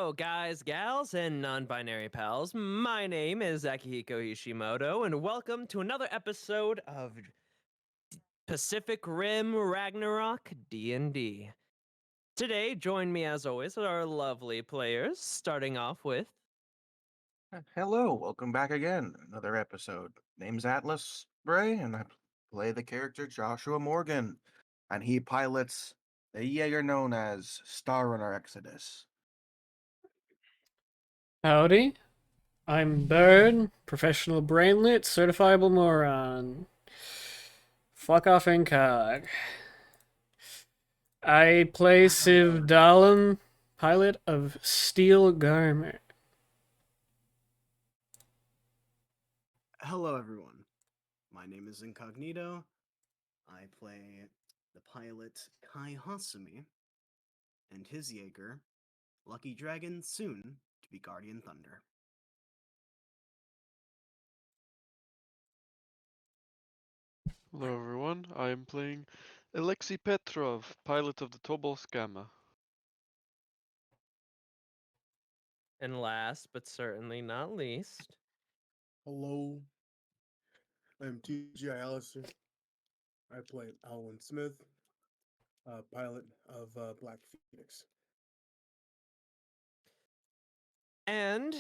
Hello, guys, gals, and non binary pals. My name is Akihiko Hishimoto, and welcome to another episode of Pacific Rim Ragnarok D&D. Today, join me as always with our lovely players, starting off with. Hello, welcome back again. Another episode. Name's Atlas Bray, and I play the character Joshua Morgan, and he pilots the Jaeger known as Star Runner Exodus. Howdy, I'm Bird, professional brainlet, certifiable moron. Fuck off incog. I play Civ Dahlem, pilot of Steel Garment. Hello, everyone. My name is Incognito. I play the pilot Kai Hasumi and his Jaeger, Lucky Dragon, soon to be Guardian Thunder. Hello everyone, I am playing Alexei Petrov, pilot of the Tobolsk Gamma. And last but certainly not least. Hello, I'm TGI Alistair. I play Alwyn Smith, pilot of Black Phoenix. And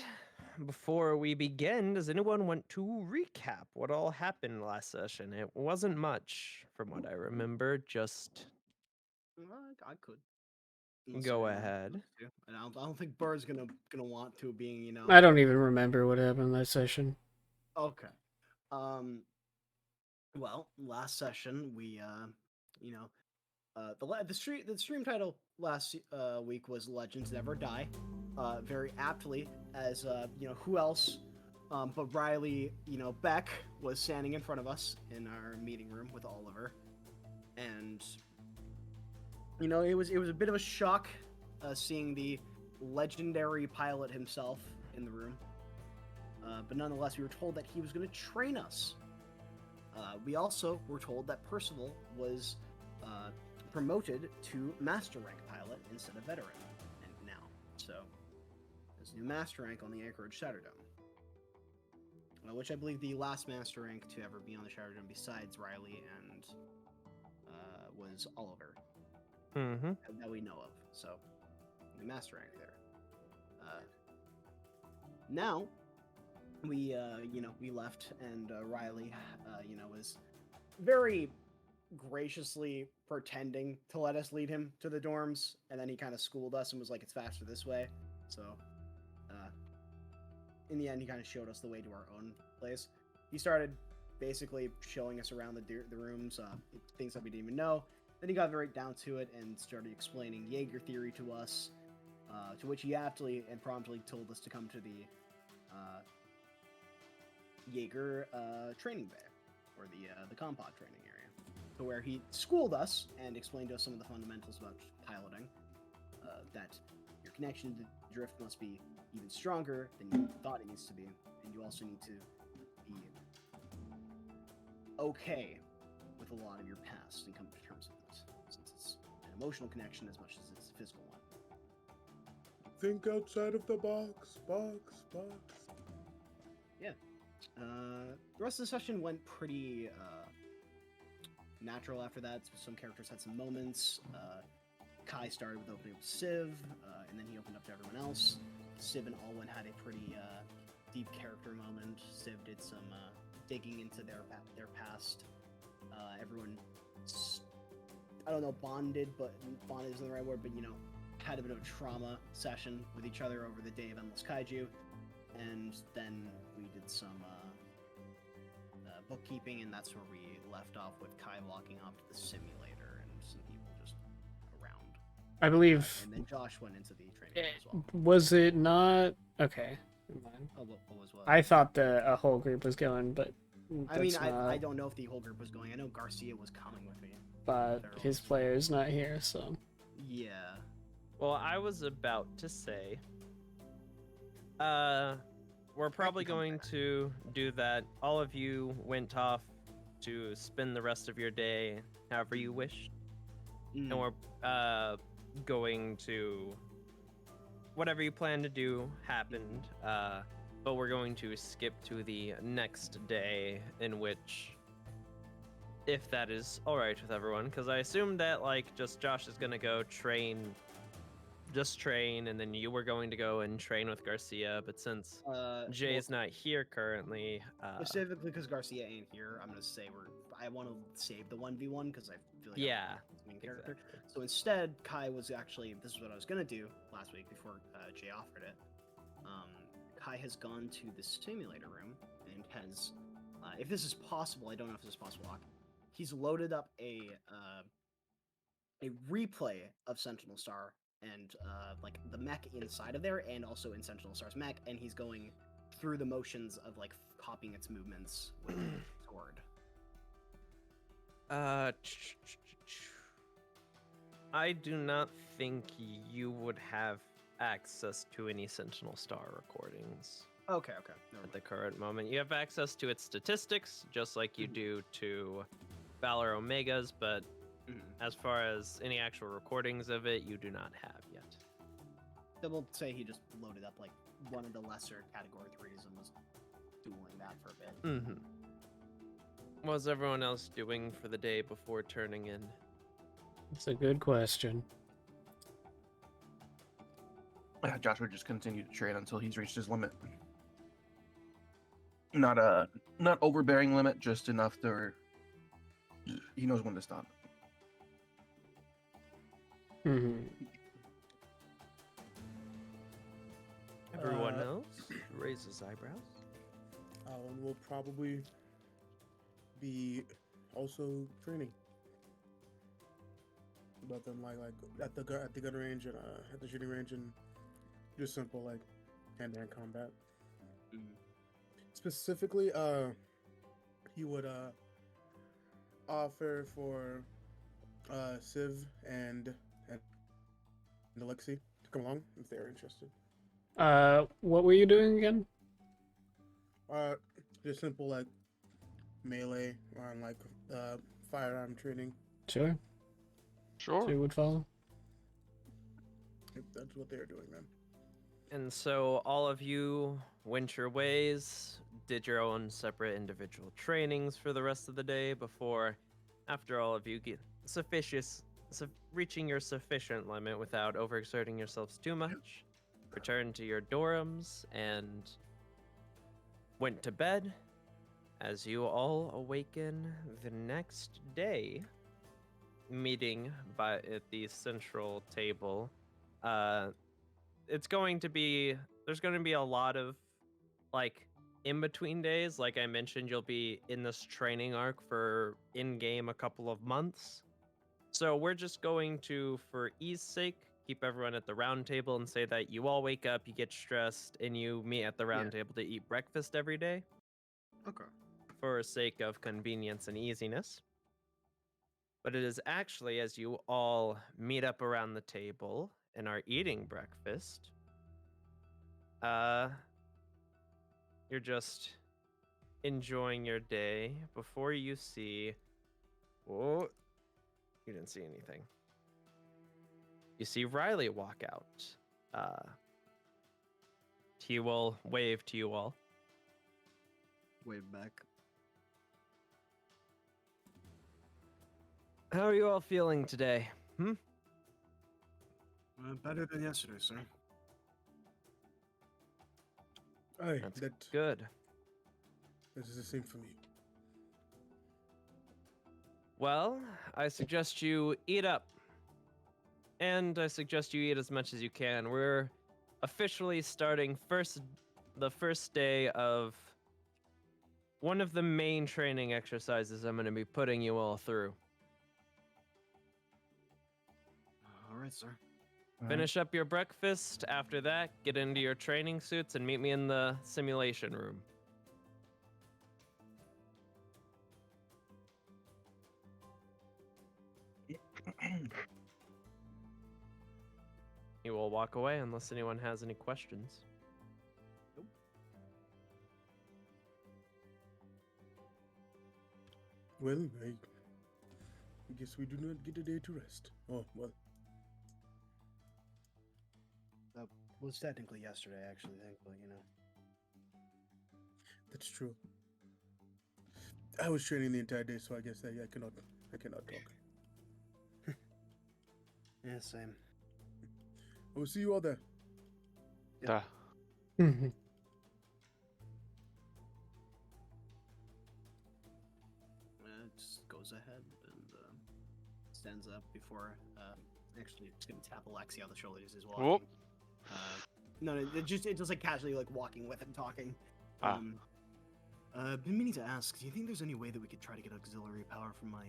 before we begin, does anyone want to recap what all happened last session? It wasn't much from what I remember, just I could. go anyone ahead. wants to. And I don't think Bird's gonna want to, being I don't even remember what happened that session. Okay. Well, last session we the stream title last week was Legends Never Die, very aptly as who else but Riley Beck was standing in front of us in our meeting room with Oliver, and it was a bit of a shock seeing the legendary pilot himself in the room, but nonetheless we were told that he was going to train us. We also were told that Percival was promoted to Master Rank pilot instead of Veteran, and now. So, there's a new Master Rank on the Anchorage Shatterdome. Which I believe the last Master Rank to ever be on the Shatterdome besides Riley and was Oliver. Mm-hmm. That we know of. So, the Master Rank there. Now, we left, and Riley, was very graciously pretending to let us lead him to the dorms, and then he kind of schooled us and was like, it's faster this way. So, in the end, he kind of showed us the way to our own place. He started basically showing us around the rooms, things that we didn't even know. Then he got very down to it and started explaining Jaeger theory to us, to which he aptly and promptly told us to come to the Jaeger training bay, or the compod training area, to where he schooled us and explained to us some of the fundamentals about piloting, that your connection to drift must be even stronger than you thought it needs to be, and you also need to be okay with a lot of your past and come to terms with it, since it's an emotional connection as much as it's a physical one. Think outside of the box. Yeah. The rest of the session went pretty natural after that. Some characters had some moments. Kai started with opening up Civ, and then he opened up to everyone else. Civ and Alwyn had a pretty deep character moment. Civ did some digging into their past. Everyone, I don't know, bonded isn't the right word, but had a bit of a trauma session with each other over the day of Endless Kaiju. And then we did some bookkeeping, and that's where we left off with Kai walking off to the simulator and some people just around. I believe. And then Josh went into the training room as well. Was it not? Okay. Never mind. Oh, what was what? I thought a whole group was going, but I mean, that's not. I don't know if the whole group was going. I know Garcia was coming with me. But his player's not here, so. Yeah. Well, I was about to say, we're probably going to do that. All of you went off to spend the rest of your day however you wish, and we're going to whatever you plan to do happened, but we're going to skip to the next day, in which, if that is all right with everyone, because I assume that like just Josh is gonna go train, just train, and then you were going to go and train with Garcia, but since Jay's not here currently, specifically because Garcia ain't here, I'm gonna say I want to save the 1v1 because I feel like yeah, I'm the main character. exactly. So instead, Kai was actually, this is what I was gonna do last week before Jay offered it. Kai has gone to the simulator room and has, if this is possible, I don't know if this is possible. He's loaded up a replay of Sentinel Star and like the mech inside of there, and also in Sentinel Star's mech, and he's going through the motions of like copying its movements with the sword. I do not think you would have access to any Sentinel Star recordings Okay. Never at mind. the current moment. You have access to its statistics, just like you do to Valor Omegas, but as far as any actual recordings of it, you do not have yet. Then we'll say he just loaded up like one of the lesser category 3s and was dueling that for a bit. Mm-hmm. What's everyone else doing for the day before turning in? It's a good question. Josh would just continue to train until he's reached his limit. Not overbearing limit, just enough to he knows when to stop. Mm-hmm. Everyone else raises eyebrows. Alan will probably be also training. But then like at the gun range and at the shooting range and just simple like hand-to-hand combat. Specifically, he would offer for Civ and Alexi to come along if they're interested. What were you doing again? Just simple like melee on like firearm training. Sure. Sure. Two would follow. If that's what they're doing then. And so all of you went your ways, did your own separate individual trainings for the rest of the day before, after all of you get reaching your sufficient limit without overexerting yourselves too much, returned to your dorms and went to bed. As you all awaken the next day, meeting at the central table, there's going to be a lot of like in between days. Like I mentioned, you'll be in this training arc for in-game a couple of months. So we're just going to, for ease sake, keep everyone at the round table and say that you all wake up, you get stressed, and you meet at the round table to eat breakfast every day. Okay. For sake of convenience and easiness. But it is actually, as you all meet up around the table and are eating breakfast, you're just enjoying your day before you see... Oh, you didn't see anything. You see Riley walk out. He will wave to you all. Wave back. How are you all feeling today? Better than yesterday, sir. Aye, That's good. this is the same for me. Well, I suggest you eat up. And I suggest you eat as much as you can. We're officially starting the first day of one of the main training exercises I'm going to be putting you all through. All right, sir. Finish up your breakfast. After that, get into your training suits and meet me in the simulation room. You will walk away unless anyone has any questions. Well, I guess we do not get a day to rest. Oh, well. was technically yesterday, actually, thankfully, you know. That's true. I was training the entire day, so I guess I cannot talk. Yeah, same. I will see you all there. Duh. Just goes ahead and stands up before. Actually, it's gonna tap Alexi on the shoulder as he's walking. Whoop. No, it just like casually like walking with him, talking. Ah. Been meaning to ask. Do you think there's any way that we could try to get auxiliary power from my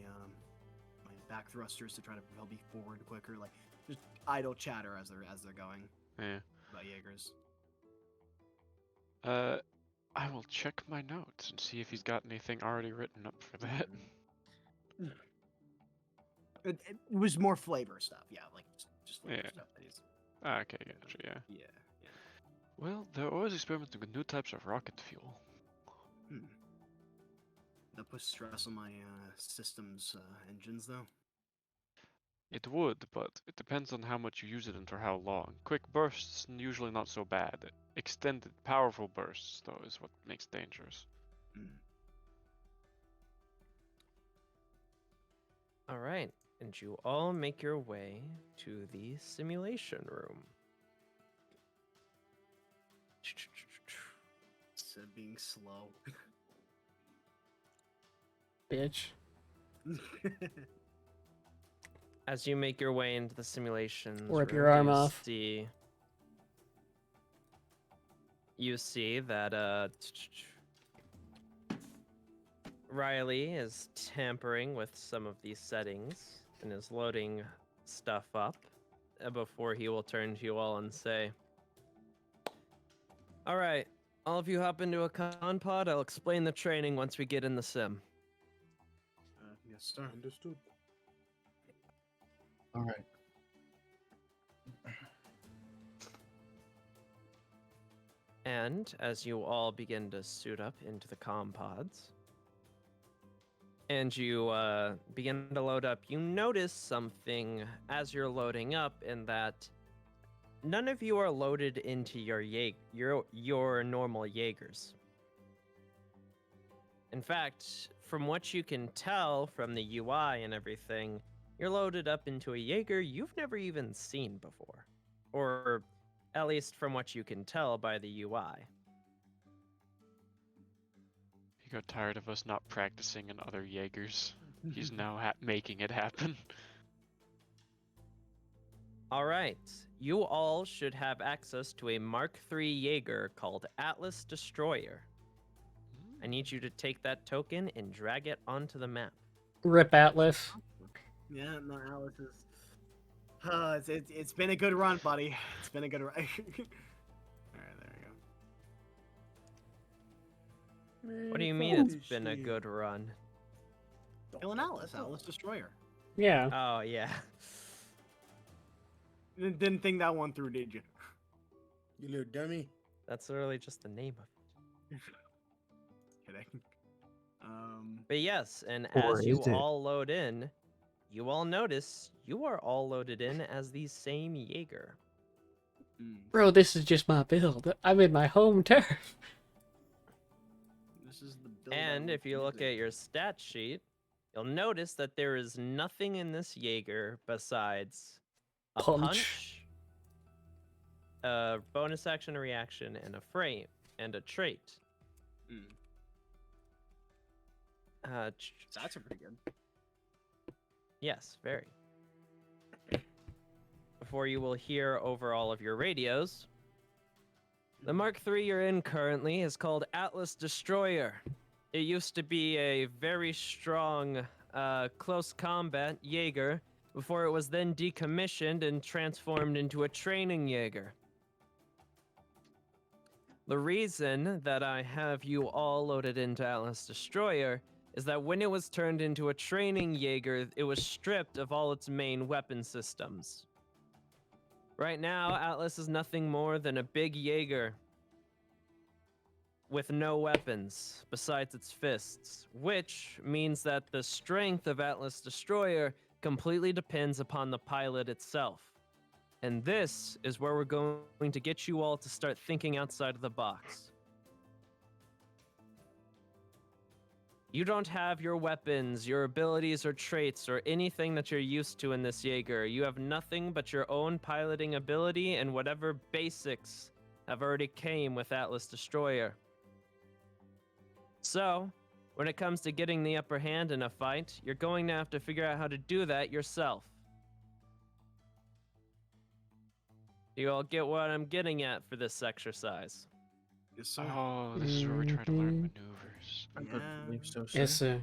my back thrusters to try to propel me forward quicker? Like just idle chatter as they're going Yeah. about Jaegers. I will check my notes and see if he's got anything already written up for that. It was more flavor stuff, yeah, like just flavor Yeah. stuff. That is, Okay, gotcha, yeah. yeah. Well, they're always experimenting with new types of rocket fuel. That puts stress on my system's engines, though. It would, but it depends on how much you use it and for how long. Quick bursts, usually not so bad. Extended, powerful bursts, though, is what makes dangerous. All right, and you all make your way to the simulation room. Said being slow. Bitch. As you make your way into the simulations Rip your room, arm off. You see that Riley is tampering with some of these settings and is loading stuff up before he will turn to you all and say, "All right, all of you hop into a con pod. I'll explain the training once we get in the sim." Yes, sir. Understood. All right. And as you all begin to suit up into the comm pods, and you begin to load up, you notice something as you're loading up, in that none of you are loaded into your normal Jaegers. In fact, from what you can tell from the UI and everything, you're loaded up into a Jaeger you've never even seen before, or at least from what you can tell by the UI. He got tired of us not practicing in other Jaegers. He's now making it happen. All right, you all should have access to a Mark III Jaeger called Atlas Destroyer. I need you to take that token and drag it onto the map. Rip Atlas. Yeah, no, Alice is. It's been a good run, buddy. It's been a good run. All right, there we go. What do you mean it's been a good run? Killing Alice, Alice Destroyer. Yeah. Oh, yeah. Didn't think that one through, did you? You little dummy. That's literally just the name of it. Kidding. But yes, and Or as you is it? all load in, you all notice you are all loaded in as the same Jaeger. Bro, this is just my build. I'm in my home turf. This is the build And I'm if you look using. at your stat sheet, you'll notice that there is nothing in this Jaeger besides a punch, a bonus action, a reaction, and a frame, and a trait. Stats are pretty good. Yes, very. Before you will hear over all of your radios, the Mark III you're in currently is called Atlas Destroyer. It used to be a very strong close combat Jaeger before it was then decommissioned and transformed into a training Jaeger. The reason that I have you all loaded into Atlas Destroyer is that when it was turned into a training Jaeger, it was stripped of all its main weapon systems. Right now, Atlas is nothing more than a big Jaeger with no weapons besides its fists, which means that the strength of Atlas Destroyer completely depends upon the pilot itself. And this is where we're going to get you all to start thinking outside of the box. You don't have your weapons, your abilities or traits, or anything that you're used to in this Jaeger. You have nothing but your own piloting ability and whatever basics have already came with Atlas Destroyer. So, when it comes to getting the upper hand in a fight, you're going to have to figure out how to do that yourself. You all get what I'm getting at for this exercise? Yes, sir. Oh, this is where we try to learn maneuvers. I Yeah. believe so, sir. Yes, sir.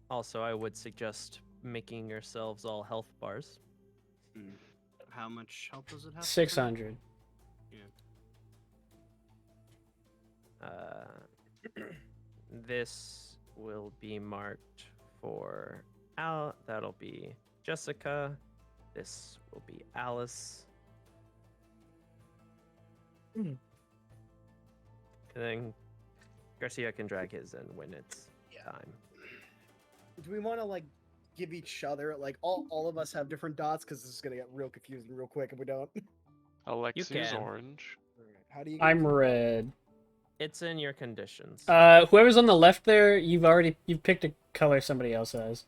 Also, I would suggest making yourselves all health bars. How much help does it have? 600. This will be marked for Al. That'll be Jessica. This will be Alice. And then Garcia can drag his in when it's time. Do we want to like give each other like all of us have different dots because this is gonna get real confusing real quick if we don't. Alexi's can. orange. Alright, how do you? I'm red. It's in your conditions. Whoever's on the left there, you've picked a color somebody else has.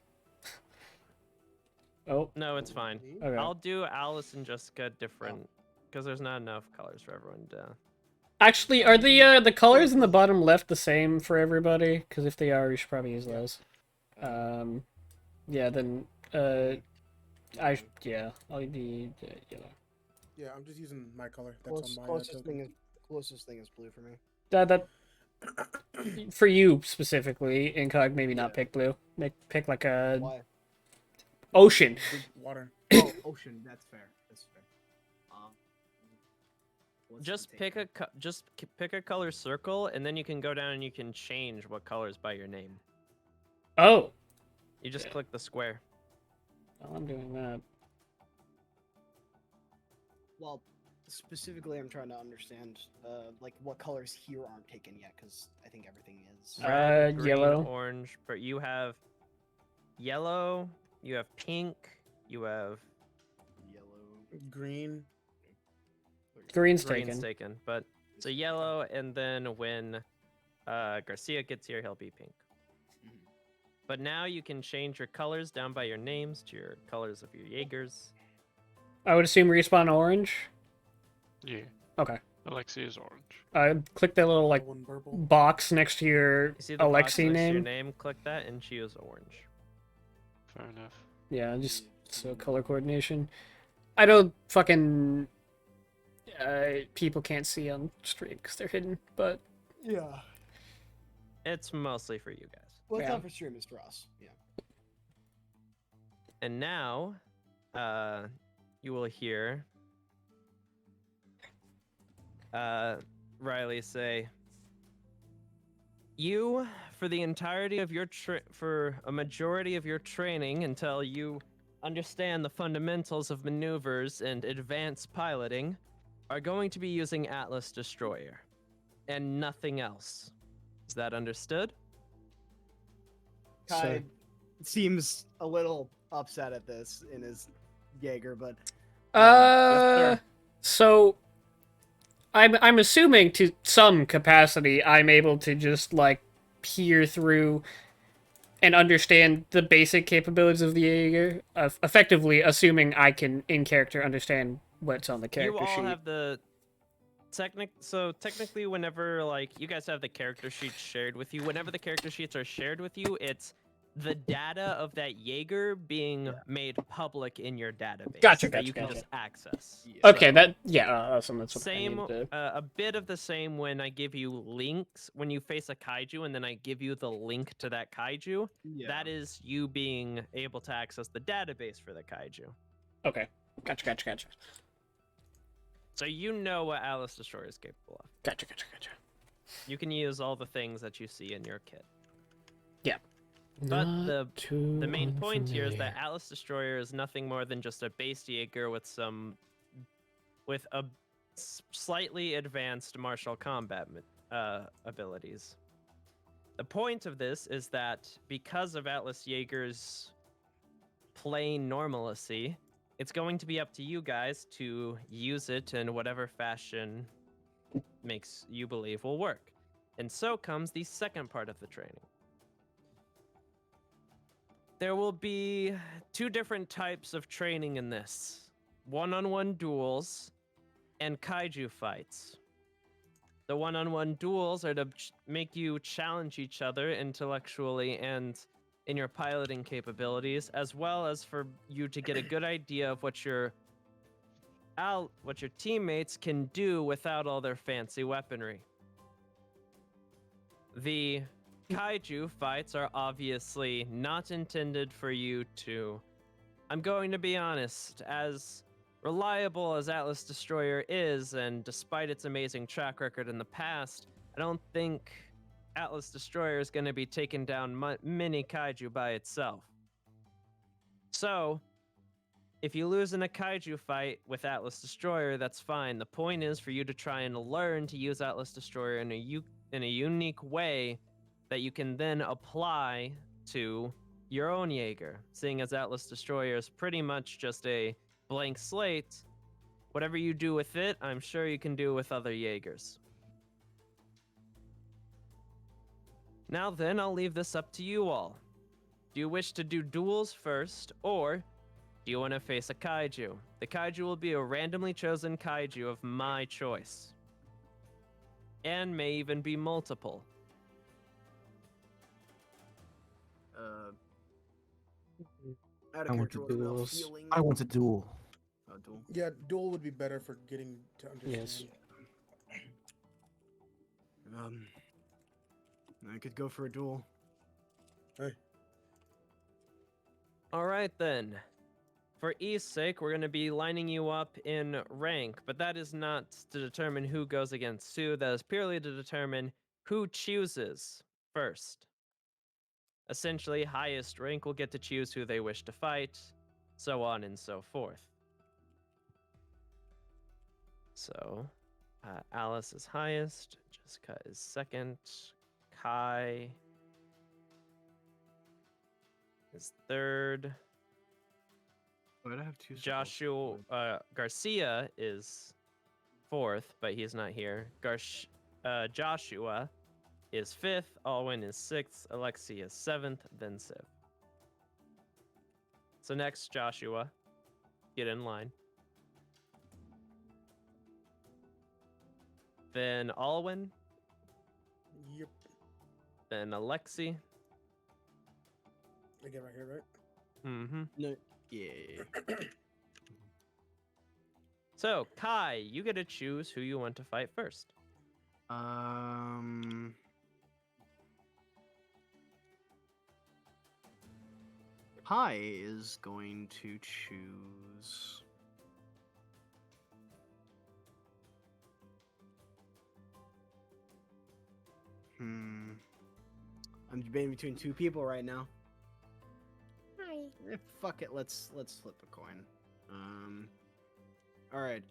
Oh, No, it's fine. okay. I'll do Alice and Jessica different because there's not enough colors for everyone to. Actually, are the colors in the bottom left the same for everybody? Because if they are, we should probably use those. Yeah, then I'll need yellow. Yeah, I'm just using my color. That's on my Closest thing is blue for me. That for you specifically, Incog, maybe not pick blue. Pick like a Why? ocean. water. Oh, ocean. That's fair. That's fair. What's Just the pick take? pick a color circle, and then you can go down and you can change what colors by your name. Oh, You just click the square. well, I'm doing that. Well, specifically, I'm trying to understand like what colors here aren't taken yet because I think everything is. Red, green, yellow. orange. But you have yellow. You have pink. You have Yellow. Green. Green's green's taken. taken. But it's a yellow, and then when Garcia gets here, he'll be pink. Mhm. But now you can change your colors down by your names to your colors of your Jaegers. I would assume respawn orange. Yeah. Okay. Alexi is orange. Click that little like One purple. box next to your You see the box Alexi next to your name. name? Click that and choose orange. Fair enough. Yeah, just so color coordination. I don't fucking people can't see on stream because they're hidden, but Yeah. It's mostly for you guys. Well, it's Yeah. not for stream. It's for us. Yeah. And now, you will hear Riley say, "You, for the entirety of your for a majority of your training, until you understand the fundamentals of maneuvers and advanced piloting, are going to be using Atlas Destroyer, and nothing else. Is that understood?" Kai seems a little upset at this in his Jaeger, but sir. So I'm assuming to some capacity I'm able to just like peer through and understand the basic capabilities of the Jaeger, effectively assuming I can in character understand what's on the character You all sheet. have the technically whenever like you guys have the character sheets shared with you, whenever the character sheets are shared with you, it's the data of that Jaeger being made public in your database Gotcha, that you can gotcha. just access. Okay, So, awesome. That's what same, I needed to... a bit of the same when I give you links when you face a kaiju, and then I give you the link to that kaiju. yeah. That is you being able to access the database for the kaiju. Okay, gotcha. So you know what Atlas Destroyer is capable of. Gotcha. You can use all the things that you see in your kit. Not But too the main point here is that unfamiliar. Atlas Destroyer is nothing more than just a base Jaeger with a slightly advanced martial combat abilities. The point of this is that because of Atlas Jaeger's plain normalcy. It's going to be up to you guys to use it in whatever fashion makes you believe will work. And so comes the second part of the training. There will be 2 different types of training in this: one-on-one duels and kaiju fights. The one-on-one duels are to make you challenge each other intellectually and in your piloting capabilities, as well as for you to get a good idea of what your teammates can do without all their fancy weaponry. The kaiju fights are obviously not intended for you to... I'm going to be honest, as reliable as Atlas Destroyer is, and despite its amazing track record in the past, I don't think Atlas Destroyer is going to be taking down many kaiju by itself. So, if you lose in a kaiju fight with Atlas Destroyer, that's fine. The point is for you to try and learn to use Atlas Destroyer in a unique way that you can then apply to your own Jaeger. Seeing as Atlas Destroyer is pretty much just a blank slate, whatever you do with it, I'm sure you can do with other Jaegers. Now then, I'll leave this up to you all. Do you wish to do duels first, or do you want to face a kaiju? The kaiju will be a randomly chosen kaiju of my choice, and may even be multiple. Out I of want character, to what am I duels. feeling? I want a duel. Duel. Yeah, duel would be better for getting to understand. Yes. I could go for a duel. Hey, All right then. For ease sake, we're going to be lining you up in rank, but that is not to determine who goes against who. That is purely to determine who chooses first. Essentially, highest rank will get to choose who they wish to fight, so on and so forth. So, Alice is highest, Jessica is second, Kai is third, Why'd I have 2 Joshua Garcia is fourth, but he's not here. Joshua is fifth, Alwyn is sixth, Alexi is seventh, then Civ. So next, Joshua, get in line. Then Alwyn, yep. then Alexi. I get right here, right? Mm-hmm. No. Yeah. So, Kai, you get to choose who you want to fight first. Pi is going to choose. I'm debating between 2 people right now. Hi. Fuck it, let's flip a coin. All right.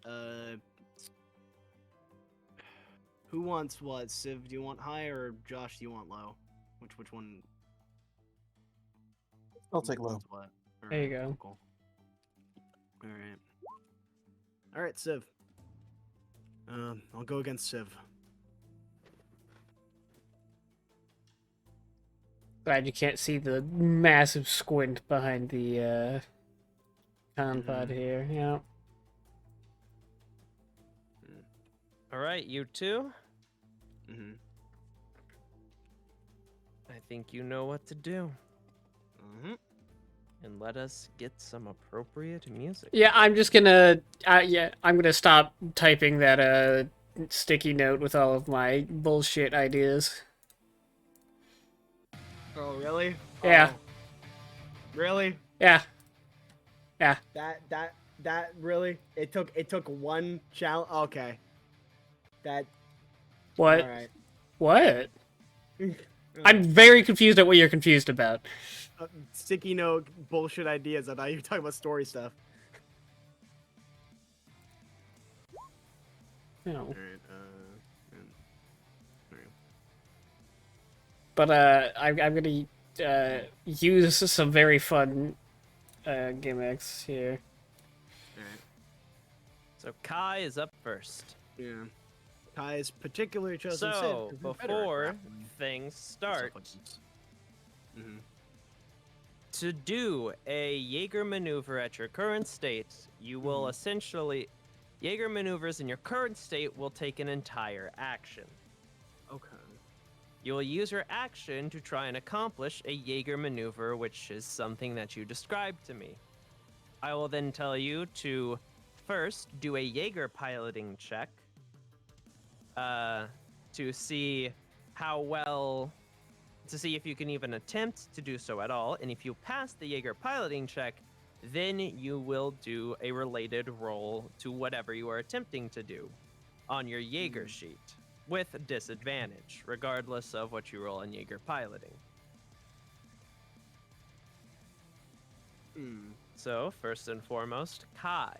Who wants what? Civ, do you want high, or Josh, do you want low? Which one? I'll take low. wants what? There you go. Cool. All right, Civ. I'll go against Civ. Glad you can't see the massive squint behind the con pod here. Yeah. All right, you two. Mm-hmm. I think you know what to do. Mm-hmm. And let us get some appropriate music. Yeah, I'm just gonna. I'm gonna stop typing that sticky note with all of my bullshit ideas. Oh, really? Yeah. Oh. Really? Yeah. Yeah. That really? It took one challenge. Okay. That. What? All right. What? I'm very confused at what you're confused about. Sticky note bullshit ideas. I thought you were talking about story stuff. No. All right. But I'm gonna use some very fun gimmicks here. Alright. So Kai is up first. Yeah. Kai's particularly chosen Sid, So 'cause he's better at before grappling things and stuff start, like this. Mhm. to do a Jaeger maneuver at your current state, you will essentially Jaeger maneuvers in your current state will take an entire action. Okay. You will use your action to try and accomplish a Jaeger maneuver, which is something that you described to me. I will then tell you to first do a Jaeger piloting check to see how well, to see if you can even attempt to do so at all. And if you pass the Jaeger piloting check, then you will do a related roll to whatever you are attempting to do on your Jaeger sheet with disadvantage, regardless of what you roll on Jaeger piloting. So, first and foremost, Kai.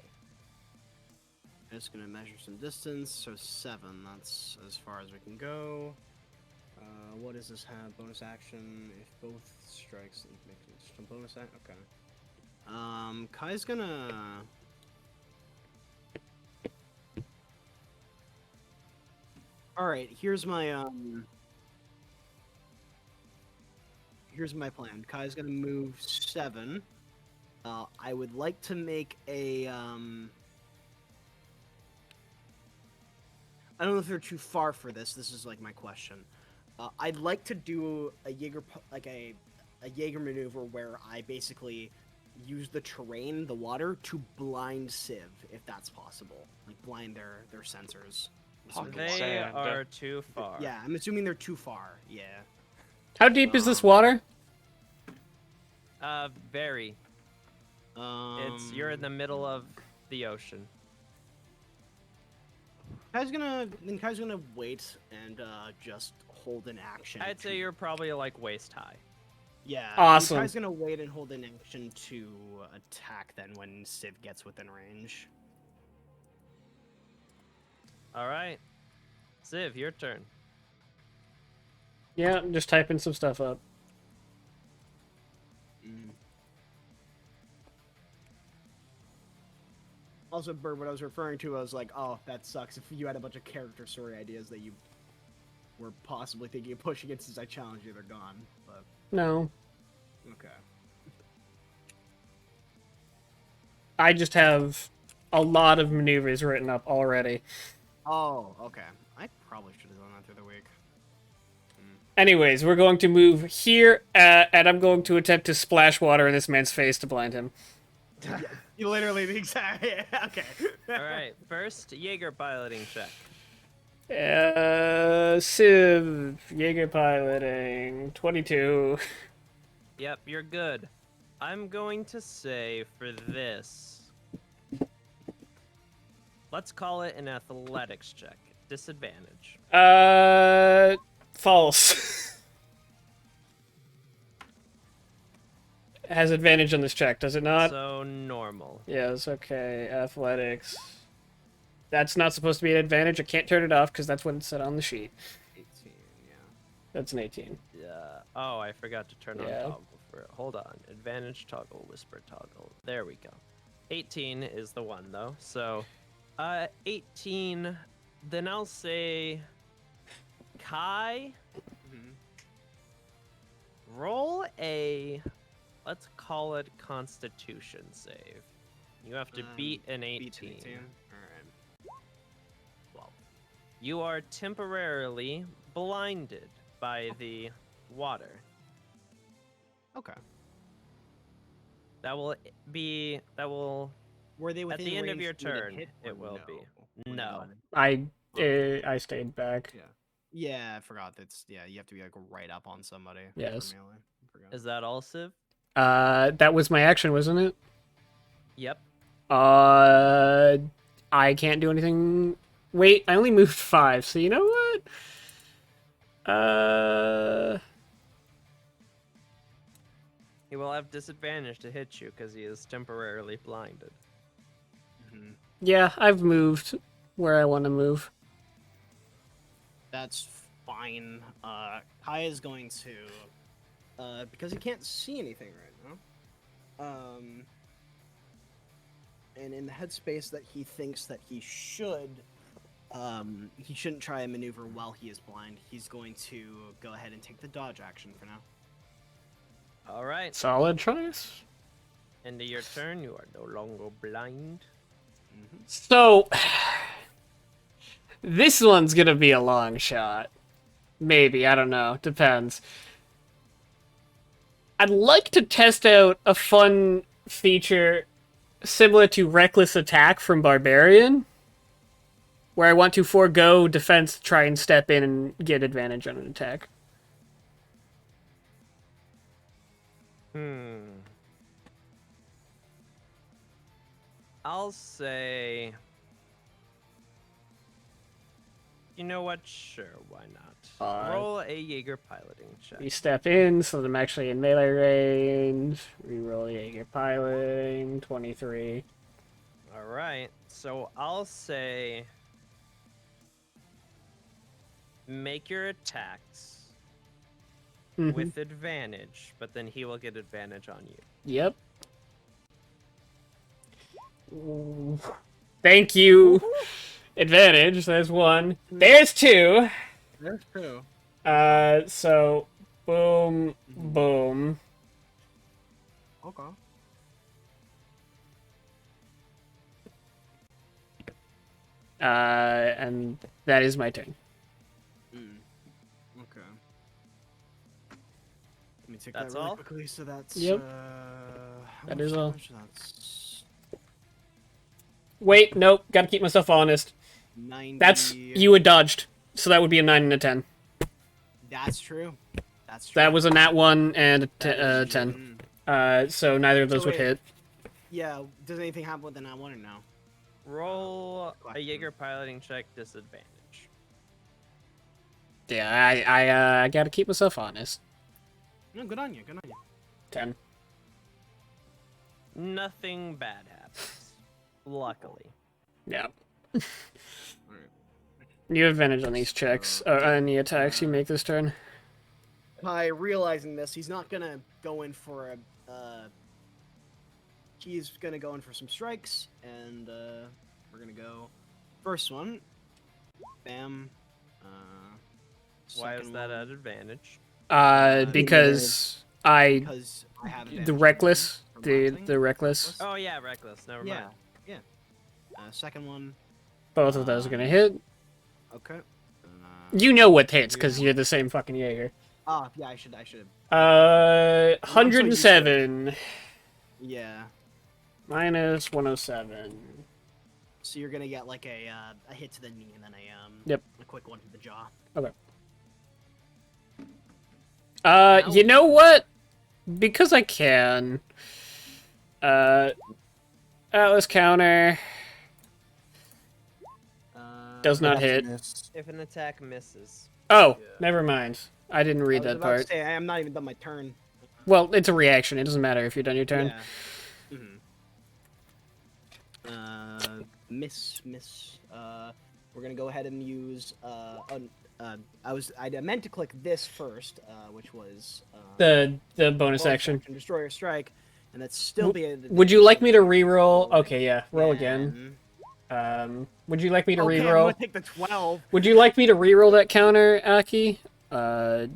Just gonna measure some distance, so 7. That's as far as we can go. What does this have? Bonus action. If both strikes, make some bonus action. Okay. Kai's gonna. All right. Here's my Here's my plan. Kai's gonna move 7. I would like to make a I don't know if they're too far for this. This is like my question. I'd like to do a Jaeger a Jaeger maneuver where I basically use the terrain, the water, to blind Civ, if that's possible. Like blind their sensors. Pocket They sand. are too far. Yeah, I'm assuming they're too far. Yeah. How deep is this water? Very. You're in the middle of the ocean. Kai's gonna wait and just hold an action. I'd say you're probably like waist high. Yeah. Awesome. Kai's gonna wait and hold an action to attack then when Civ gets within range. All right. Civ, your turn. Yeah, I'm just typing some stuff up. Also, Bird, what I was referring to, I was like, oh, that sucks if you had a bunch of character story ideas that you were possibly thinking of pushing it since I challenged you, they're gone. But No. okay. I just have a lot of maneuvers written up already. Oh, okay. I probably should have done that through the week. Anyways, we're going to move here, and I'm going to attempt to splash water in this man's face to blind him. You literally the exact. Yeah, okay. All right. First, Jaeger piloting check. Civ, Jaeger piloting, 22. Yep, you're good. I'm going to say for this, let's call it an athletics check. Disadvantage. False. Has advantage on this check, does it not? So normal. Yes, okay. Athletics. That's not supposed to be an advantage. I can't turn it off because that's what it said on the sheet. 18, yeah. That's an 18. Yeah. Oh, I forgot to turn on Yeah. toggle for it. Hold on. Advantage toggle, whisper toggle. There we go. 18 is the one though. So, 18. Then I'll say, Kai. Roll a, let's call it Constitution save. You have to beat an 18. Beat 18. Alright. Well, you are temporarily blinded by the water. Okay. Oh Were they at within the end of range your for me to turn, hit, it or will be. Or No. I stayed back. Yeah. Yeah, I forgot. You have to be like right up on somebody. for Yes. melee. I forgot. Is that all, Civ? That was my action, wasn't it? Yep. I can't do anything. Wait, I only moved 5, so you know what? He will have disadvantage to hit you because he is temporarily blinded. Yeah, I've moved where I want to move. That's fine. Kai is going to, because he can't see anything right now. and in the headspace that he thinks that he shouldn't try and maneuver while he is blind. He's going to go ahead and take the dodge action for now. All right. Solid choice. End of your turn. You are no longer blind. So, this one's gonna be a long shot. Maybe, I don't know. Depends. I'd like to test out a fun feature similar to Reckless Attack from Barbarian, where I want to forego defense to try and step in and get advantage on an attack. I'll say... You know what? Sure, why not? Roll a Jaeger piloting check. You step in, so that I'm actually in melee range. Reroll Jaeger piloting, 23. All right. So I'll say... Make your attacks with advantage, but then he will get advantage on you. Yep. Thank you. Advantage, there's one. There's two. There's two. So, boom, boom. Okay. And that is my turn. Okay. Let me take That's that really all? quickly. So that's Yep. how That much is all. damage? That's Wait, nope, gotta keep myself honest. 90. That's, you had dodged, so that would be a 9 and a 10. That's true. That's true. That was a nat 1 and a That is 10. true. So neither of those So would wait. hit. Yeah. Does anything happen with the nat one or no? Roll a Question. Jaeger piloting check disadvantage. Yeah, I gotta keep myself honest. No, good on you. Good on you. 10. Nothing bad happens. Luckily. Yeah. You have advantage on these checks, or any attacks you make this turn. By realizing this, he's not gonna go in for a. He's gonna go in for some strikes, and we're gonna go. First one. Bam. Why is Second that one, at advantage? Because Because I have advantage the on reckless, from the last thing. reckless, Oh yeah, reckless. Never mind. Yeah. Second one. both of those are gonna hit. Okay. You know what hits, because you're the same fucking Jaeger. Yeah, I should. 107 Yeah. minus 107. So you're gonna get like a hit to the knee and then Yep. a quick one to the jaw. Okay. You know what? Because I can. Atlas counter does not hit. If an attack misses. Oh, never mind. I didn't read I was that about to part. say, I am not even done my turn. Well, it's a reaction. It doesn't matter if you're done your turn. Yeah. Miss. We're gonna go ahead and use I meant to click this first, which was The bonus action. Destroyer Strike, and that's still the. Would you like me to re-roll? Okay, yeah. Roll again. Would you like me to Okay, I'm re-roll? gonna take the 12. Would you like me to re-roll that counter, Aki?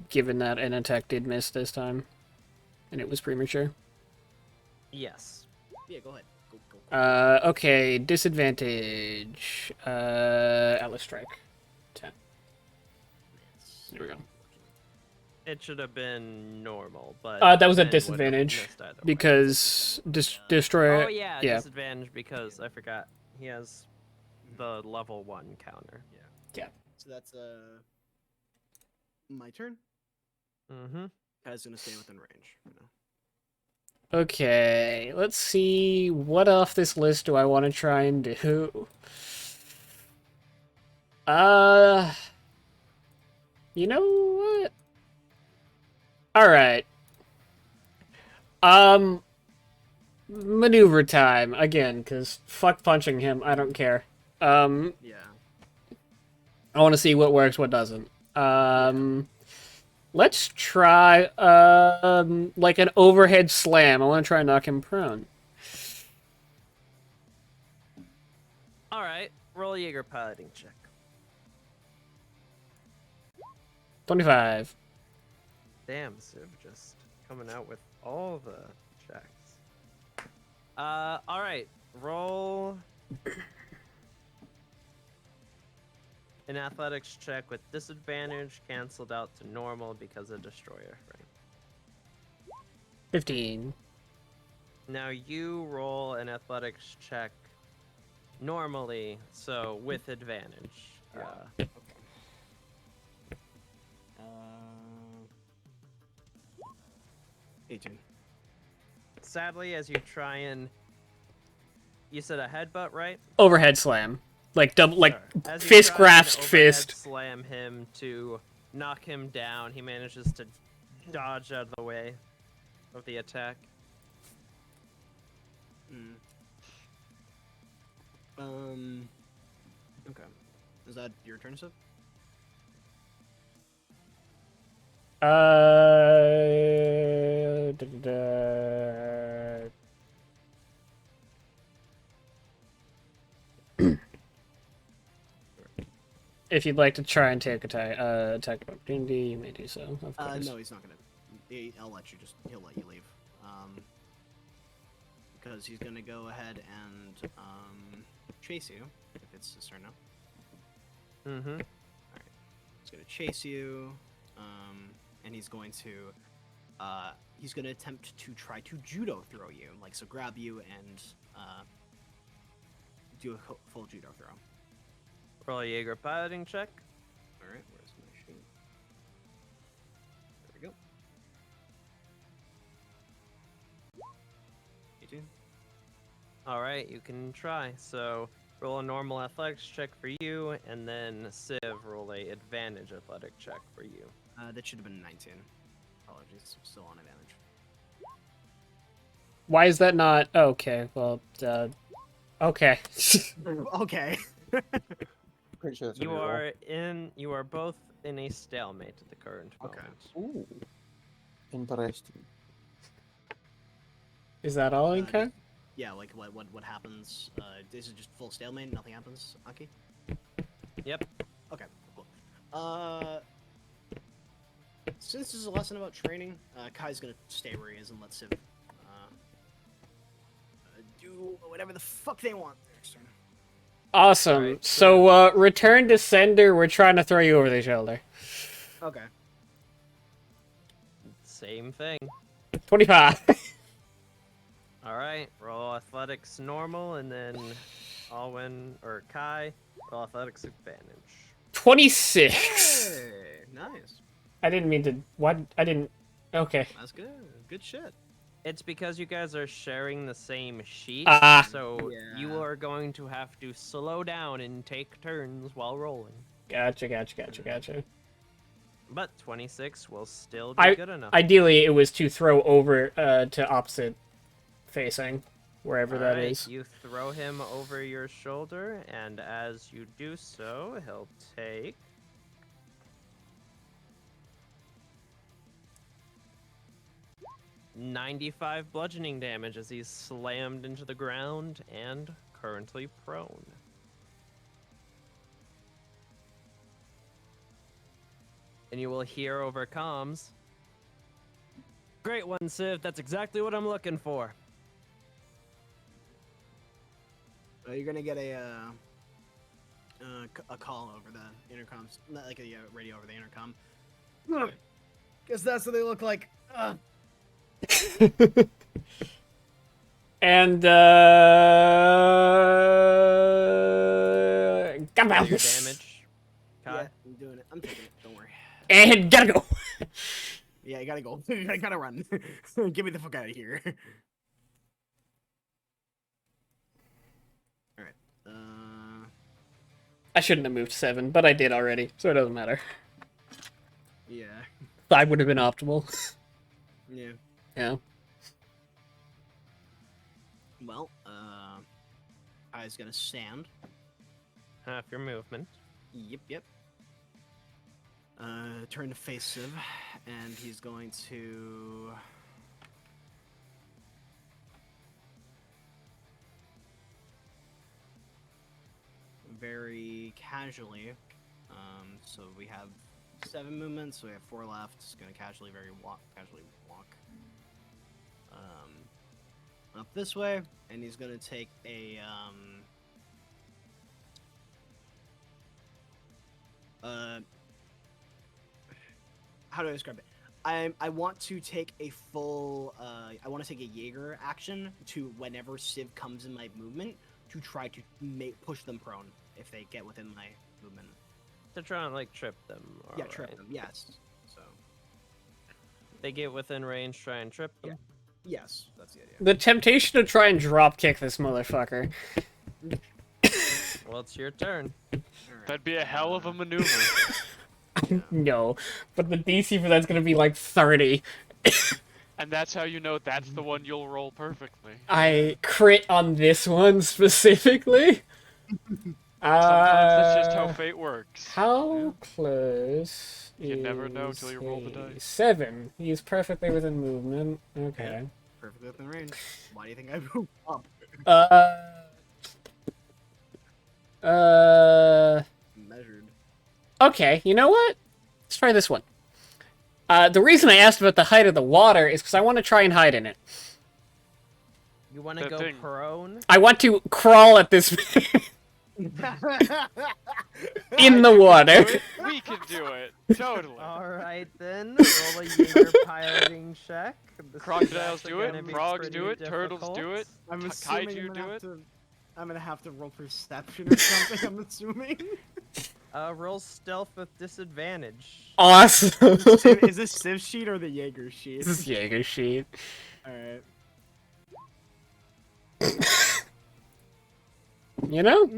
Given that an attack did miss this time, and it was premature. Yes. Yeah, go ahead. Go. Okay, disadvantage. Atlas Strike. 10. There we go. It should have been normal, but That was a 10 would've disadvantage missed either way. because destroyer. Oh yeah, yeah. disadvantage because I forgot he has the level 1 counter. So that's my turn. Mm-hmm. Guy's gonna stay within range. Okay, let's see what off this list do I want to try and do. You know what? All right. Maneuver time again, cause fuck punching him. I don't care. Yeah. I want to see what works, what doesn't. Let's try like an overhead slam. I want to try and knock him prone. All right, roll a Jaeger piloting check. 25. Damn, Civ just coming out with all the checks. All right, roll an athletics check with disadvantage, canceled out to normal because of destroyer. Right. 15. Now you roll an athletics check normally, so with advantage. Okay. 18. Sadly, as you try and you said a headbutt, right? Overhead slam. Like double, like Sure. As you fist try and grasped overhead fist. slam him to knock him down, he manages to dodge out of the way of the attack. Okay. Is that your turn, Civ? Da-da-da. If you'd like to try and take attack opportunity, you may do so. Of course. No, he's not gonna. I'll let you just. He'll let you leave. Because he's gonna go ahead and chase you if it's his turn now. Mm-hmm. He's gonna chase you, and he's going to attempt to try to judo throw you, like so grab you and do a full judo throw. Roll a Jaeger piloting check. All right, where's my sheet? There we go. 18. All right, you can try. So roll a normal athletics check for you, and then Civ roll a advantage athletic check for you. That should have been 19. Apologies, I'm still on advantage. Why is that not? Okay, well, okay. Okay. Pretty sure that's a You reroll. you are both in a stalemate at the current Okay. moment. Ooh. Interesting. Is that all you can? Yeah, like what happens? Is it just full stalemate? Nothing happens, Aki? Yep. Okay, cool. Since this is a lesson about training, Kai's gonna stay where he is and let Civ do whatever the fuck they want. Next turn. Awesome. Alright, So, return to sender. We're trying to throw you over the shoulder. Okay. Same thing. 25. All right. Roll athletics normal, and then Alwyn or Kai roll athletics advantage. 26. Hey, nice. I didn't mean to. What? I didn't. Okay. That's good. Good shit. It's because you guys are sharing the same sheet, Ah. so you Yeah. are going to have to slow down and take turns while rolling. Gotcha. But 26 will still be good enough. Ideally, it was to throw over to opposite facing, wherever that Alright, is. you throw him over your shoulder, and as you do so, he'll take 95 bludgeoning damage as he's slammed into the ground and currently prone. And you will hear over comms, "Great one, Civ. That's exactly what I'm looking for." You're gonna get a call over the intercom, not like a radio over the intercom. Guess that's what they look like. And got Roll your damage, Kai. Yeah, I'm doing it. I'm taking it. Don't worry. And gotta go. Yeah, I gotta go. I gotta run. Get me the fuck out of here. All right. I shouldn't have moved 7, but I did already, so it doesn't matter. Yeah. 5 would have been optimal. Yeah. Yeah. Well, Kai's gonna stand. Half your movement. Yep. Turn to face Civ, and he's going to. very casually. So we have 7 movements, so we have 4 left. He's gonna casually walk up this way, and he's gonna take a how do I describe it? I want to take a full I want to take a Jaeger action to whenever Civ comes in my movement to try to push them prone if they get within my movement. To try and like trip them. Yeah, trip them. Yes. So They get within range, try and trip them. yes, that's the idea. The temptation to try and drop kick this motherfucker. Well, it's your turn. That'd be a hell of a maneuver. No, but the DC for that's gonna be like 30. And that's how you know that's the one you'll roll perfectly. I crit on this one specifically. Sometimes that's just how fate works. How close? You never know till you roll the is dice. he? 7. He's perfectly within movement. Okay. Perfectly within range. Why do you think I moved up? Measured. Okay, you know what? Let's try this one. The reason I asked about the height of the water is because I want to try and hide in it. You want to That go thing. prone? I want to crawl at this in the water. We can do it. Totally. All right then. Roll a Jaeger piloting check. This is Crocodiles actually do it, gonna be frogs do pretty it, turtles do difficult. it. I'm Ka- assuming kaiju do it. I'm gonna have to roll perception or something. I'm assuming. Roll stealth with disadvantage. Awesome. Is this Civ sheet or the Jaeger sheet? This is Jaeger sheet. All right. You know?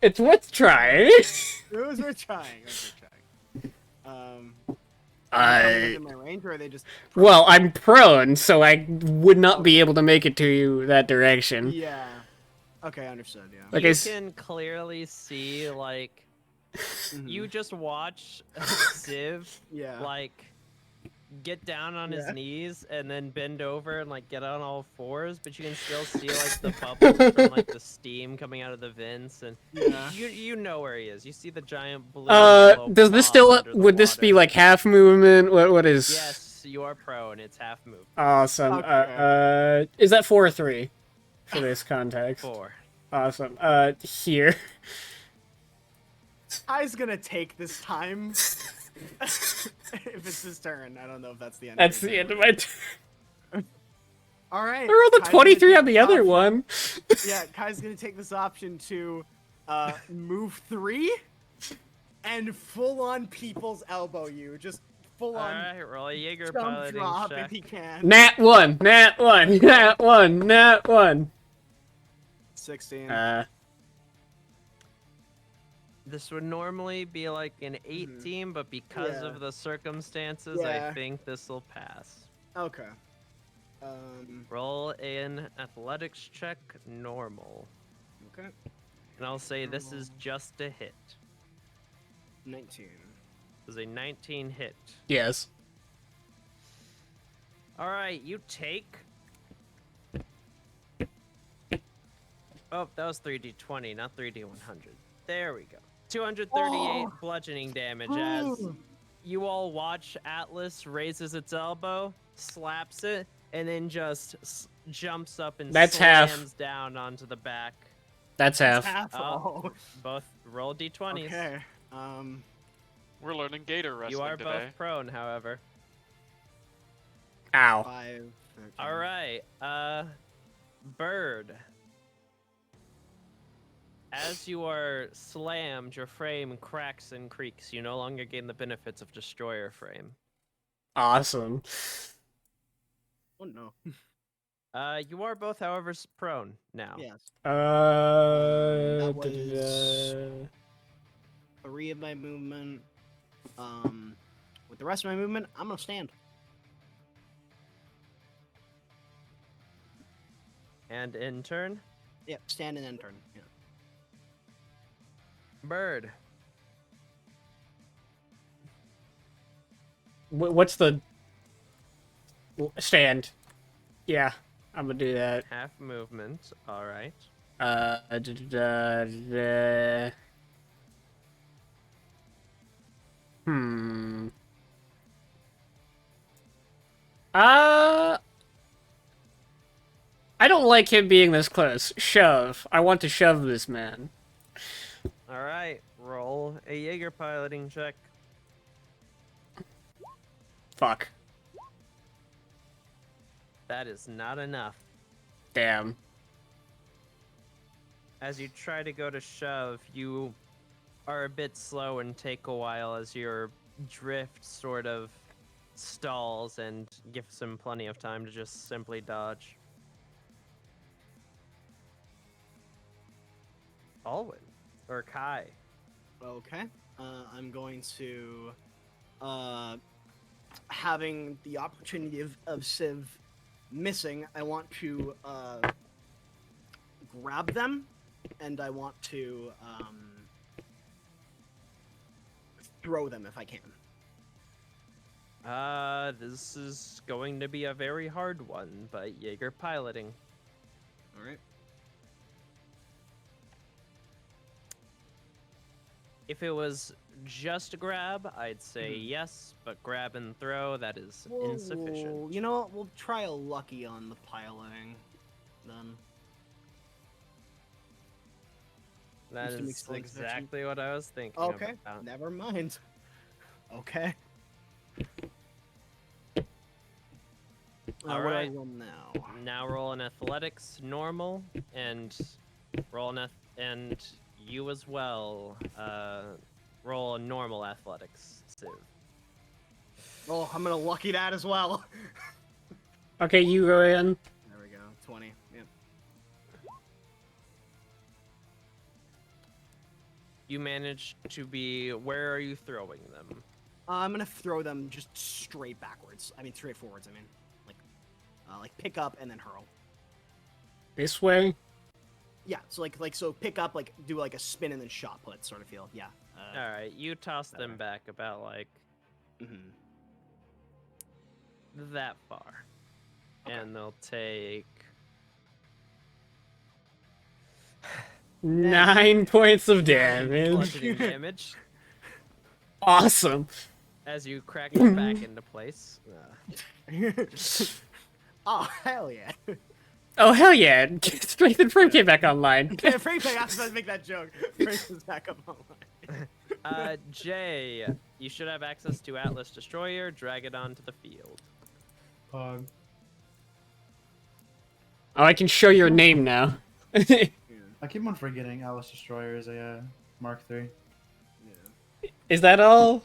It's worth trying. It was worth trying. Coming I within my range, or are they just? well, I'm prone, so I would not be able to make it to you that direction. Yeah. Okay, understood. Yeah. Like you I s- can clearly see, like, Mhm. you just watch Civ, Yeah. like, get down on his Yeah. knees and then bend over and, like, get on all fours, but you can still see, like, the bubbles from, like, the steam coming out of the vents, and Yeah. you know where he is. You see the giant blue and yellow does this blob still under the would this be water. like half movement? What is? Yes, you are prone. It's half move. Awesome. Okay. Is that 4 or 3 for this context? 4. Awesome. Here. I's gonna take this time. If it's his turn, I don't know if that's the end. That's of the end of my turn. All right. I rolled a Kai's gonna 23 take on the this other option- one. Yeah, Kai's gonna take this option to move 3 and full on people's elbow you. Just full on Alright, roll a Jaeger jump piloting drop check. if he can. Nat 1. Nat 1. Nat 1. Nat 1. 16. This would normally be like an 18, but because Yeah. of the circumstances, Yeah. I think this will pass. Okay. Roll an athletics check, normal. Okay. And I'll say this is just a hit. 19. This is a 19 hit. Yes. Alright, you take... Oh, that was 3d20, not 3d100. There we go. 238 bludgeoning damage as you all watch Atlas raises its elbow, slaps it, and then just jumps up and That's half. slams down onto the back. That's half. Oh. Both roll d20s. Okay. We're learning gator wrestling You are today. both prone, however. Ow. 5. 13. All right, Bird. As you are slammed, your frame cracks and creaks. You no longer gain the benefits of Destroyer Frame. Awesome. Oh no. You are both, however, prone now. Yes. That was- 3 of my movement. With the rest of my movement, I'm gonna stand. And in turn, Yep, stand and then turn. Yeah. Bird. What's the stand? Yeah, I'm gonna do that. Half movement. All right. Da, da, da. Hmm. I don't like him being this close. Shove. I want to shove this man. All right, roll a Jaeger piloting check. Fuck. That is not enough. Damn. As you try to go to shove, you are a bit slow and take a while as your drift sort of stalls and gives him plenty of time to just simply dodge. Alwyn or Kai. Okay. I'm going to, having the opportunity of Civ missing, I want to grab them, and I want to throw them if I can. This is going to be a very hard one, but Jaeger piloting. All right. If it was just grab, I'd say yes, but grab and throw, that is insufficient. You know what? We'll try a lucky on the piloting, then. That Just to make is spelling connection. exactly what I was thinking Okay. about. Never mind. Okay. All what do I right. roll now? Now roll an athletics normal, and roll and you as well. Roll a normal athletics, Civ. Oh, I'm gonna lucky that as well. Okay, you go in. There we go. 20. Yep. You manage to be. Where are you throwing them? I'm gonna throw them just straight backwards. I mean, straight forwards. I mean, like pick up and then hurl. This way? Yeah. So so pick up, like do like a spin and then shot put sort of feel. Yeah. All right, you toss them better. back about like Mhm. that far, Okay. and they'll take 9 points of bludgeoning damage. damage Awesome. as you crack them back into place. Oh hell yeah! Oh, hell yeah. Strength and Frame came back online. Yeah, Frank, I was about to make that joke. Frank is back up online. Jay, you should have access to Atlas Destroyer. Drag it onto the field. Pog. Oh, I can show your name now. I keep on forgetting Alice Destroyer is a Mark III. Is that all?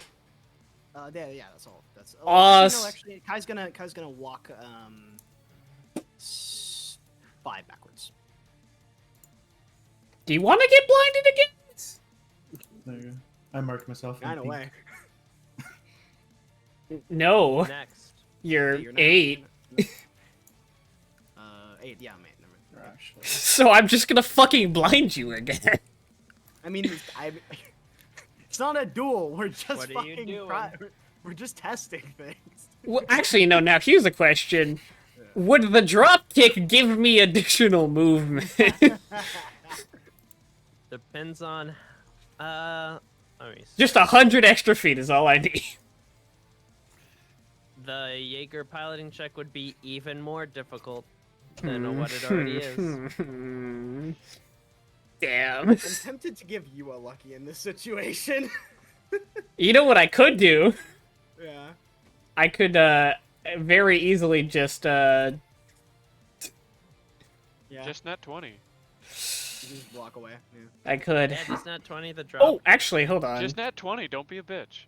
Yeah, that's all. That's actually, Kai's gonna walk 5 backwards. Do you want to get blinded again? There you go. I marked myself. Kind of pink. way. No. Next. You're You're not- 8. 8. Yeah, mate. Never mind. Or actually, So I'm just gonna fucking blind you again. I mean, it's not a duel. We're just What are you fucking. doing? We're just testing things. Well, actually, no, now here's a question. Would the drop kick give me additional movement? Depends on. Let me see. Just 100 extra feet is all I need. The Jaeger piloting check would be even more difficult than what it already is. Damn. I'm tempted to give you a lucky in this situation. You know what I could do? Yeah. I could, very easily just, Yeah. Just net 20. Just walk away. Yeah. I could. Yeah, just not 20 the drop. Oh, actually, hold on. Just net 20. Don't be a bitch.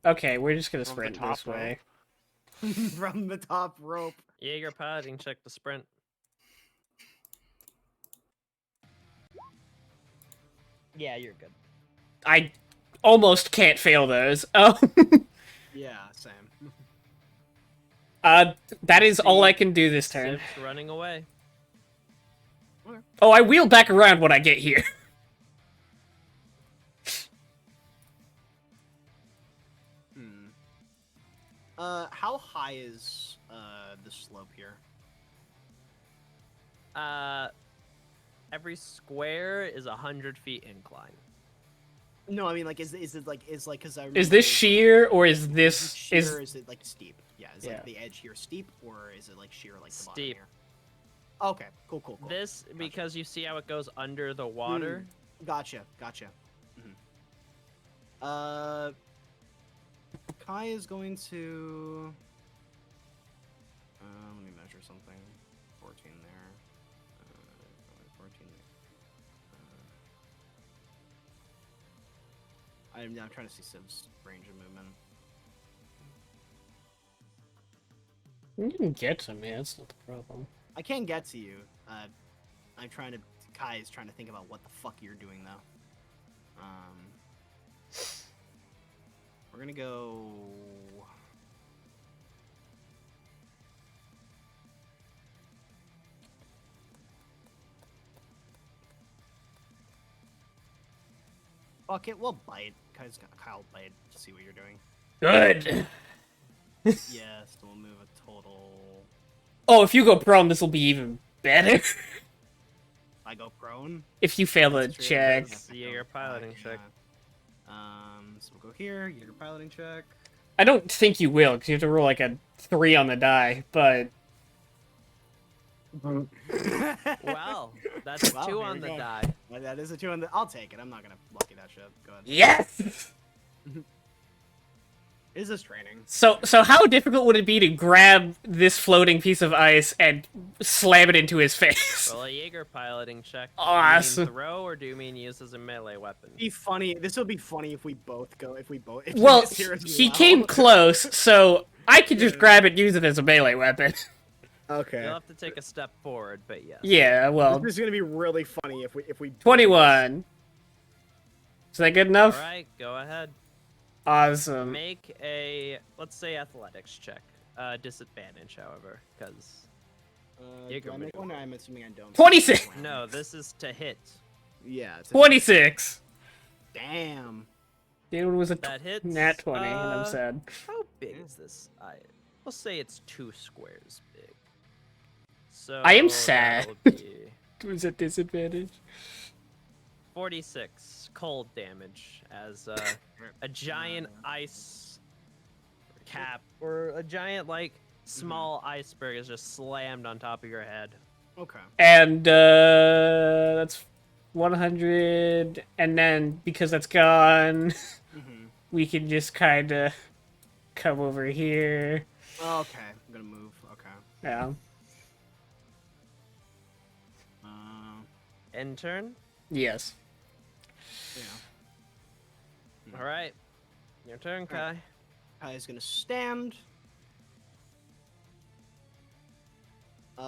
Okay, we're just gonna From the sprint top this way. From the top rope. Jaeger piloting check to sprint. Yeah, you're good. I almost can't fail those. Oh, Yeah, same. that is all I can do this turn. Siv's running away. Oh, I wheel back around when I get here. How high is the slope here? Every square is 100 feet incline. No, I mean like is it like because I Is remember this it was, sheer or is is it this sheer? Is it like steep? Yeah, is Yeah. like the edge here steep or is it like sheer like the bottom Steep. here? Okay, cool. This, because you see how it goes under the water. Gotcha. Kai is going to. Let me measure something. 14 there. 14 there. I'm trying to see Civ's range of movement. You can get to me, that's not the problem. I can get to you. I'm trying to. Kai is trying to think about what the fuck you're doing though. We're gonna go. Fuck it, we'll bite. Kyle bite to see what you're doing. Good! Yeah, so we'll move a total. Oh, if you go prone, this will be even better. I go prone. If you fail the That's true, check. that's Yeah, your piloting check. So we'll go here. Jaeger piloting check. I don't think you will, because you have to roll like a 3 on the die, but... Well, that's Well, 2 here on we the go. die. That is a 2 on the. I'll take it. I'm not gonna lucky that shit. Go ahead. Yes! Is this training? So how difficult would it be to grab this floating piece of ice and slam it into his face? Roll a Jaeger piloting check. Awesome. Do you mean throw or do you mean use as a melee weapon? Be funny. This will be funny if we both go. If Well, he's here as he well. came close, so I could just grab it and use it as a melee weapon. Okay. You'll have to take a step forward, but yes. Yeah, well, This is gonna be really funny if we. 21. Is that good enough? All right, go ahead. Awesome. Make a, let's say, athletics check. Disadvantage, however, because Do I make one? Or I'm assuming I don't. 26. no, this is to hit. Yeah. It's 26. Damn. The other one was a That hits. nat 20, and I'm sad. How big is this? We'll say it's 2 squares big. So I am sad. that'll be It was a disadvantage. 46 cold damage as a giant ice cap or a giant small iceberg is just slammed on top of your head. Okay. And that's 100, and then because that's gone, we can just kind of come over here. Okay. I'm gonna move. Okay. Yeah. End turn. Yes. Yeah. All right, your turn, Kai. Kai's gonna stand. If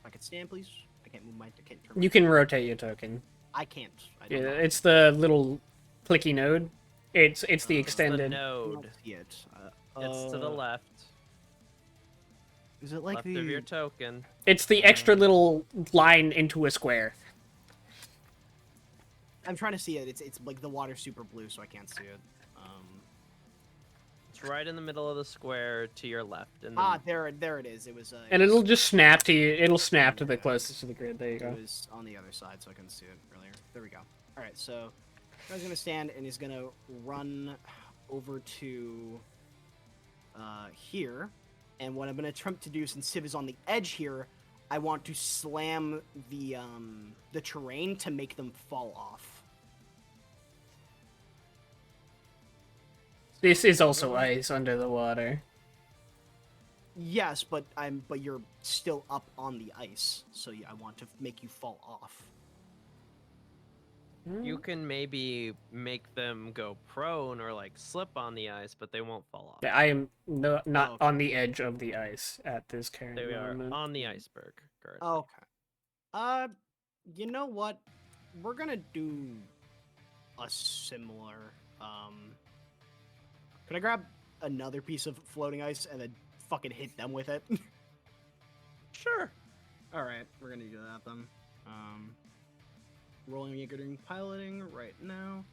I could stand, please. I can't move my. I can't turn. You can rotate your token. I can't. I Yeah, don't know. it's the little clicky node. It's the It's the extended. I node. don't see it. It's to the left. Is it like Left the? of your token. It's the extra little line into a square. I'm trying to see it. It's like the water's super blue, so I can't see it. It's right in the middle of the square to your left. And then There it is. It was. And it'll just snap to you. It'll snap to the closest to the grid. There you go. It was on the other side, so I couldn't see it earlier. There we go. All right, so Guy's gonna stand and he's gonna run over to here. And what I'm gonna attempt to do, since Civ is on the edge here, I want to slam the terrain to make them fall off. This is also ice under the water. Yes, but you're still up on the ice, so yeah, I want to make you fall off. you can maybe make them go prone or slip on the ice, but they won't fall off. I am not Okay. on the edge of the ice at this current There we are moment. on the iceberg. Currently. Okay. You know what? We're gonna do a similar. Could I grab another piece of floating ice and then fucking hit them with it? Sure. All right, we're gonna do that then. Rolling Jaeger doing piloting right now.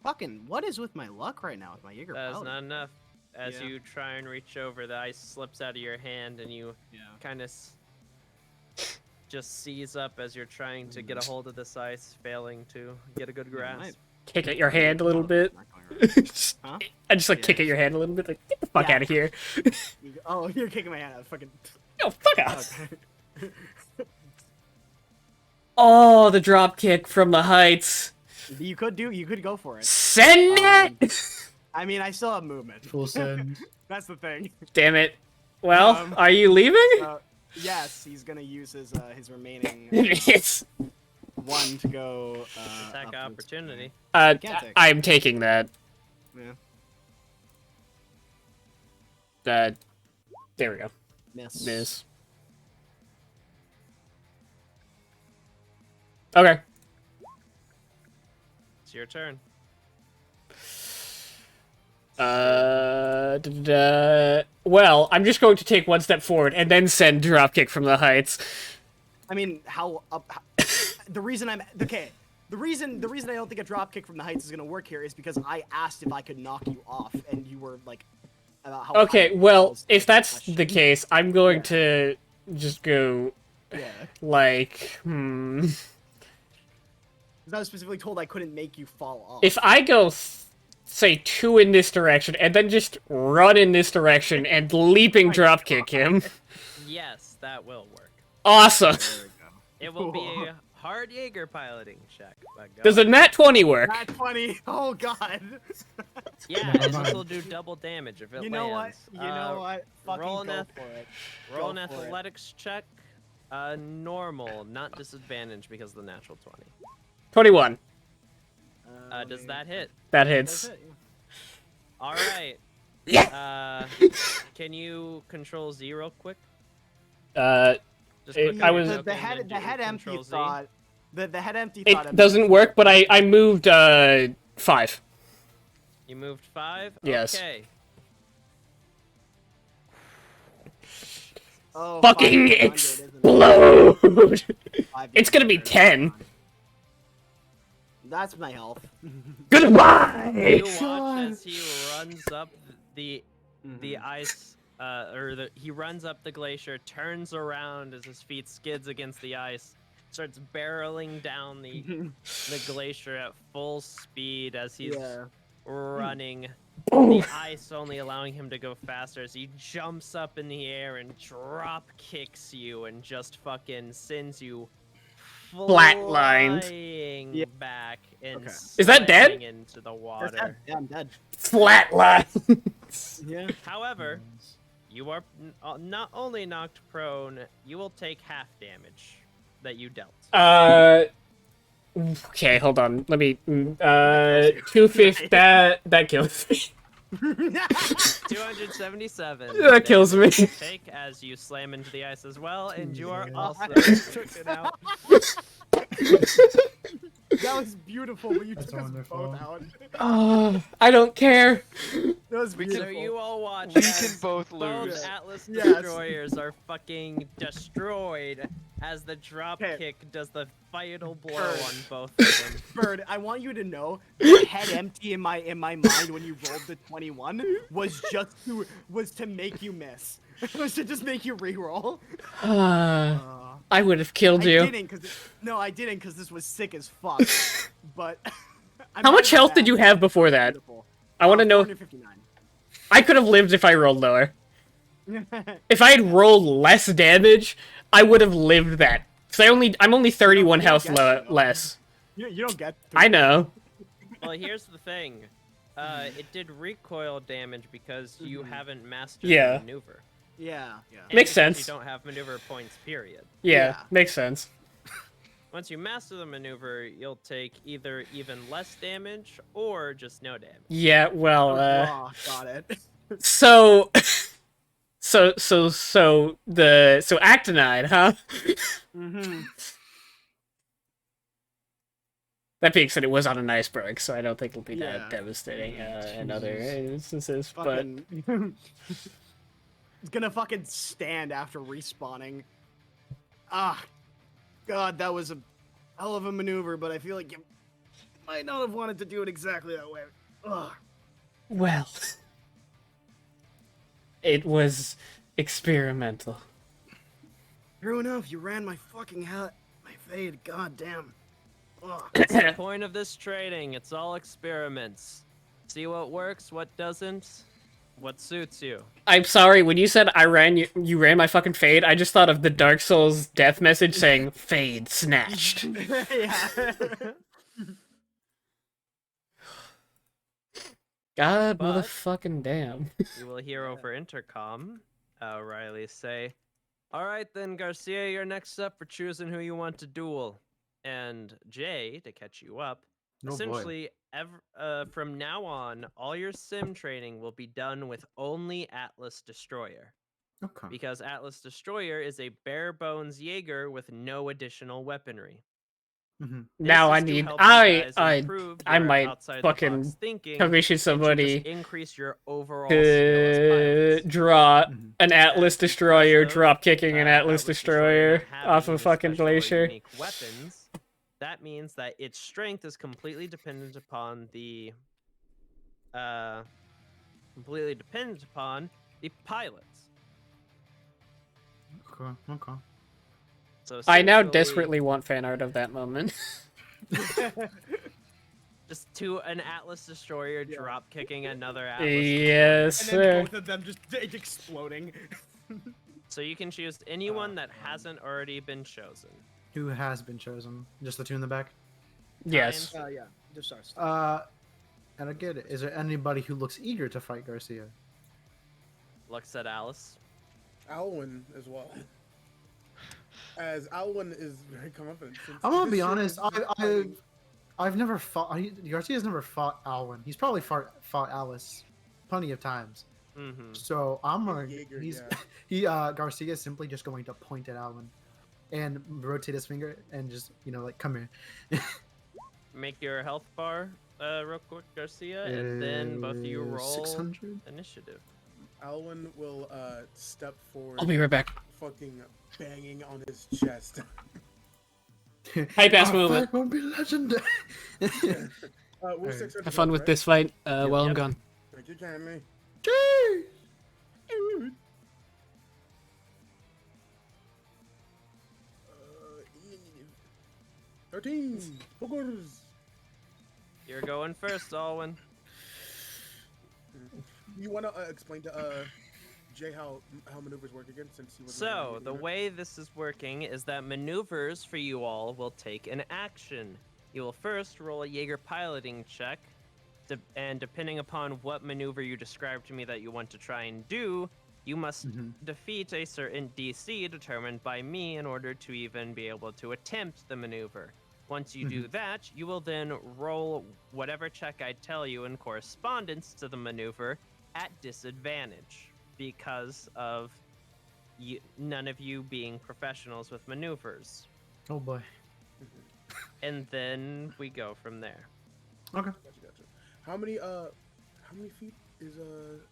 Fucking, what is with my luck right now with my Jaeger That is piloting? not enough. as Yeah. you try and reach over, the ice slips out of your hand, and you Yeah. kind of just seize up as you're trying to get a hold of this ice, failing to get a good grasp. Kick at your hand a little bit. Huh? I just like Yeah. kick at your hand a little bit, like get the fuck Yeah. out of here. Oh, you're kicking my hand out. Fucking. Oh, fuck off. Okay. Oh, the drop kick from the heights. You could go for it. Send it. I mean, I still have movement. Full send. That's the thing. Damn it. Well, Um, are you leaving? Yes, he's gonna use his remaining It's one to go. Attack upwards. opportunity. Can't take. I'm taking that. Yeah. There we go. Miss. Miss. Okay. It's your turn. Well, I'm just going to take one step forward and then send dropkick from the heights. I mean, the reason I'm okay. The reason I don't think a drop kick from the heights is gonna work here is because I asked if I could knock you off, and you were like, about how. Okay, high well, was if that's question. the case, I'm going Yeah. to just go Yeah. like, Because I was specifically told I couldn't make you fall off. if I go, say, 2 in this direction, and then just run in this direction and leaping dropkick him. Yes, that will work. Awesome. There we go. It will be a hard Jaeger piloting check. But go Does a ahead. nat 20 work? Not 20. Oh god. Yeah, Never this mind. will do double damage if it You know what? lands. You know what? Fucking roll an go ath- for it. Roll Go an for it. athletics check. Normal, not disadvantage because of the natural 20. 21. Does that hit? That That's hits. it, yeah. All right. Yeah. Can you control Z real quick? Just It- click I on your was- token The and head do empty Control Z. thought. The head empty thought. It doesn't work, but I moved 5. You moved 5? Yes. Okay. Oh, Fucking 500, explode! isn't it? It's gonna be 500. 10. That's my health. Goodbye! You watch as he runs up the ice, he runs up the glacier, turns around as his feet skids against the ice, starts barreling down the glacier at full speed as he's Yeah. running. The ice only allowing him to go faster as he jumps up in the air and drop kicks you and just fucking sends you Flatlined. flying Yeah. back and Okay. Is that dead? slamming into the That's water. dead. Yeah, I'm dead. Flatline. Yeah. However, you are not only knocked prone, you will take half damage that you dealt. Okay, hold on. Let me. 250. That kills me. 277. That kills me. damage you Take as you slam into the ice as well, and you are Yeah. also taken out. That was beautiful, but you That's took us wonderful. both out. I don't care. That was So beautiful. you all watch We as can both both lose. Atlas Yes. destroyers are fucking destroyed as the drop Okay. kick does the fatal blow Bird. on both of them. Bird, I want you to know the head empty in my mind when you rolled the 21 was to make you miss. It was to just make you reroll. I would have killed I you. didn't because this was sick as fuck. But How much health did you have before that? I want to know. 459. I could have lived if I rolled lower. If I had rolled less damage, I would have lived that. Cause I'm only 31 You don't health get it, though. less. You don't get. I know. Well, here's the thing. It did recoil damage because you haven't mastered Yeah. the maneuver. Yeah. And Makes because sense. You don't have maneuver points, period. Yeah, Yeah. makes sense. Once you master the maneuver, you'll take either even less damage or just no damage. Yeah, well, Oh, got it. so Actinide, huh? Mm-hmm. That being said, it was on an iceberg, so I don't think it'll be Yeah. that devastating in other instances. But Fucking. It's gonna fucking stand after respawning. Ah, God, that was a hell of a maneuver, but I feel like you might not have wanted to do it exactly that way. Ugh. well, It was experimental. True enough, you ran my fucking hat. My fade, goddamn. Ugh. That's the point of this training. It's all experiments. See what works, what doesn't, what suits you. I'm sorry, when you said you ran my fucking fade, I just thought of the Dark Souls death message saying fade snatched. Yeah. God But- motherfucking damn. You will hear over intercom Riley say, "All right then, Garcia, you're next up for choosing who you want to duel." And Jay, to catch you up, Oh boy. essentially, from now on, all your sim training will be done with only Atlas Destroyer. Okay. Because Atlas Destroyer is a bare bones Jaeger with no additional weaponry. Mm-hmm. Now This I is to need help you guys improve I your might outside-the-box fucking thinking commission and to somebody just increase your overall skill as to pilots. draw Mhm. an Atlas And because Destroyer of, drop kicking an Atlas Destroyer Destroyer not off having a his fucking special or glacier. unique weapons, that means that its strength is completely dependent upon the pilots. Okay. Okay. So I now essentially, desperately want fan art of that moment. just to an Atlas Destroyer Yeah. drop kicking another Atlas Yes, Destroyer. And then sir. both of them just exploding. So you can choose anyone that man. hasn't already been chosen. Who has been chosen? Just the two in the back. Yes. Yeah, just us. And I get it. Is there anybody who looks eager to fight Garcia? Looks at Alice. Alwyn as well. As Alwyn is very competent. I'm gonna be honest. I've never fought. Garcia's never fought Alwyn. He's probably fought Alice plenty of times. Mm-hmm. So I'm gonna. Jaeger, Yeah. Garcia is simply just going to point at Alwyn, and rotate his finger and just like come here. Make your health bar real quick, Garcia, and then both of you roll 600. initiative. Alwyn will step forward, I'll be right back. fucking banging on his chest. Hype ass Our movement. fight won't be legendary. We're Alright. 600 Have fun left, with right? this fight while I'm Yep. gone. Thank you kindly. Jeez. Uh, 13 boogers. You're going first, Alwyn. You want to explain to Jay how maneuvers work again, since he was. So, the way this is working is that maneuvers for you all will take an action. You will first roll a Jaeger piloting check, and depending upon what maneuver you describe to me that you want to try and do, you must defeat a certain DC determined by me in order to even be able to attempt the maneuver. Once you do that, you will then roll whatever check I tell you in correspondence to the maneuver at disadvantage because of none of you being professionals with maneuvers. Oh boy. And then we go from there. Okay. Gotcha. How many feet is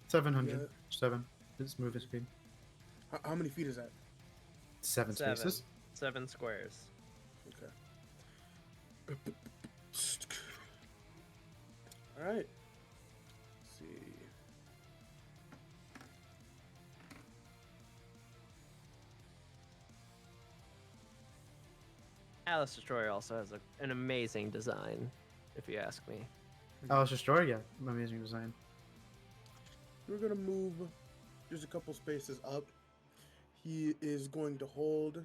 700. Yeah. 7. It's movement speed. how many feet is that? 7 spaces. 7 squares. Okay. All right. Let's see. Atlas Destroyer also has an amazing design, if you ask me. Oh, it's destroyed. Yeah, amazing design. We're gonna move just a couple spaces up. He is going to hold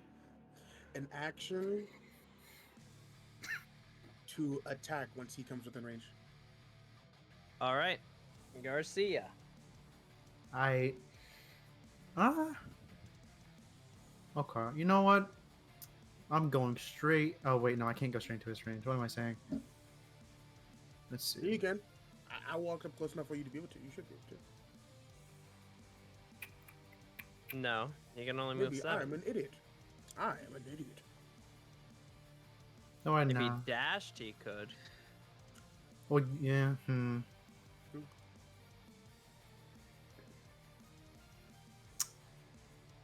an action to attack once he comes within range. All right, Garcia. Okay. You know what? I'm going straight. Oh wait, no, I can't go straight into his range. What am I saying? Let's Yeah, you see. can. I walked up close enough for you to be able to. You should be able to. No, you can only move Maybe 7. I'm an idiot. I am an idiot. No, I If he know. dashed, he could. Well, yeah.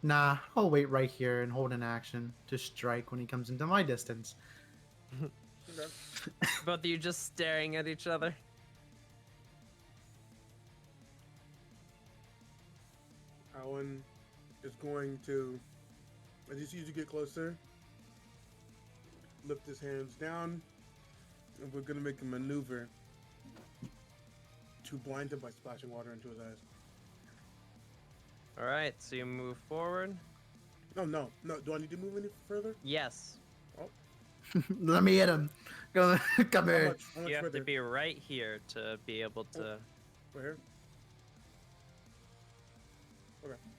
Nah, I'll wait right here and hold an action to strike when he comes into my distance. Okay. Both of you just staring at each other. Alan is going to, as he sees you get closer, lift his hands down, and we're gonna make a maneuver to blind him by splashing water into his eyes. All right, so you move forward. No. Do I need to move any further? Yes, Let me hit him. Go, come How here. much? How much you have further? to be right here to be able to. Right here.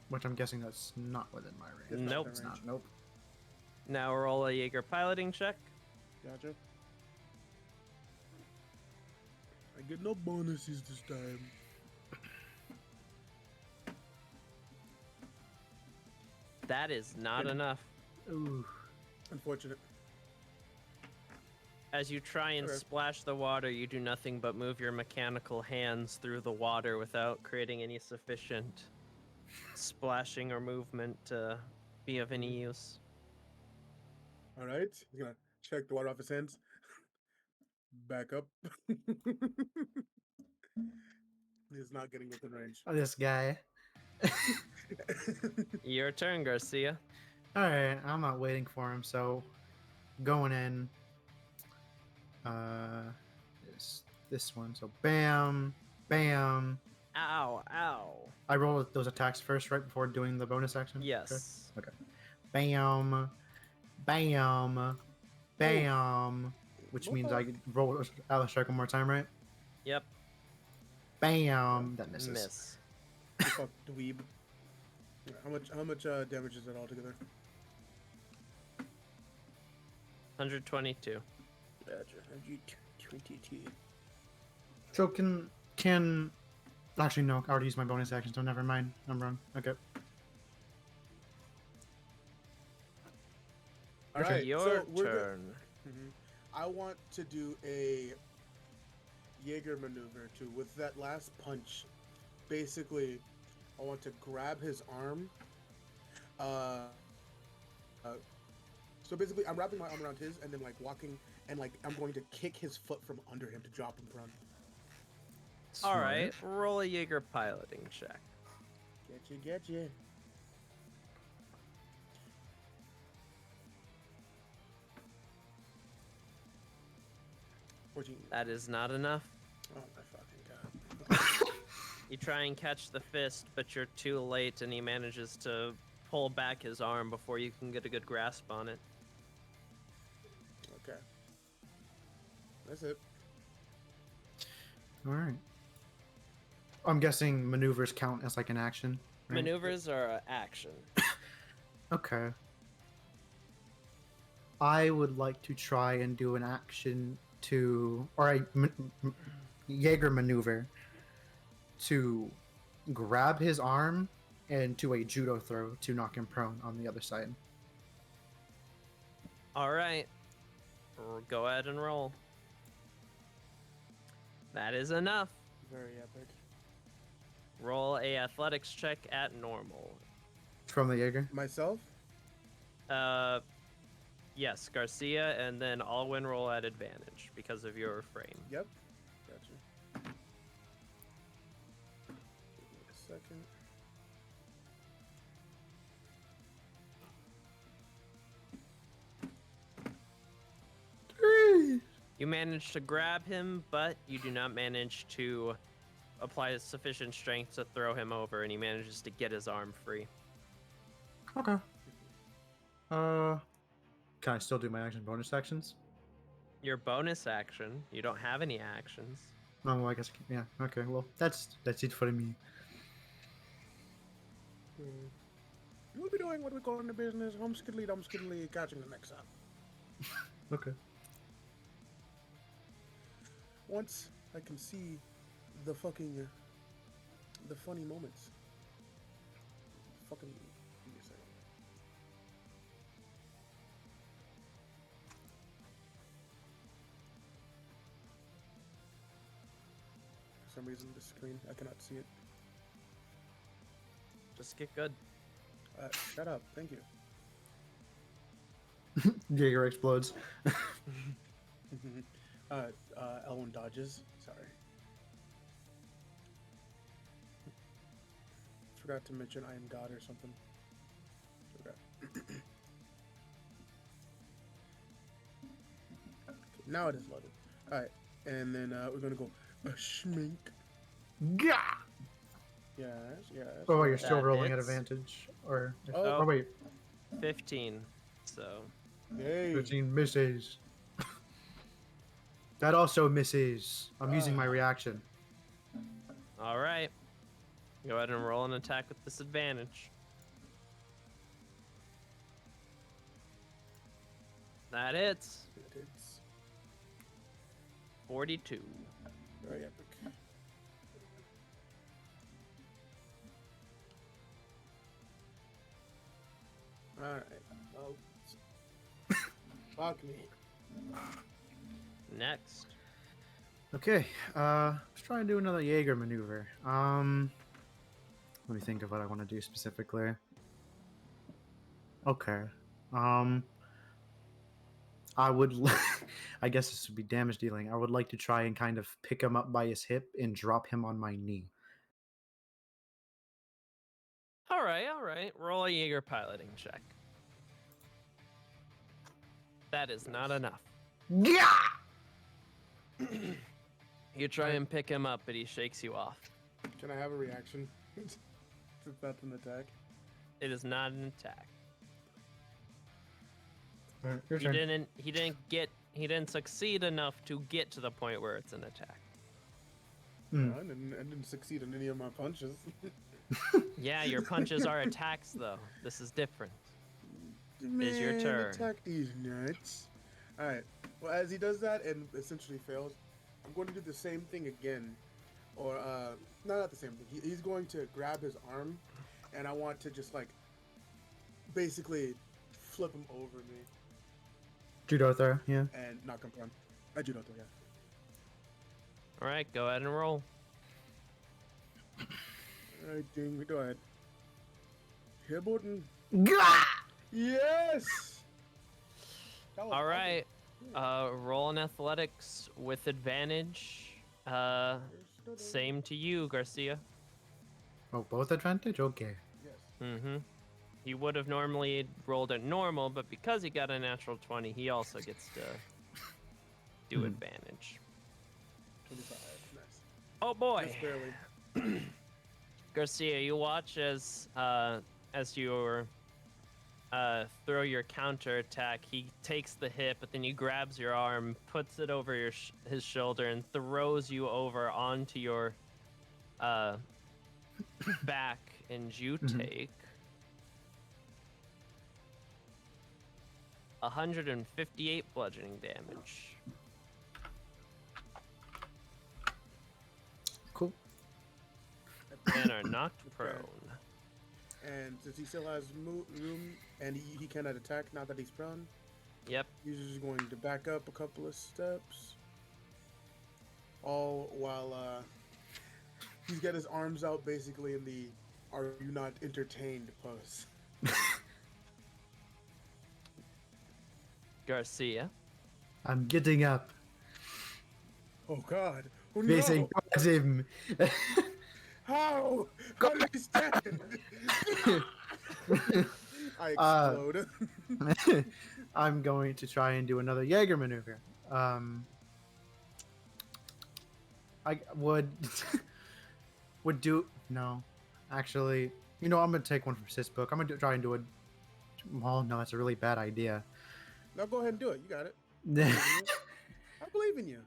Which I'm guessing that's not within my range. It's not Nope. within It's range. not. Nope. Now roll a Jaeger piloting check. Gotcha. I get no bonuses this time. That is not Good. enough. Ooh. Unfortunate. As you try and Okay. splash the water, you do nothing but move your mechanical hands through the water without creating any sufficient splashing or movement to be of any use. All right. He's gonna check the water off his hands. Back up. He's not getting within range. Oh, this guy. Your turn, Garcia. All right, I'm not waiting for him, so going in. This one. So bam, bam. Ow, ow. I roll those attacks first, right before doing the bonus action. Okay. Yes. Bam, bam, bam. Which What means the- I roll Atlas Strike one more time, right? Yep. Bam. That misses. Miss. You fuck dweeb. How much damage is that altogether? 122. Gotcha. 22. So can actually no, I already used my bonus action, so never mind. I'm wrong. Okay. All Okay. right. Your so we're turn. I want to do a Jaeger maneuver too. With that last punch, basically, I want to grab his arm. So basically, I'm wrapping my arm around his, and then like walking, and like I'm going to kick his foot from under him to drop him prone. All right, roll a Jaeger piloting check. Getcha. 14. That is not enough. Oh my fucking god. You try and catch the fist, but you're too late, and he manages to pull back his arm before you can get a good grasp on it. Okay. That's it. All right. I'm guessing maneuvers count as like an action. Right? Maneuvers are action. Okay. I would like to try and do an action or a Jaeger maneuver to grab his arm and to a judo throw to knock him prone on the other side. All right, go ahead and roll. That is enough. Very epic. Roll a athletics check at normal. From the Jaeger? Myself? Yes, Garcia, and then Alwyn roll at advantage because of your frame. Yep. Gotcha. Give me a second. You manage to grab him, but you do not manage to apply sufficient strength to throw him over, and he manages to get his arm free. Okay. Can I still do my action bonus actions? Your bonus action, you don't have any actions. Oh, well, I guess, yeah. Okay, well, that's it for me. We'll be doing what we call in the business home skiddly dum skiddly catching the next up. Okay. Once I can see the fucking the funny moments. Fucking give me a second. For some reason the screen I cannot see it. Just get good. Shut up, thank you. Jaeger explodes. Elwyn dodges. Sorry. forgot to mention I am God or something. Forgot. Okay, now it is loaded. All right, and then we're gonna go schmink. Gah! Yes, yes. Oh, wait, you're yes. still That rolling at hits. advantage, or Oh. oh wait, 15. So Yay. 13 misses. That also misses. I'm using my reaction. all right. Go ahead and roll an attack with disadvantage. That hits. It's 42. very epic. All right. Oh. Fuck me. Next. Okay, let's try and do another Jaeger maneuver. Let me think of what I want to do specifically. Okay, I would, I guess this would be damage dealing. I would like to try and kind of pick him up by his hip and drop him on my knee. All right, all right. Roll a Jaeger piloting check. That is not enough. Yeah. You try and pick him up, but he shakes you off. Can I have a reaction? Since that's an attack. It is not an attack. Your turn. He didn't succeed enough to get to the point where it's an attack. Hmm. I didn't succeed in any of my punches. Yeah, your punches are attacks though. This is different. Is your Man, turn. Attack these nuts. Alright. Well, as he does that and essentially fails, I'm going to do the same thing again. Or, no, not the same thing. He's going to grab his arm, and I want to just, like, basically flip him over me Judo throw, yeah. and knock him prone. I judo throw, yeah. All right, go ahead and roll. Alright, Ding, go ahead. Hit button. Gah! Yes! That was All right, awesome. roll an athletics with advantage. Same to you, Garcia. Oh, both advantage? Okay. Yes. Mm-hmm. He would have normally rolled at normal, but because he got a natural 20, he also gets to do advantage. 25. Nice. Oh boy. Just barely. Garcia, you watch as you throw your counter attack. He takes the hit, but then he grabs your arm, puts it over your his shoulder, and throws you over onto your back. And you take 158 bludgeoning damage. Cool. And are knocked Okay. prone. And since he still has room and he cannot attack now that he's prone, Yep. he's just going to back up a couple of steps. All while he's got his arms out basically in the "Are you not entertained" pose. Garcia. I'm getting up. Oh God! Oh Facing no! towards him. How? How did he stand? I explode. I'm going to try and do another Jaeger maneuver. I would do no, actually. You know, I'm gonna take one from Sis book. I'm gonna try and do it. Well, no, that's a really bad idea. Now go ahead and do it. You got it. I believe in you.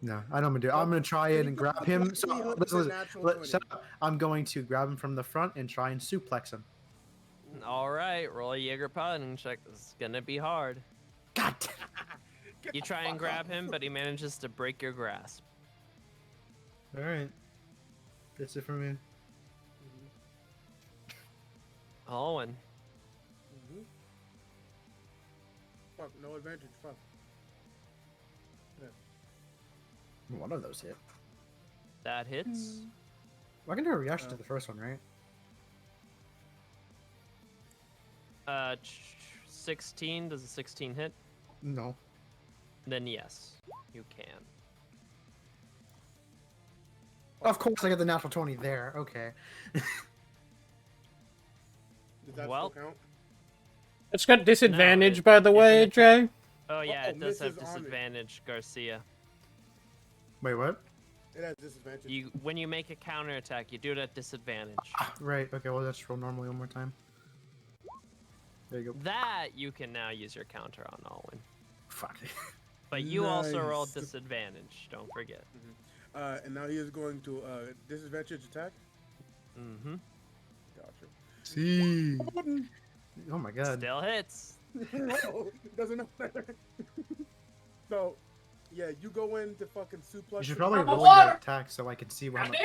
No, I know I'm gonna do it. I'm gonna try it and grab him. So, listen, Natural shut 20. up. I'm going to grab him from the front and try and suplex him. All right, roll a Jaeger piloting check. This is gonna be hard. God. You try and grab him, but he manages to break your grasp. All right. That's it for me. Owen. Mhm. Fuck, no advantage. Fuck. One of those hit. That hits. I can do a reaction to the first one, right? 16. Does a 16 hit? No. Then yes, you can. Of course, I got the natural 20 there. Okay. Does that Well, still count? It's got disadvantage, it- by the it's way, an attack. Jay. Oh yeah, Uh-oh, it does have misses on me. disadvantage, Garcia. Wait, what? It has disadvantage. When you make a counterattack, you do it at disadvantage. Right. Okay. Well, let's roll normally one more time. There you go. That you can now use your counter on Alwyn. Fuck. But you also rolled Nice. disadvantage, don't forget. And now he is going to disadvantage attack. Mm-hmm. Gotcha. See. Oh my god. Still hits. No, doesn't matter. So, yeah, you go in to fucking suplex. You should him. probably roll your attack so I can see how much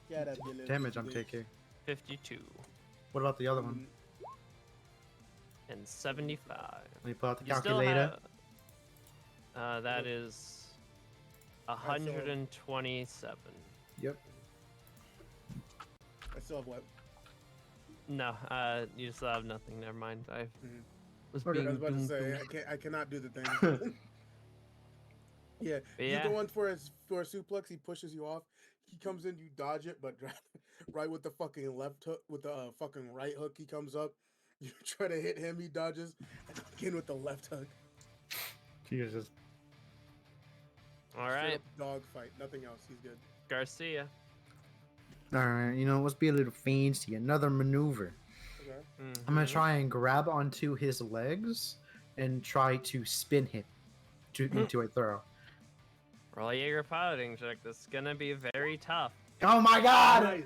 Get out of here, little damage I'm bitch. taking. 52 What about the other one? and 75. Let me pull out the You still calculator. have. That is 127. Yep. I still have what? No, you still have nothing. Never mind. I was Okay, being. I was about to say doomed. I cannot do the thing. Yeah, Yeah. you go in for a suplex. He pushes you off. He comes in, you dodge it, but right with the fucking left hook, with the fucking right hook, he comes up. You try to hit him, he dodges. And again with the left hook. Jesus. All Straight right, up dog fight, nothing else. He's good. Garcia. Alright, let's be a little fancy. Another maneuver. Okay. I'm gonna Mhm. try and grab onto his legs and try to spin him into a throw. Roll a Jaeger piloting check. This is gonna be very tough. Oh my god! Nice.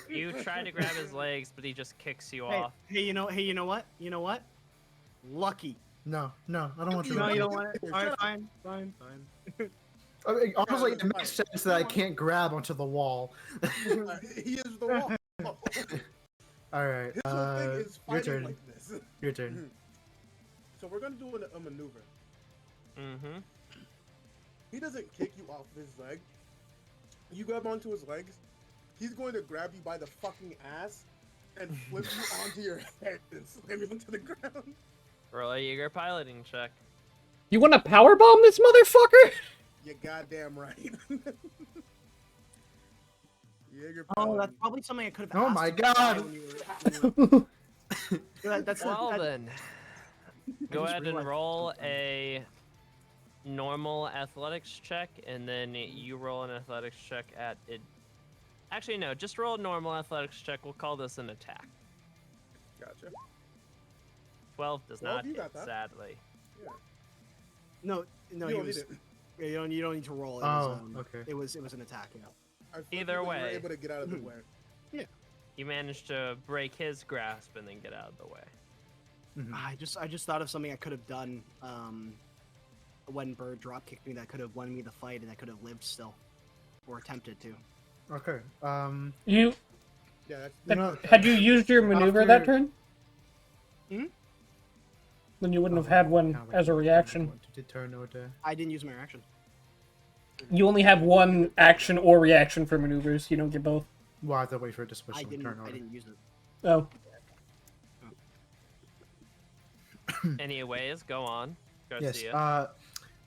You try to grab his legs, but he just kicks you Hey, off. you know what? You know what? Lucky. No, I don't want You to. know, you don't want it. Shut All right, up. fine. I mean, honestly, that's it makes sense that I can't grab onto the wall. He is the wall. Alright, His whole thing is your fighting turn. like this. Your turn. So we're gonna do a maneuver. Mm-hmm. He doesn't kick you off his leg. You grab onto his legs. He's going to grab you by the fucking ass and flip you onto your head and slam you into the ground. Roll a Jaeger piloting check. You want to powerbomb this motherfucker? You're goddamn right. Jaeger Oh, Paladin. that's probably something I could have. Oh asked my you to try God. when you were- that's Well that- then, go just ahead and realized roll something. a normal athletics check, and then you roll an athletics check at it. Actually, no, just roll a normal athletics check. We'll call this an attack. Gotcha. 12 does 12, not you hit, got that. sadly. Yeah. No, You he don't was. need it. Yeah, you don't need to roll. It Oh, was, okay. It was an attack. Yeah. I flipped Either you, but you were way. able to get out of the way. You managed to break his grasp and then get out of the way. Mhm. I just thought of something I could have done when Bird drop kicked me that could have won me the fight and I could have lived still, or attempted to. Okay. You Yeah, that's. You know, had you used your maneuver that After- turn? Hmm? Then you wouldn't have had one as a reaction. I didn't use my reaction. You only have one action or reaction for maneuvers. You don't get both. Well, I have to wait for it to switch I to the didn't. turn I order. didn't use it. Oh, Anyways, go on, Yes. Garcia.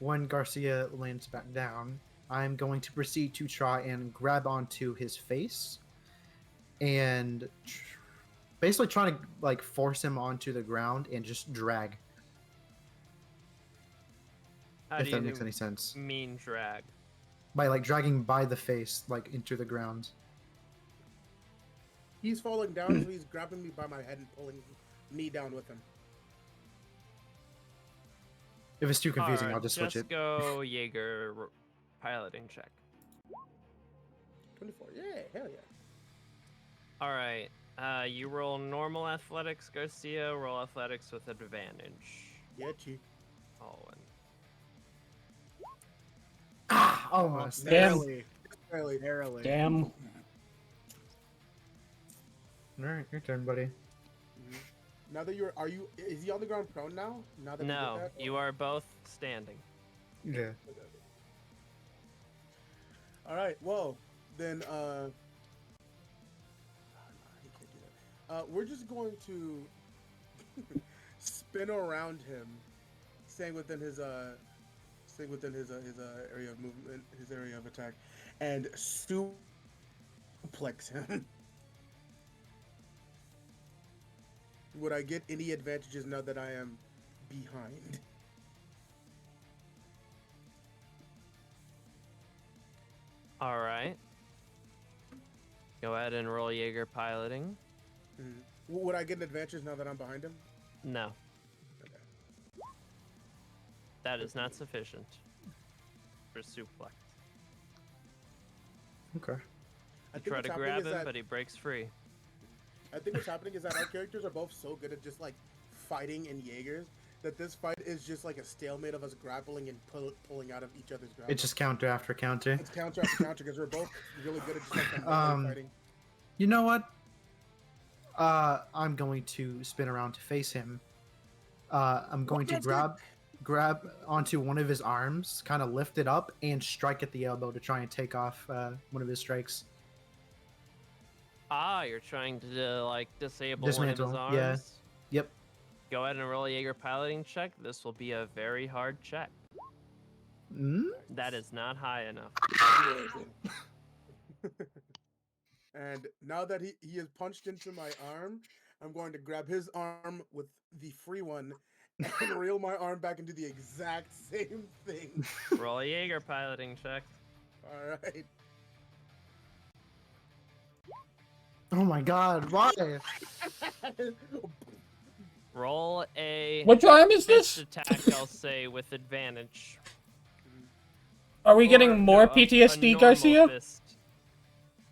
When Garcia lands back down, I'm going to proceed to try and grab onto his face, and basically trying to like force him onto the ground and just drag. How If do that you makes any sense. mean drag? By like dragging by the face, like into the ground. He's falling down, so he's grabbing me by my head and pulling me down with him. If it's too confusing, Alright, I'll just switch it. go Jaeger piloting check. 24. Yeah, hell yeah. All right. You roll normal athletics, Garcia. Roll athletics with advantage. Yeah, chief. Alwyn. Ah, almost. Damn. Barely. Barely. Barely. damn. All right, your turn, buddy. Now that is he on the ground prone now? Now that No, we did that? you are both standing. Yeah. All right. Well, then, he can't do that. We're just going to spin around him, staying within his staying within his area of movement, his area of attack, and suplex him. Would I get any advantages now that I am behind? All right. Go ahead and roll Jaeger piloting. Mhm. Would I get an advantage now that I'm behind him? No, Okay. that is not sufficient for suplex. Okay. I You think try what's to happening grab is him, that but he breaks free. I think what's happening is that our characters are both so good at just like fighting in Jaegers that this fight is just like a stalemate of us grappling and pulling out of each other's grapple. It's just counter after counter. It's counter after counter because we're both really good at just like the melee fighting. You know what? I'm going to spin around to face him. I'm going to grab onto one of his arms, kind of lift it up, and strike at the elbow to try and take off one of his strikes. Ah, you're trying to like disable one of his Dismantle, arms. yeah. Yep. Go ahead and roll a Jaeger piloting check. This will be a very hard check. Mm? That is not high enough. And now that he has punched into my arm, I'm going to grab his arm with the free one and reel my arm back into the exact same thing. Roll a Jaeger piloting check. All right. Oh my god, why? Roll a Which arm is fist this? attack, I'll say, with advantage. Are we Or, getting more no, a PTSD, normal Garcia? Fist.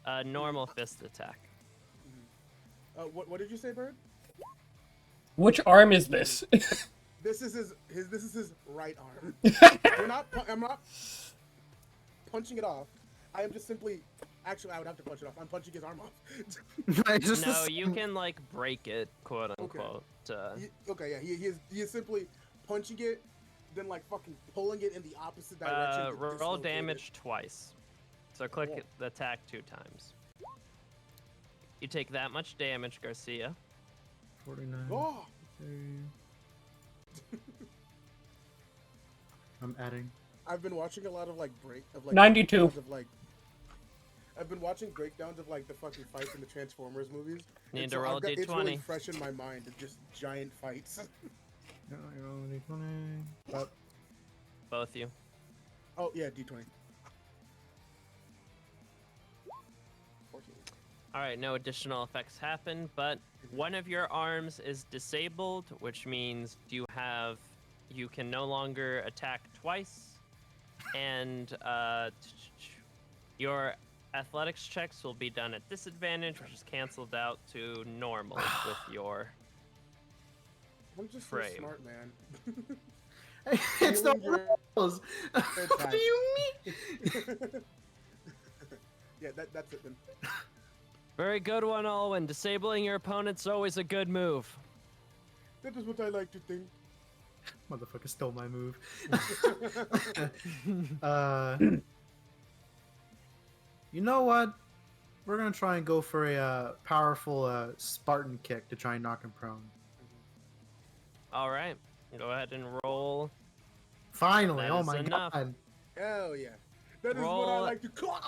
A normal fist attack. What did you say, Bird? Which arm is this? This is his right arm. I'm not punching it off. I am just simply. Actually, I would have to punch it off. I'm punching his arm off. It's just the No, you same- can like break it, quote unquote. Okay, yeah, he is simply punching it, then like fucking pulling it in the opposite direction. to Roll dislocate damage twice. So click Cool. the attack 2 times. You take that much damage, Garcia. 49. It. Oh, 30. I'm adding. I've been watching a lot of like 92. breakdowns of, like. I've been watching breakdowns of like the fucking fights in the Transformers movies. Need and to so roll a It's really d20. fresh in my mind of just giant fights. No, you're only 20. Oh, Both you. Oh yeah, D20. 14. Alright, no additional effects happen, but one of your arms is disabled, which means you can no longer attack twice, and your athletics checks will be done at disadvantage, which is canceled out to normal with your I'm just frame. so smart, man. it's the Healing your rules. What do you mean? Yeah, that's it then. Very good one, Alwyn. Disabling your opponent's always a good move. That is what I like to think. Motherfucker stole my move. You know what? We're gonna try and go for a powerful Spartan kick to try and knock him prone. All right, go ahead and roll. Finally! That Oh is my enough. god! Hell yeah. That is what I Roll- like to call.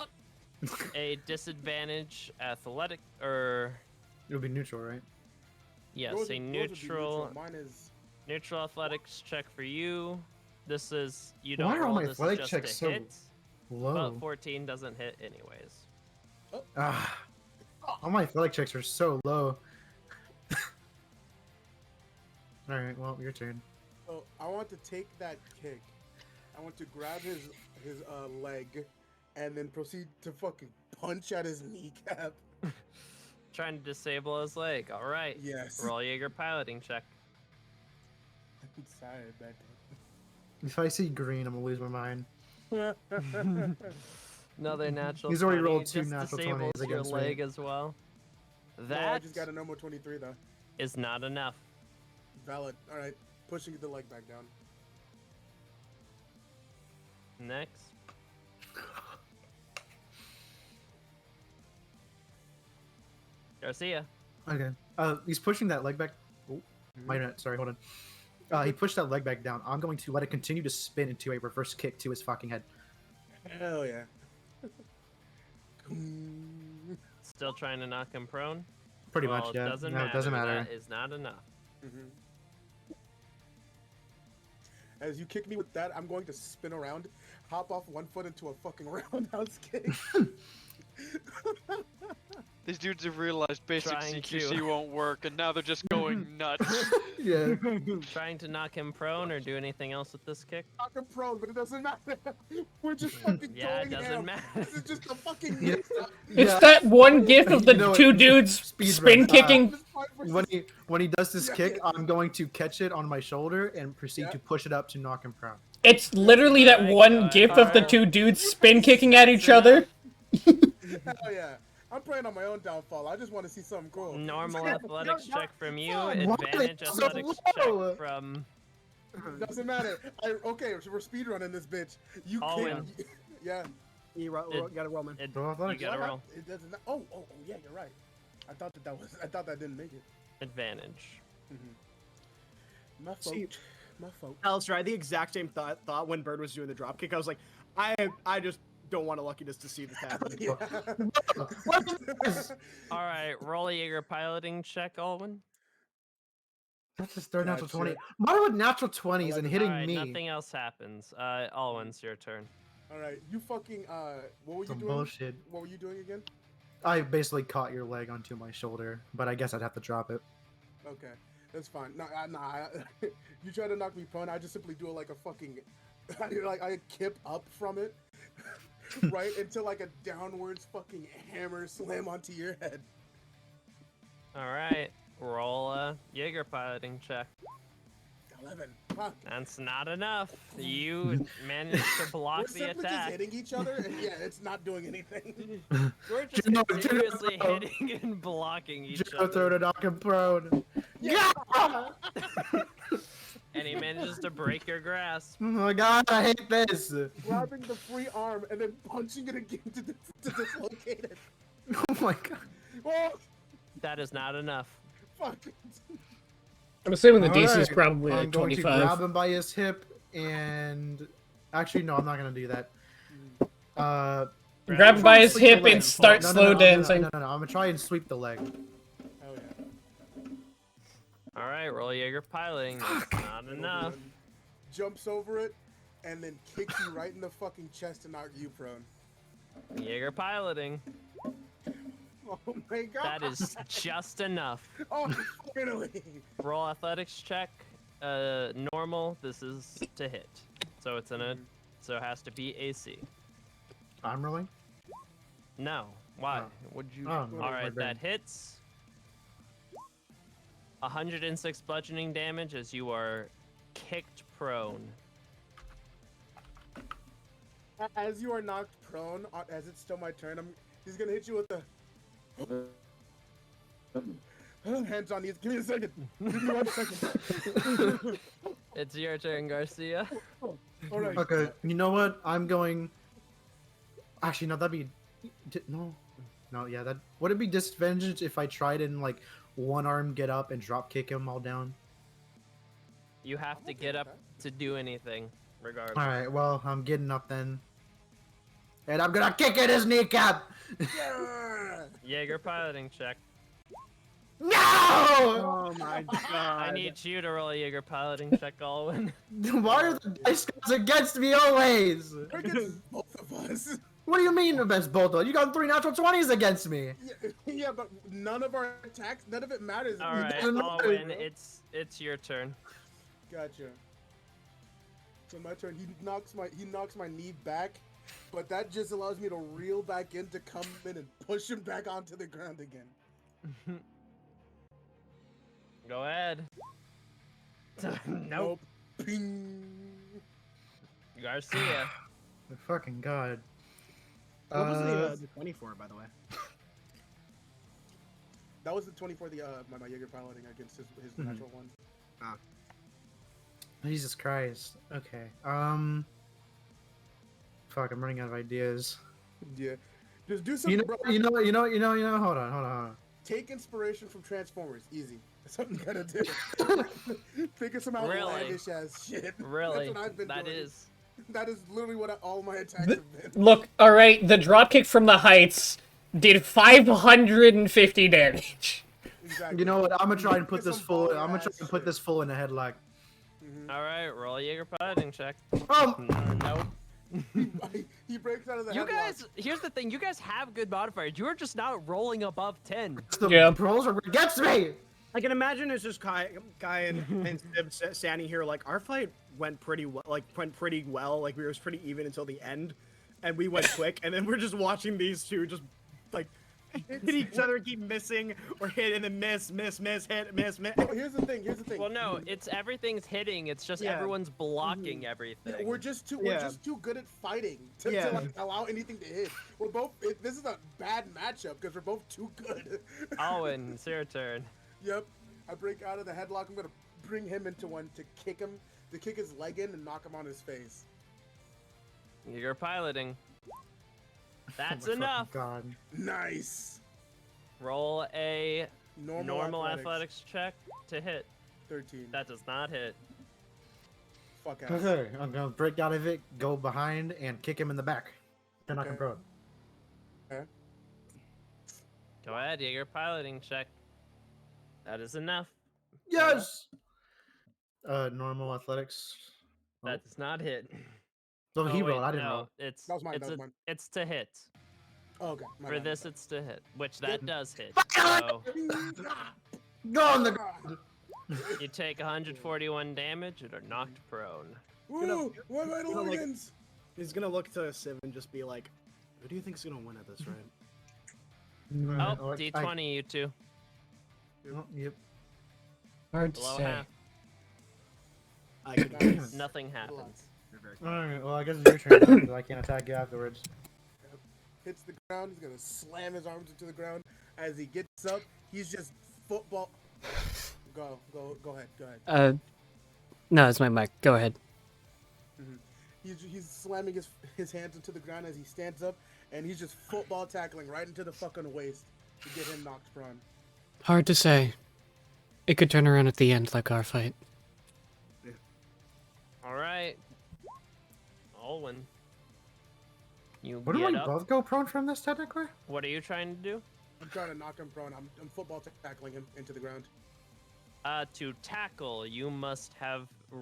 A disadvantage athletic, or It'll be neutral, right? yes, Yours a would be neutral Mine is. neutral athletics check for you. This is you don't Why are all roll. my This is athletic just checks a so hit, Low. but 14 doesn't hit anyways. Ah, all my athletic checks are so low. All right, well, your turn. So I want to take that kick. I want to grab his leg, and then proceed to fucking punch at his kneecap. Trying to disable his leg. All right. Yes. Roll Jaeger piloting check. I'm sorry about If I see green, I'm gonna lose my mind. that. Another natural. He's already 20, rolled 2 just natural disables 20s your against me. leg as well. No, I That just got a normal 23 though. is not enough. Valid. All right, pushing the leg back down. Next. Garcia. Okay. He's pushing that leg back. Oh, wait a minute. Sorry, hold He pushed that leg back down. I'm going to let it continue to spin into a reverse kick to his fucking head. Hell yeah. Still trying to knock him prone? Pretty Well, much, yeah. It doesn't No, matter. it doesn't matter. That is not enough. As you kick me with that, I'm going to spin around, hop off one foot into a fucking roundhouse kick. These dudes have realized basic Trying CQC to. won't work, and now they're just going nuts. Yeah. Trying to knock him prone or do anything else with this kick? Knock him prone, but it doesn't matter. We're just fucking Yeah, it going doesn't ham. matter. This is just a fucking Yeah. It's Yeah. that one gif of the You know what? two dudes Speed spin run. kicking. When he does this Yeah, kick, yeah. I'm going to catch it on my shoulder and proceed Yeah. to push it up to knock him prone. It's literally that Alright, one alright, gif of the alright. two dudes spin kicking at each other. Hell yeah. I'm praying on my own downfall. I just want to see something cool. Normal athletics check from you. Fuck. Why Advantage is it so athletics low? check from Doesn't matter. Okay, so we're speedrunning this bitch. You Owen. can't. Yeah. You gotta roll, man. It, Roll you athletics. gotta roll. It doesn't. Oh, yeah, you're right. I thought that didn't make it. Advantage. My fault. See- My fault. Alistair, I had the exact same thought when Bird was doing the drop kick. I was like, I just don't want a luckiness to see this happen. Yeah. What is this? Alright, roll a Jaeger piloting check, Alwyn. That's his third natural Gotcha. 20. Why would natural 20s and hitting Alright, me? nothing else happens. Alwyn's your turn. All right, you fucking what were you Some doing? bullshit. What were you doing again? I basically caught your leg onto my shoulder, but I guess I'd have to drop it. Okay, that's fine. You try to knock me prone. I just simply do it like a fucking, I kip up from it, right into like a downwards fucking hammer slam onto your head. Alright, roll a Jaeger piloting check. 11. Fuck. That's not enough. You managed to block We're the simply just attack. hitting each other, and yeah, it's not doing anything. We're just Juno, continuously Juno. hitting and blocking each Juno throw other. to knock him prone. Yeah. And he manages to break your grasp. Oh my god, I hate this. Grabbing the free arm and then punching it again to dislocate it. Oh my god. Oh, That is not enough. fuck. I'm assuming the DC is Alright, probably I'm like going to grab 25. him by his hip and... Actually, no, I'm not going to do that. Grab him by his Sweep the hip leg. and start No, no, slow no, no, dancing. No, I'm going to try and sweep the leg. Hell yeah. Alright, roll Jaeger piloting. That's not enough. Jumps over it and then kicks you right in the fucking chest to knock you prone. Jaeger piloting. Oh my god. That is just enough. Oh, finally. Roll athletics check. Normal. This is to hit. So it's in a. So it has to be AC. I'm rolling? No. Why? Oh. Would you? Oh, no, All my right, bad. that hits. 106 bludgeoning damage as you are kicked prone. As you are knocked prone, as it's still my turn, he's gonna hit you with the hands on knees. Give me a second. Give me 1 second. It's your turn, Garcia. All right. Okay, you know what? I'm going... Actually, no, that'd be... No. No, yeah, that... Would it be disadvantage if I tried and, like, one arm get up and drop kick him all down? You have to get up to do anything, regardless. Alright, well, I'm getting up then. And I'm gonna kick at his kneecap! Yeah. Jaeger piloting check. No! Oh my god. I need you to roll a Jaeger piloting check, Alwyn. Why are the dice gods against me always? We're against both of us. What do you mean against both of you? You got 3 natural 20s against me! Yeah, but none of our attacks, none of it matters. All right, doesn't matter, Alwyn, bro. it's your turn. Gotcha. So my turn. He knocks my knee back, but that just allows me to reel back in to come in and push him back onto the ground again. Go ahead. Nope. Ping. Garcia. The fucking god. What was the 24, by the way? That was the 24. My Jaeger piloting against his natural one. Jesus Christ. Okay. Fuck, I'm running out of ideas. Yeah. Just do You something, know, bro. hold on. Take inspiration from Transformers. Easy. something you gotta do. Think of some Really? outlandish ass shit. Really? That's what I've been That doing. is. That is literally what all my attacks have been. Look, all right, the dropkick from the heights did 550 damage. Exactly. You know what? I'm gonna try and Get put this some full. baller I'm gonna try ass and put shit. this full in a headlock. All right, roll a Jaeger piloting check. Oh, Nope. He breaks out of the You headlock. guys, here's the thing. You guys have good modifiers. You are just not rolling above 10. it's the Yeah. rolls are against me. I can imagine it's just Kai and Sib standing here like our fight went pretty well. Like we were pretty even until the end, and we went quick. And then we're just watching these two just like hit each other, keep missing or hit and then miss, hit, miss. No, here's the thing. Well, no, it's everything's hitting. It's just Yeah. everyone's blocking everything. Yeah, we're just too good at fighting to like, allow anything to hit. We're both. This is a bad matchup because we're both too good. Owen, it's your turn. Yep. I break out of the headlock. I'm gonna bring him into one to kick him, to kick his leg in and knock him on his face. You're piloting. That's Oh my fucking enough. God. Nice. Roll a normal athletics. athletics check to hit. 13. That does not hit. Fuck ass. Okay, I'm gonna break out of it, go behind, and kick him in the back. Then knock him Okay. prone. Okay. Go ahead, Jaeger piloting check. That is enough. Yes. Normal athletics. That does not hit. So he wait, rolled. I didn't no, roll. It's That was mine, it's that was a- mine. it's to hit. Oh, okay. My For bad, this, my it's to hit, which that Yep. does hit. God! So bad. Go on the. you take 141 damage and are knocked prone. Ooh, my vital gonna, like- organs. He's gonna look to Civ and just be like, "Who do you think's gonna win at this, right?" Oh, D20, you two. Yep. Hard to Below say. half. I could Nothing happens. Alright, well, I guess it's your turn because I can't attack you afterwards. Hits the ground. He's gonna slam his arms into the ground. As he gets up, he's just football. Go ahead. No, it's my mic. Go ahead. He's slamming his hands into the ground as he stands up, and he's just football tackling right into the fucking waist to get him knocked prone. Hard to say. It could turn around at the end like our fight. All right. Olwen. You Wouldn't get we up. both go prone from this, technically? What are you trying to do? I'm trying to knock him prone. I'm football tackling him into the ground. To tackle, you must have a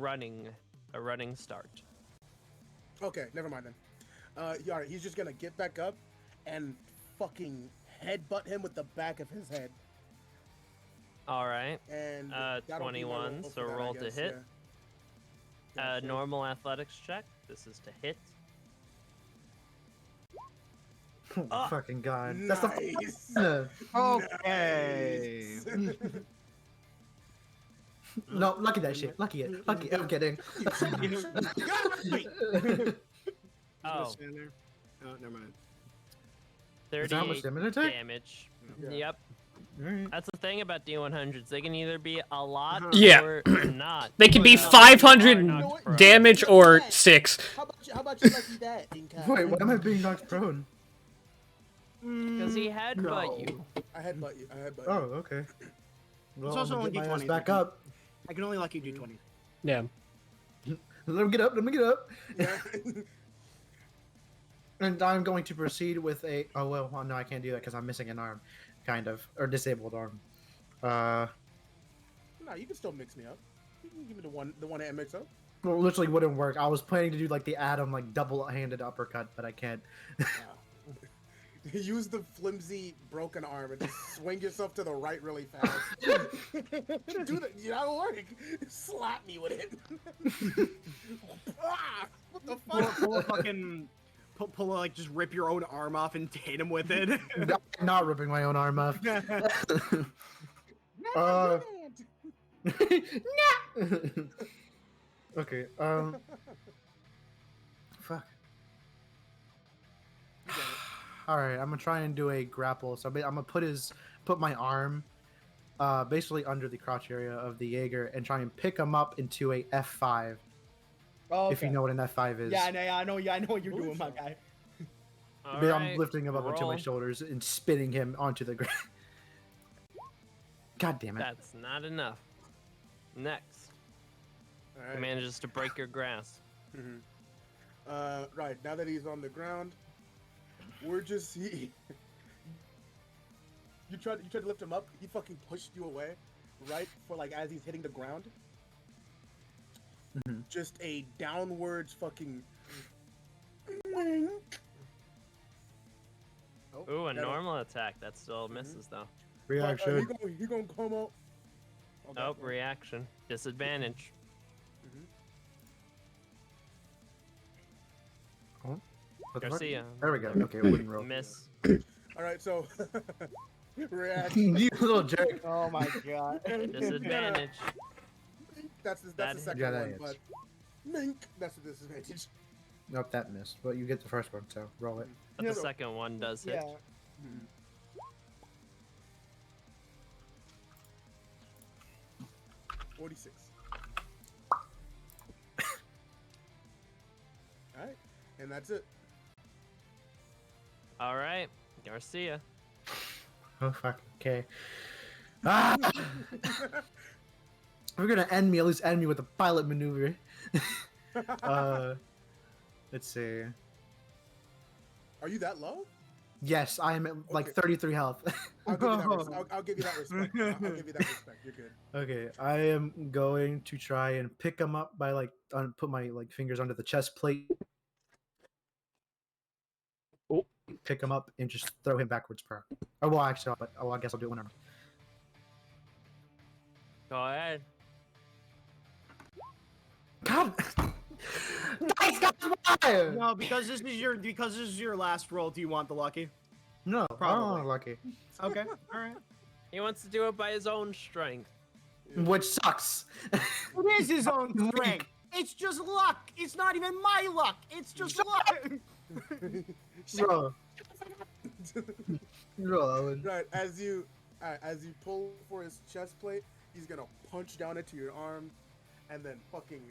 running start. Okay, never mind then. Alright, he's just gonna get back up and fucking headbutt him with the back of his head. All right. And that'll be my 21, for so that, I roll to guess, hit. yeah. Gotcha. Normal athletics check. This is to hit. Oh my Ah. fucking god. Nice. That's the. Okay. Nice. No, lucky that shit. Lucky it. Lucky. I'm kidding. Oh, stand there. Oh, never mind. Is that how much 38 damage it take? damage. Yeah. Yep. Alright. That's the thing about D100s. They can either be a lot Yeah. or not. They can be Well, 500 are knocked prone. damage or 6. How about you lucky that, Dinka? Wait, why am I being knocked prone? Because he headbutt you. I headbutt you. Oh, okay. Well, also I'm gonna only get my ass D20, back so- up. I can only lucky do 20. Yeah. Let me get up. Let me get up. Yeah. And I'm going to proceed with a. Oh well, no, I can't do that because I'm missing an arm, kind of, or disabled arm. No, you can still mix me up. You can give me the one hand mix up. Well, literally wouldn't work. I was planning to do like the Adam like double-handed uppercut, but I can't. Use the flimsy broken arm and just swing yourself to the right really fast. Do that. That'll work. Slap me with it. Ah, what the fuck? Pull a fucking, pull a, like just rip your own arm off and hit him with it. I'm not ripping my own arm off. Okay. Fuck. All right, I'm gonna try and do a grapple. So I'm gonna put my arm, basically under the crotch area of the Jaeger, and try and pick him up into a F5. Oh, If you know what an F5 is. I know what you're doing, my guy. I'm lifting him up onto my roll. shoulders and spinning him onto the ground. God damn it. That's not enough. Next, All he right. manages to break your grass. Right. Now that he's on the ground, we're just he. You tried to lift him up. He fucking pushed you away, right for like as he's hitting the ground. Mhm. Just a downwards fucking. Ooh, a That'll- normal attack. That still misses though. Reaction. He gonna come out. Okay, Oh, well, reaction. Disadvantage. Oh, what the fuck? Garcia. There we go. Okay, wooden roll. Miss. All right, so reaction. You little jerk. Oh my god. Disadvantage. That's the That- second Yeah, that one, hits. but mink. That's the disadvantage. Nope, that missed. But you get the first one, so roll it. But Yeah, the no. second one does hit. Yeah. 46. All right, and that's it. All right, Garcia. Oh fuck. Okay. Ah! We're gonna end me. At least end me with a pilot maneuver. Let's see. Are you that low? Yes, I am at like Okay. 33 health. I'll give you that. I'll give you that respect. I'll give you that respect. You're good. Okay, I am going to try and pick him up by like put my like fingers under the chest plate. Oh. Pick him up and just throw him backwards per. Oh well, actually, but I guess I'll do it whenever. Go ahead. God, guys, why? No, because this is your last roll. Do you want the lucky? No, Probably. oh, lucky. Okay. All right. He wants to do it by his own strength. Which sucks. It is his own strength. It's just luck. It's not even my luck. It's just luck. Bro. Bro, Owen. Right, as you pull for his chest plate, he's gonna punch down into your arm, and then fucking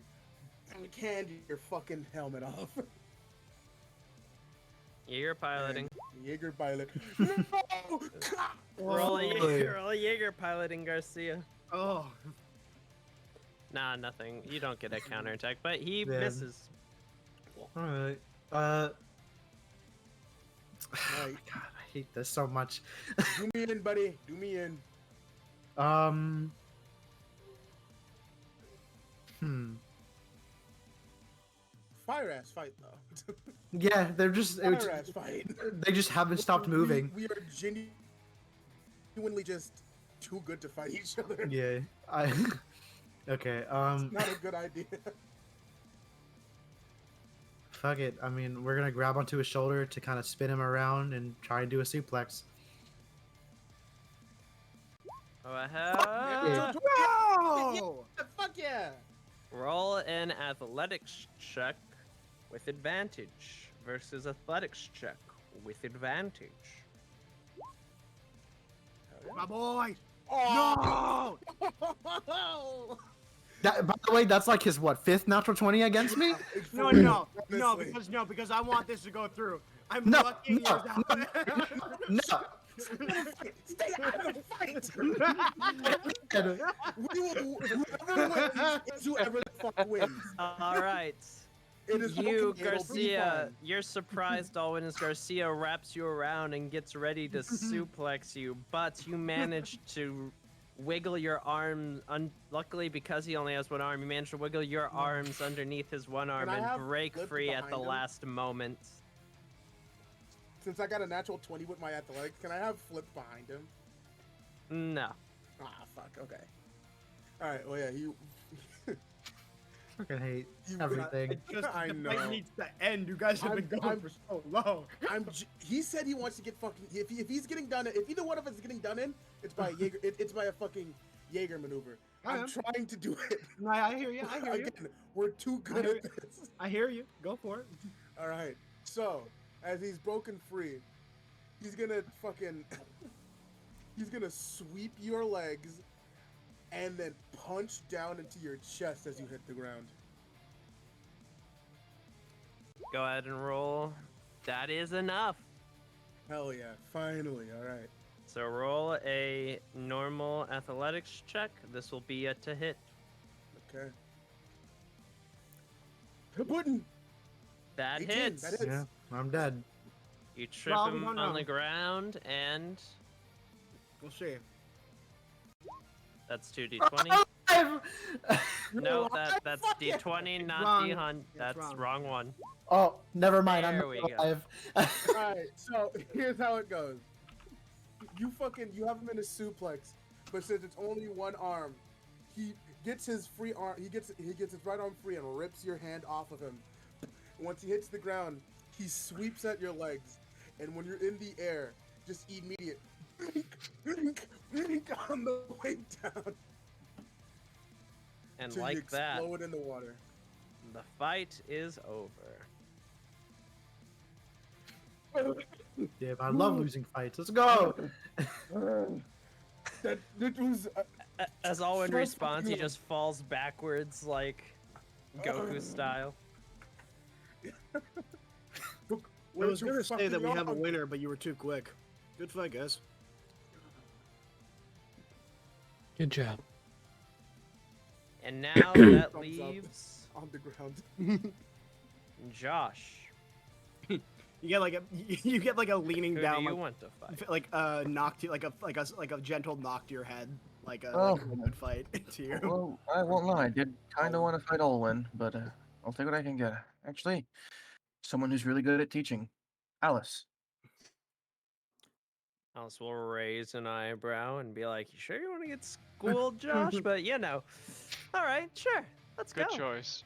hand your fucking helmet off. Jaeger piloting. Jaeger pilot. No! Roll a Boy. Jaeger piloting Garcia. Oh. Nah, nothing. You don't get a counterattack, but he Man. misses. Alright. Right. God, I hate this so much. Do me in, buddy. Do me in. Fire ass fight though. Yeah, they're just Fire ass fight. they just haven't stopped moving. We are genuinely just too good to fight each other. Yeah. Okay, Not a good idea. fuck it. I mean, we're gonna grab onto his shoulder to kind of spin him around and try and do a suplex. Go ahead. Whoa! Fuck yeah! Roll an athletics check with advantage versus athletics check with advantage. My boy. Oh! No! That, by the way, that's like his what, 5th natural 20 against me? No, Honestly. because I want this to go through. I'm No, lucky no, yours out. No. Stay out of the fight! We will, whoever wins is whoever the fuck wins. All right. It is You, fucking- it'll be Garcia, fine. you're surprised all when as Garcia wraps you around and gets ready to suplex you, but you manage to wiggle your arm. Luckily, because he only has one arm, you manage to wiggle your arms underneath his one arm I and have break flipped free at the behind him? last moment. Since I got a natural 20 with my athletics, can I have flipped behind him? No. Ah, fuck. Okay. All right. Well, yeah. Fucking hate You- everything. It just, I the know. fight needs to end. You guys have been going for so long. He said he wants to get fucking. If he's getting done, if either one of us is getting done in, it's by a Jaeger. It's by a fucking Jaeger maneuver. I'm Okay. trying to do it. No, I hear you. I hear you. Again, we're too good hear at this. I hear you. Go for it. All right. So, as he's broken free, he's gonna fucking. He's gonna sweep your legs, and then punch down into your chest as you hit the ground. Go ahead and roll. That is enough. Hell yeah! Finally. All right. So roll a normal athletics check. This will be a to hit. Okay. Pudding. That 18, hits. that hits. Yeah, I'm dead. You trip Well, we him don't on know. the ground, and We'll see. that's 2d20. No, that's d20, not Wrong. d100. That's That's wrong. wrong one. Oh, never mind. There I'm we not go. alive. Alright, so here's how it goes. You have him in a suplex, but since it's only one arm, he gets his free arm. He gets his right arm free and rips your hand off of him. Once he hits the ground, he sweeps at your legs, and when you're in the air, just immediate on the way down. And Till you like that, explode in the water. the fight is over. Yeah, I love losing fights. Let's go. That was As all in So response, he fucking- just falls backwards like Goku style. I was gonna say that we have a winner, but you were too quick. Good fight, guys. Good job. And now that Thumbs up. leaves on the ground. Josh. You get like a you get like a leaning Who down do you like, want to fight? like knock to like a gentle knock to your head like a Oh. good fight to you. Well, I won't lie. I did kind of want to fight Olwen, but I'll take what I can get. Actually, someone who's really good at teaching. Alice. Alice will raise an eyebrow and be like, "You sure you want to get schooled, Josh?" But you know, all right, sure, let's Good go. choice.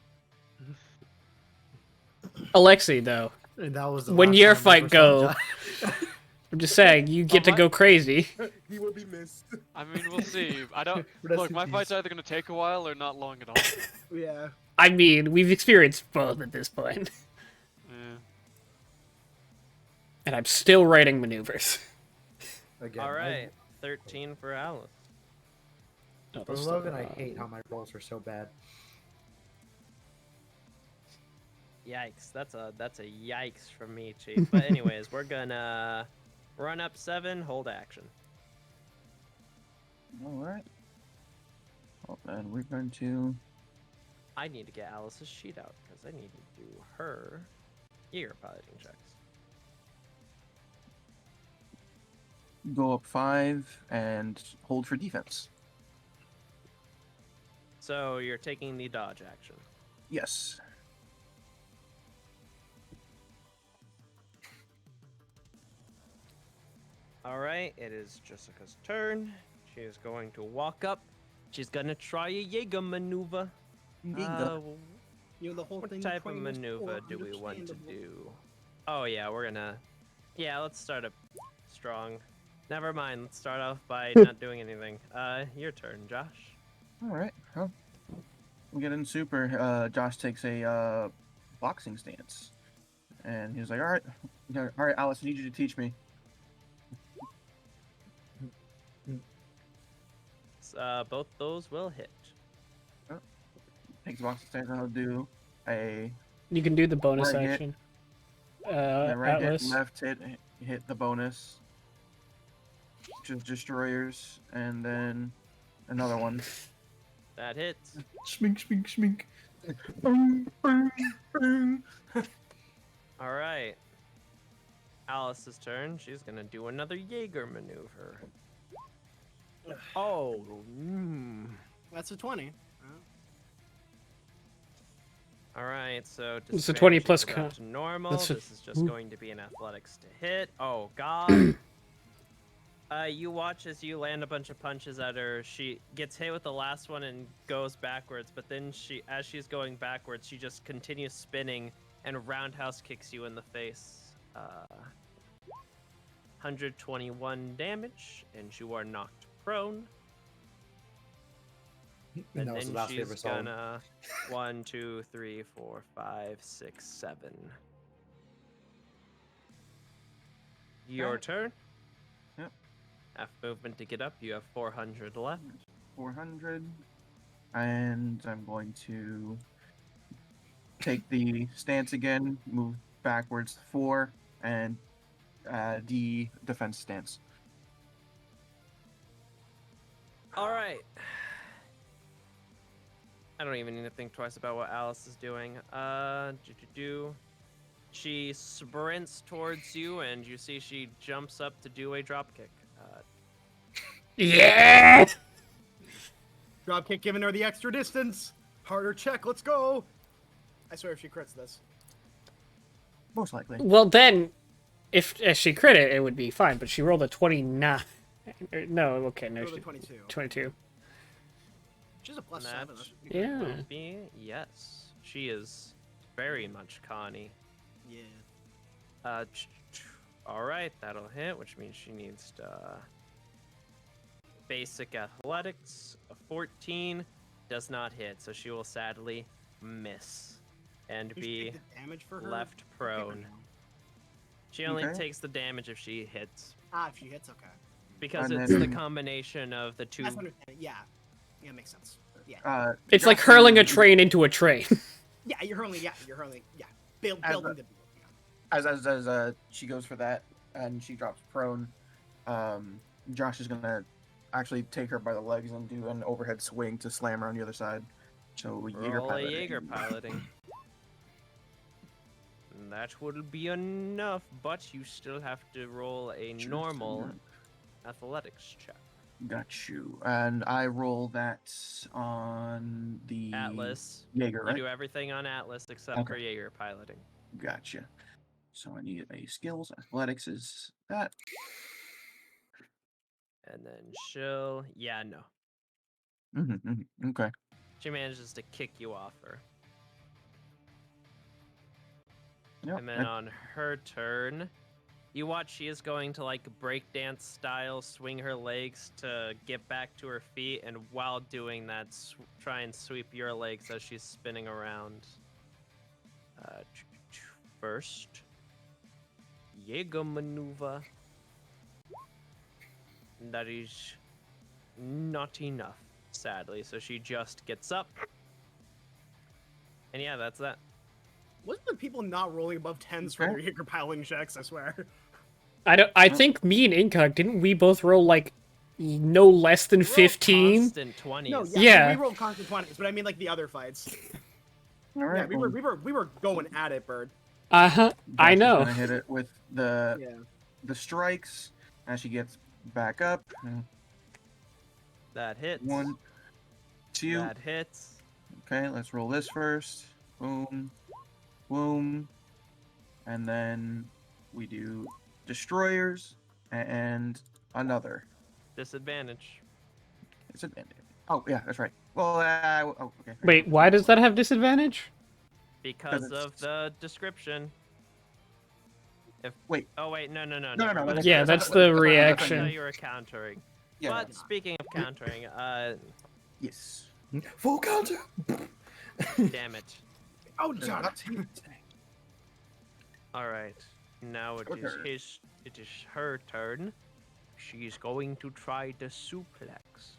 Alexei, though, And that was the When last your time we fight ever go- saw Josh. I'm just saying, you get to my- go crazy. He will be missed. I mean, we'll see. I don't Rest look. in My peace. fight's either gonna take a while or not long at all. Yeah. I mean, we've experienced both at this point. Yeah. And I'm still writing maneuvers. Again, All right, 13 for Alice. For Logan, I hate how my rolls are so bad. Yikes, that's a yikes from me, Chief. But anyways, we're gonna run up 7, hold action. All right. Well, then we're going to. I need to get Alice's sheet out because I need to do her Jaeger piloting checks. Go up 5 and hold for defense. So you're taking the dodge action. Yes. All right, it is Jessica's turn. She is going to walk up. She's gonna try a Jaeger maneuver. You know the whole What thing. type of train is maneuver for do we want to understandable. do? Oh yeah, we're gonna. Yeah, let's start up strong. Never mind. Let's start off by not doing anything. Your turn, Josh. All right. Well, we get in super. Josh takes a boxing stance, and he's like, "All right, Alice, I need you to teach me." Both those will hit. Takes a boxing stance, and I'll do a You can do the bonus Right hit. action. right hit, Atlas. left hit the bonus, just destroyers, and then another one. That hits. Schmink, schmink, schmink. All right. Alice's turn. She's gonna do another Jaeger maneuver. Oh. That's a 20. All right. So It's a 20 disadvantage plus will go con- to normal. that's a- This is just going to be an athletics to hit. Oh God. You watch as you land a bunch of punches at her. She gets hit with the last one and goes backwards, but then as she's going backwards, she just continues spinning and roundhouse kicks you in the face. 121 damage, and you are knocked prone. And And that was the then last she's we ever saw him. gonna 1, 2, 3, 4, 5, 6, 7. Your Alright. turn. Yep. Half movement to get up. You have 400 left. 400, and I'm going to take the stance again, move backwards 4, and the defense stance. All right. I don't even need to think twice about what Alice is doing. She sprints towards you, and you see she jumps up to do a drop kick. Yeah! Dropkick giving her the extra distance. Harder check. Let's go. I swear, if she crits this. Most likely. Well, then, if she crit it, it would be fine, but she rolled a 29. No, okay, no, Rolled a she 22. 22. She's a plus That 7. That should be good. Yeah. will be, yes. She is very much Connie. Yeah. All right, that'll hit, which means she needs to basic athletics. A 14 does not hit, so she will sadly miss and You should be take the damage for her. left Or prone. She only Okay. takes the damage if she hits, if she hits, okay. because And it's the then- combination of the two. That's understandable. Yeah. Yeah, makes sense. Yeah. It's like Josh, hurling a you- train into a train. Yeah, you're hurling. Yeah. Building the. As she goes for that and she drops prone, Josh is gonna actually take her by the legs and do an overhead swing to slam her on the other side. So Jaeger Roll a pilot. Jaeger piloting. And that will be enough, but you still have to roll a Just normal enough. athletics check. Got you. And I roll that on the Atlas. Jaeger, You right? do everything on Atlas except Okay. for Jaeger piloting. Gotcha. So I need a skills. Athletics is that. And then she'll. Yeah, no. Okay. She manages to kick you off her. Yep. And then on her turn, you watch she is going to like breakdance style swing her legs to get back to her feet, and while doing that, try and sweep your legs as she's spinning around. First, Jaeger maneuver. That is not enough, sadly. So she just gets up. And yeah, that's that. Wasn't the people not rolling above 10s for Okay. their Jaeger piling checks? I swear. I think me and Incog, didn't we both roll like no less than We rolled 15? Constant 20s. No, yeah, Yeah. we rolled constant 20s, but I mean like the other fights. All Yeah, right. we were going at it, Bird. Uh-huh. I Josh is know. gonna hit it with Yeah. the strikes as she gets back up. That hits. 1, 2. That hits. Okay, let's roll this first. Boom, boom, and then we do destroyers and another. Disadvantage. It's advantage. Oh yeah, that's right. Well, okay. Wait, why does that have disadvantage? Because it's- of the description. If Wait. Oh wait, no. No, never no, mind. Yeah, that's the I thought reaction. you were countering. Yeah. But speaking of countering, Yes. Full counter. damn it. Oh, John. All right, now it Your is turn. it is her turn. She's going to try the suplex.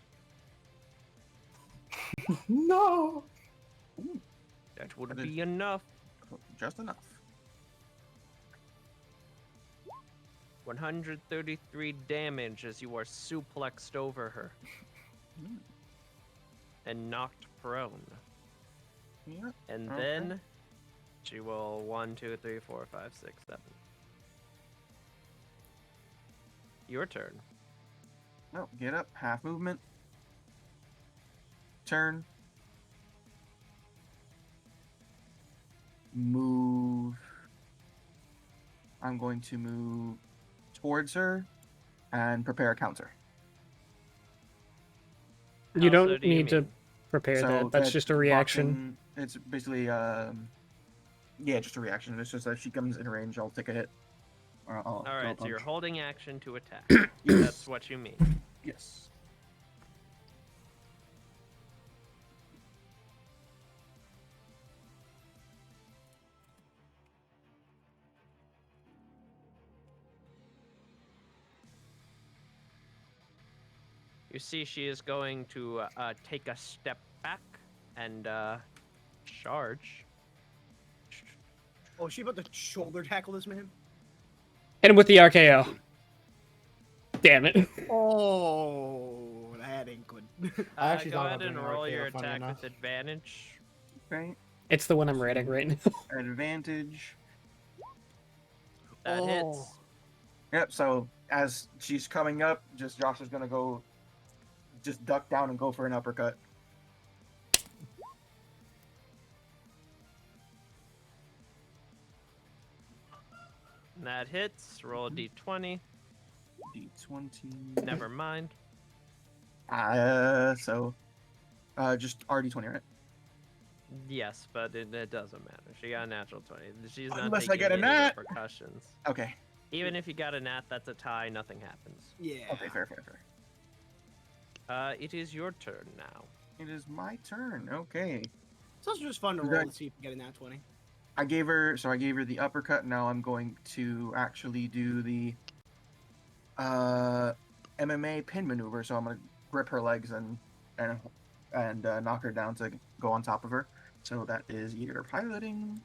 No. That would That is- be enough. Just enough. 133 damage as you are suplexed over her and knocked prone. Yeah. And Okay. then she will 1, 2, 3, 4, 5, 6, 7. Your turn. No, get up. Half movement. Turn. Move. I'm going to move towards her and prepare a counter. You How so don't do you need to mean? prepare So that. That's just a reaction. boxing- It's basically, yeah, just a reaction. It's just that if she comes in range, I'll take a hit. Or I'll All throw a right, so you're punch. holding action to attack. Yes. That's what you mean. Yes. You see, she is going to take a step back and charge. Oh, is she about to shoulder tackle this man? Hit him with the RKO. Damn it. Oh, that ain't good. I actually Go thought ahead about and doing roll RKO, your funny attack enough. with advantage. Okay. It's the one I'm writing right now. Advantage. That Oh. hits. Yep. So as she's coming up, Josh is gonna go, just duck down and go for an uppercut. That hits. Roll a d20. D20. Never mind. Just RD20, right? Yes, but it doesn't matter. She got a natural 20. She's not Unless I taking get a any nat. repercussions. Okay. Even if you got a nat, that's a tie. Nothing happens. Yeah. Okay, fair. It is your turn now. It is my turn. Okay. It's also just fun to Is roll that- and see if you get a nat 20. I gave her the uppercut. Now I'm going to actually do the MMA pin maneuver. So I'm gonna grip her legs and knock her down to go on top of her. So that is Jaeger piloting.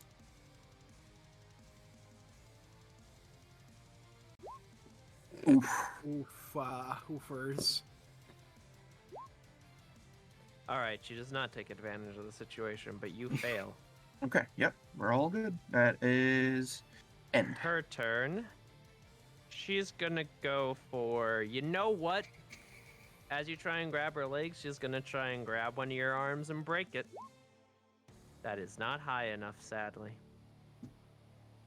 Oof. Hoofers. All right, she does not take advantage of the situation, but you fail. Okay. Yep. We're all good. That is end. Her turn. She's gonna go for, you know what? As you try and grab her legs, she's gonna try and grab one of your arms and break it. That is not high enough, sadly.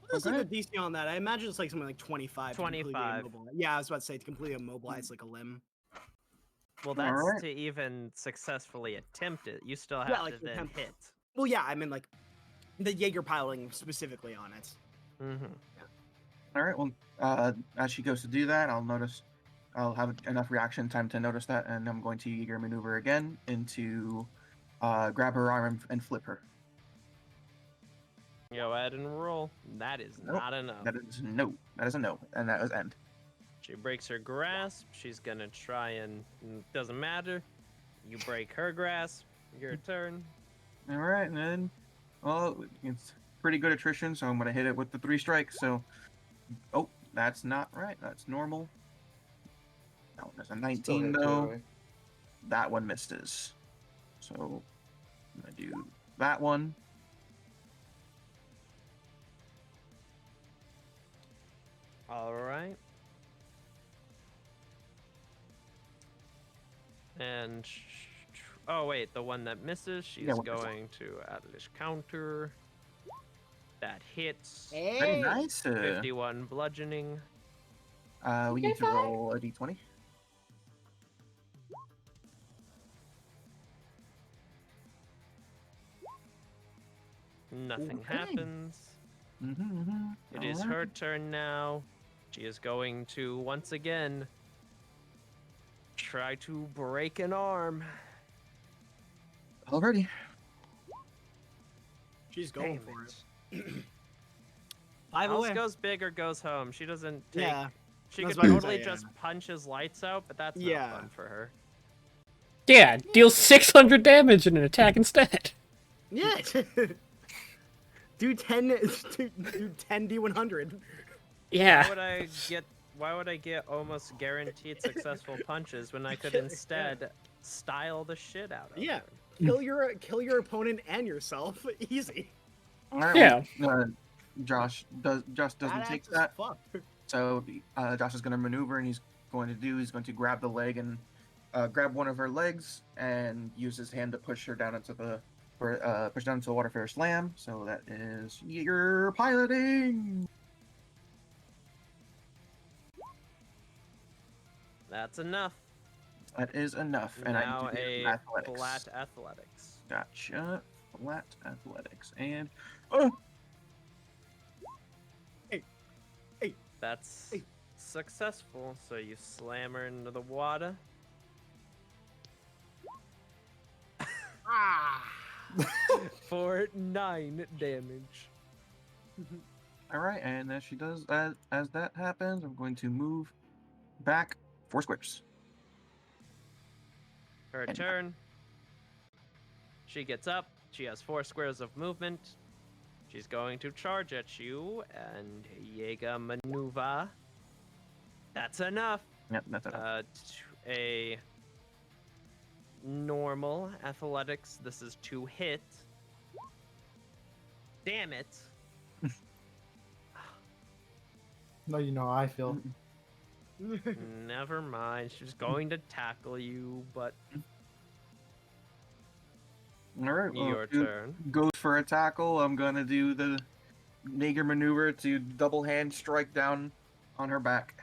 What's Okay. like the DC on that? I imagine it's like something like 25. to completely 25. immobilize- Yeah, I was about to say to completely immobilize like a limb. Well, that's Alright. to even successfully attempt it. You still Yeah, have like to you then attempt- hit. Well, yeah, I mean like the Jaeger piloting specifically on it. Mm-hmm. All right. Well, as she goes to do that, I'll have enough reaction time to notice that, and I'm going to Jaeger maneuver again into grab her arm and flip her. Go ahead and roll. That is Nope, not enough. That is no. That is a no, and that was end. She breaks her grasp. She's gonna try and doesn't matter. You break her grasp. Your turn. All right, and then, well, it's pretty good attrition, so I'm gonna hit it with the 3 strikes. So, oh, that's not right. That's normal. That one is a 19 though. That one misses. So, I'm gonna do that one. All right. And oh wait, the one that misses, she's Yeah, what is it? going to Atlas counter. That hits. Very Hey, nice. 51 bludgeoning. We need to roll a d20. Nothing Okay. happens. It is her turn now. She is going to once again try to break an arm. Already. she's going Damn for it. it. 5 House away. goes big or goes home. She doesn't take. Yeah. She I was could about to totally say, just yeah. punch his lights out, but that's Yeah. not fun for her. Yeah, deal 600 damage in an attack instead. Yeah. do 10 D100. Yeah. Why would I get almost guaranteed successful punches when I could instead style the shit out of Yeah. her? Kill your opponent and yourself. Easy. All right. Yeah. Well, Josh doesn't Badass take as that. fuck. So Josh is going to maneuver, and he's going to grab the leg and grab one of her legs and use his hand to push her down into the water fair slam. So that is Jaeger piloting. That's enough. That is enough. And Now I need to do a athletics. flat athletics. Gotcha. Flat athletics. And oh, That's Hey. successful. So you slam her into the water. Ah. For 9 damage. all right. And as she does as that happens, I'm going to move back 4 squares. Her And- turn. She gets up. She has 4 squares of movement. She's going to charge at you and Jaeger maneuver. That's enough. Yep, that's enough. A normal athletics. This is to hit. Damn it. No, you know how I feel. Never mind. She's going to tackle you, but All right. Well, your who turn. goes for a tackle. I'm gonna do the Jaeger maneuver to double hand strike down on her back.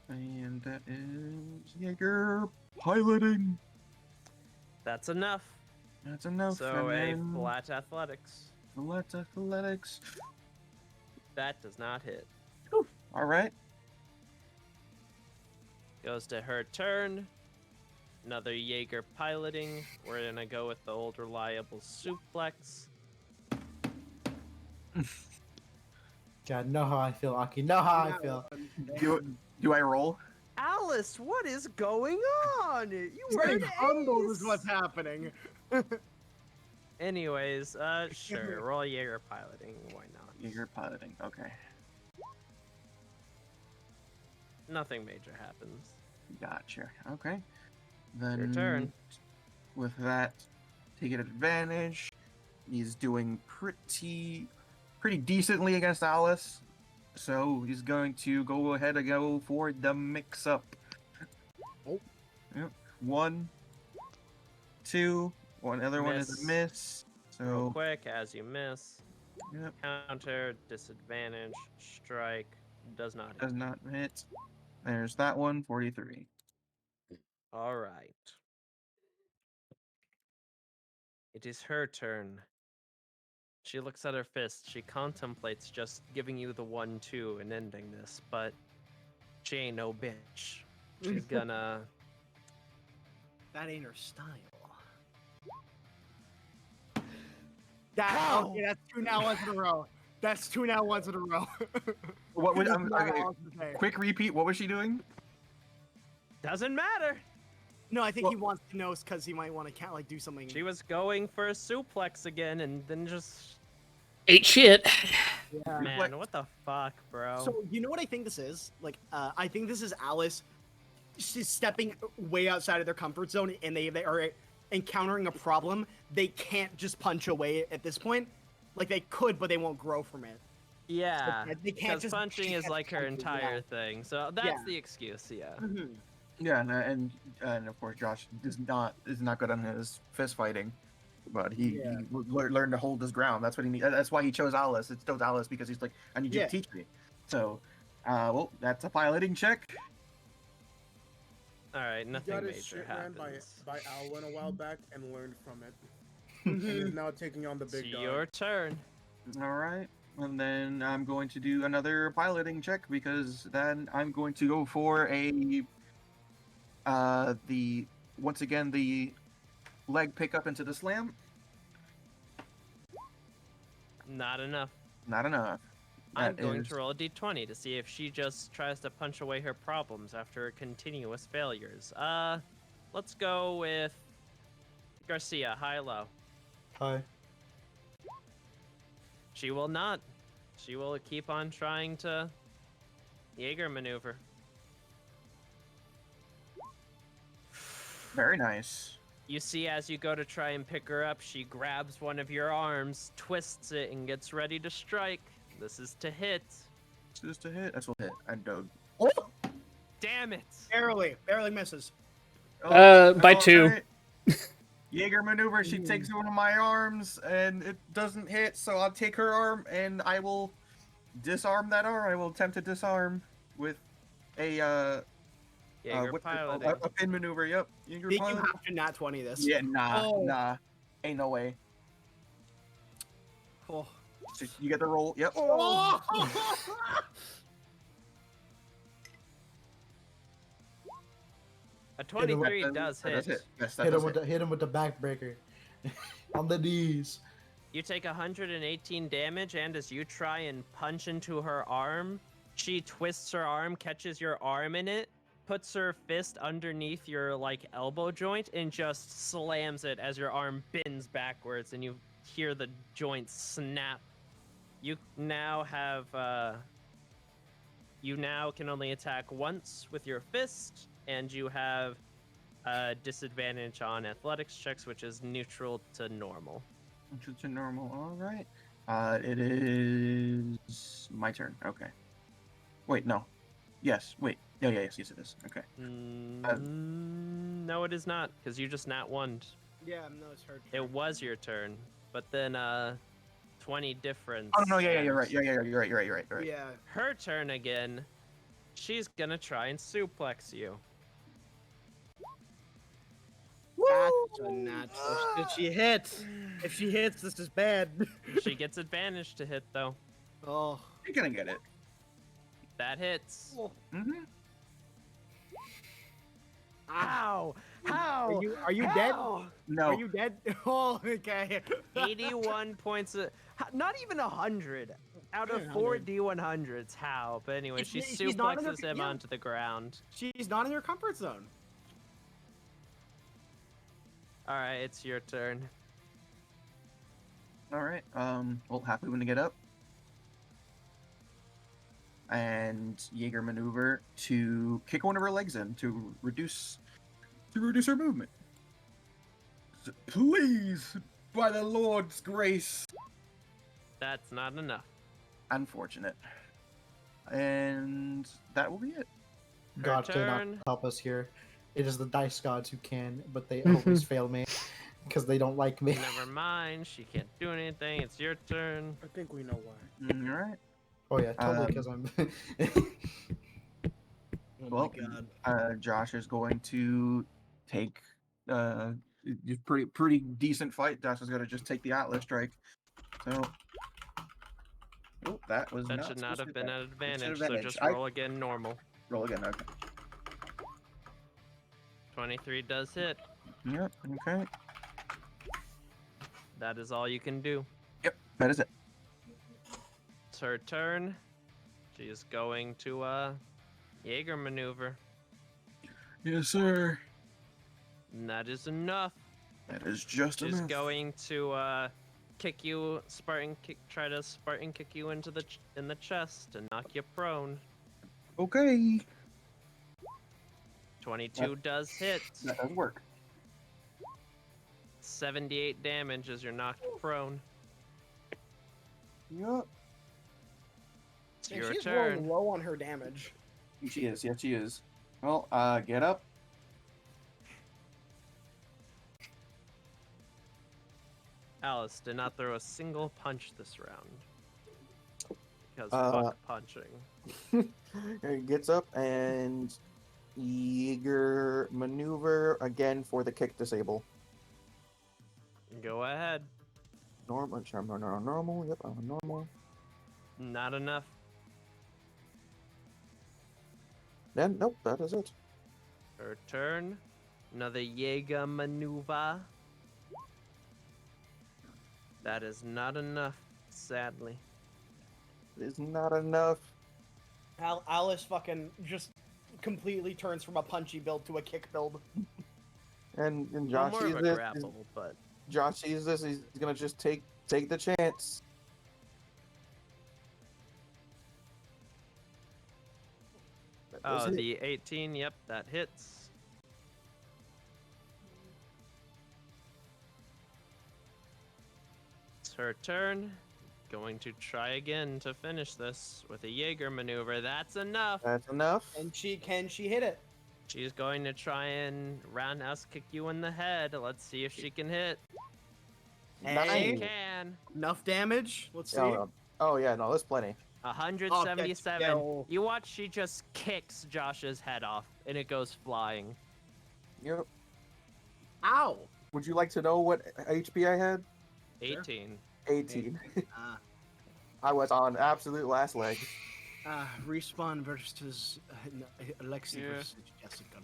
And that is Jaeger piloting. That's enough. That's enough. So and a then flat athletics. flat athletics. That does not hit. All right. Goes to her turn. Another Jaeger piloting. We're gonna go with the old reliable suplex. God, know how I feel, Aki. Know how I feel. Do I roll? Alice, what is going on? You were Getting an humbled ace! is what's happening. Anyways, sure. Roll Jaeger piloting. Why not? Jaeger piloting. Okay. Nothing major happens. Gotcha. Okay. Then Your turn. with that, taking advantage. He's doing pretty decently against Alice. So he's going to go ahead and go for the mix-up. Oh. Yep. 1, 2. One other one is a miss. Real So quick, as you miss. yep, Counter, disadvantage, strike, does not hit. does not hit. There's that one, 43. Alright. It is her turn. She looks at her fist. She contemplates just giving you the 1-2 and ending this, but she ain't no bitch. She's gonna. That ain't her style. That, How? okay, that's 2 now ones in a row. That's 2 now ones in a row. What would That's not okay, all to say. quick repeat, what was she doing? Doesn't matter. No, I think Well- he wants to know because he might want to do something. She was going for a suplex again and then just. Ate shit. Yeah. Man, what the fuck, bro? So you know what I think this is? Like, I think this is Alice. She's stepping way outside of their comfort zone, and they are encountering a problem. They can't just punch away at this point. Like they could, but they won't grow from it. yeah, they can't because just punching is can't like her punch it, entire yeah. thing. So that's Yeah. the excuse, yeah. Mhm. Yeah, and of course Josh is not good on his fist fighting, but he Yeah. learned to hold his ground. That's what he need. That's why he chose Alice. It chose Alice because he's like, I need you Yeah. to teach me. So, well, that's a piloting check. All right, He nothing got his major shit ran happens. by Alwyn a while back and learned from it. And is now taking on the It's big dog. your turn. All right, and then I'm going to do another piloting check because then I'm going to go for once again the leg pickup into the slam. Not enough. Not enough. I'm That going is- to roll a d20 to see if she just tries to punch away her problems after continuous failures. Let's go with Garcia, high-low. Hi. She will not. She will keep on trying to Jaeger maneuver. Very nice. You see, as you go to try and pick her up, she grabs one of your arms, twists it, and gets ready to strike. This is to hit. Just a hit. That's a hit. I don't. Damn it! Barely misses. By all 2. right. Jaeger maneuver. She takes one of my arms and it doesn't hit, so I'll take her arm and I will disarm that arm. I will attempt to disarm with a Jaeger what's it called? piloting. A pin maneuver. Yep. Jaeger Think you pilot. have to not 20 this. Yeah, nah, Oh. nah. Ain't no way. Oh. So you get the roll. Yep. Oh. A 23 That does that hit. Yes, that Hit does him with the backbreaker. On the knees. You take 118 damage, and as you try and punch into her arm, she twists her arm, catches your arm in it, puts her fist underneath your elbow joint, and just slams it as your arm bends backwards, and you hear the joint snap. You now have you now can only attack once with your fist, and you have disadvantage on athletics checks, which is neutral to normal. Which is a normal. All right. It is my turn. Okay. Wait, no. Yes. Wait. Yeah. Yes. It is. Okay. No, it is not, because you just nat one. Yeah, no, it's her. It was your turn, but then 20 difference. Oh no. Yeah. You're and right. Yeah. You're right. You're right. Yeah. Her turn again. She's gonna try and suplex you. That's a natural. Did she hit? If she hits, this is bad. She gets advantage to hit though. Oh. You're gonna get it. That hits. Mm-hmm. Ow! How? Are you dead? No. Are you dead? Oh, okay. 81 points. Not even 100 out of 4 D100s. How? But anyway, she She's not in her- suplexes him yeah. onto the ground. She's not in her comfort zone. All right, it's your turn. All right. Well, happily when to get up, and Jaeger maneuver to kick one of her legs in to reduce her movement. Please, by the Lord's grace. That's not enough. Unfortunate. And that will be it. God cannot turn. help us here. It is the dice gods who can, but they always fail me because they don't like me. Never mind. She can't do anything. It's your turn. I think we know why. All right. Oh yeah, totally because I'm. Oh Well, my god. Josh is going to take pretty decent fight. Josh is going to just take the Atlas strike. So, oh, that was That not should not supposed have to been be an that. It's advantage. an So advantage. just I roll again normal. roll again. Okay. 23 does hit. Yep. Okay. That is all you can do. Yep. That is it. It's her turn. She is going to Jaeger maneuver. Yes, sir. And that is enough. That is just She's enough. going to kick you, try to Spartan kick you into in the chest and knock you prone. Okay. 22 does hit. That does work. 78 damage as you're knocked prone. Yep. It's Man, your she's turn. rolling low on her damage. She is. Yes, she is. Well, get up. Alice did not throw a single punch this round. Because fuck punching. He gets up and Jaeger maneuver again for the kick disable. Go ahead. Normal. Yep, normal. Not enough. Then nope, that is it. Her turn. Another Jaeger maneuver. That is not enough, sadly. It is not enough. Alice fucking just completely turns from a punchy build to a kick build. And Well, Josh more sees of a this. grapple, but Josh sees this. He's gonna just take the chance. That does oh, hit. the 18. Yep, that hits. It's her turn. Going to try again to finish this with a Jaeger maneuver. That's enough. That's enough. And can she hit it? She's going to try and roundhouse kick you in the head. Let's see if she can hit. She Hey. can. Enough damage? Let's see. Oh yeah, no, there's plenty. 177. go. You watch, she just kicks Josh's head off, and it goes flying. Yep. Ow! Would you like to know what HP I had? 18. 18. Ah. I was on absolute last leg. Respawn versus Alexi Yeah. versus Jessica.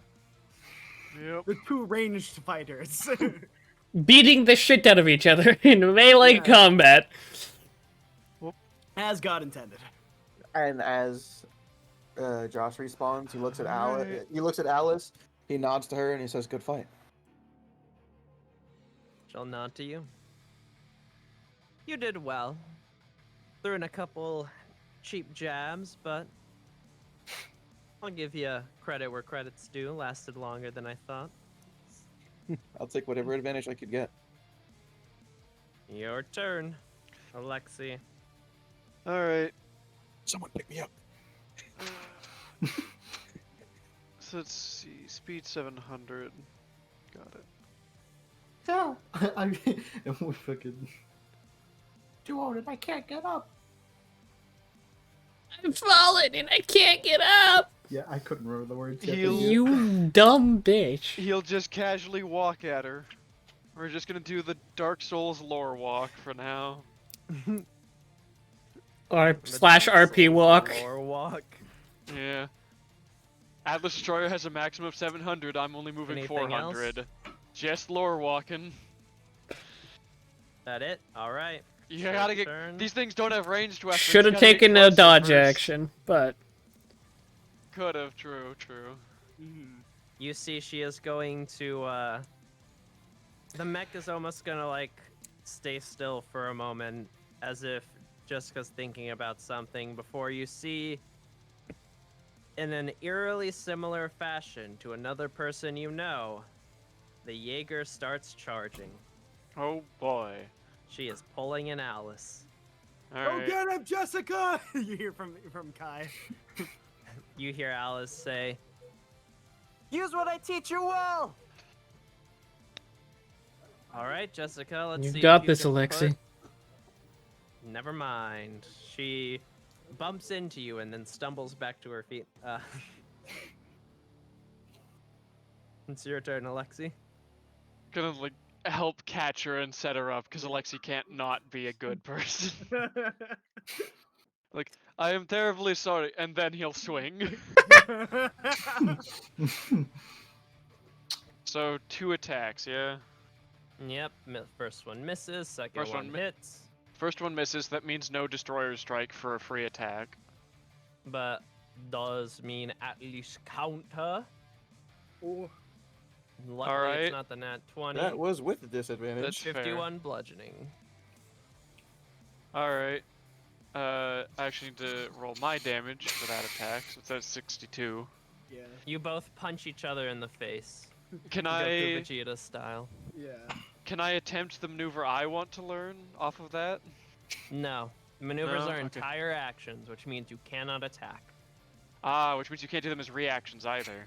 Yep. The two ranged fighters. Beating the shit out of each other in melee Yeah. combat. As God intended. And as Josh respawns, he looks at Alice. Alright. He looks at Alice. He nods to her and he says, "Good fight." She'll nod to you. You did well. Threw in a couple cheap jabs, but I'll give you credit where credit's due. Lasted longer than I thought. I'll take whatever advantage I could get. Your turn, Alexi. All right. Someone pick me up. So let's see. Speed 700. Got it. No, we fucking too old and I can't get up. I'm falling and I can't get up. Yeah, I couldn't remember the words. Yet, Heal. but yeah. You dumb bitch. He'll just casually walk at her. We're just gonna do the Dark Souls lore walk for now. Or The slash Dark RP Souls walk. lore walk. Yeah. Atlas Destroyer has a maximum of 700. I'm only moving Anything 400. Just lore walking. That it? All right. You Your gotta get. turn. These things don't have ranged weapons. Should have taken a dodge action, but Could have. True. True. You see, she is going to. The mech is almost gonna like stay still for a moment, as if Jessica's thinking about something. Before you see, in an eerily similar fashion to another person you know, the Jaeger starts charging. Oh boy. She is pulling an Alice. All Go right. get him, Jessica! You hear from Kai. You hear Alice say, "Use what I teach you well." All right, Jessica. Let's see. you've if got you this, can Alexi. put- Never mind. She bumps into you and then stumbles back to her feet. It's your turn, Alexi. Gonna like help catch her and set her up because Alexi can't not be a good person. Like, I am terribly sorry, and then he'll swing. So 2 attacks, yeah. Yep. First one misses. Second First one one mi- hits. First one misses. That means no destroyer strike for a free attack. But does mean at least counter. Ooh. Luckily, Alright. it's not the nat 20. That was with a disadvantage. That's fair. 51 bludgeoning. All right. I actually need to roll my damage for that attack. So that's 62. Yeah. You both punch each other in the face. Can Goku I Vegeta style. can I attempt the maneuver I want to learn off of that? No. Maneuvers No? are Okay. entire actions, which means you cannot attack. Ah, which means you can't do them as reactions either.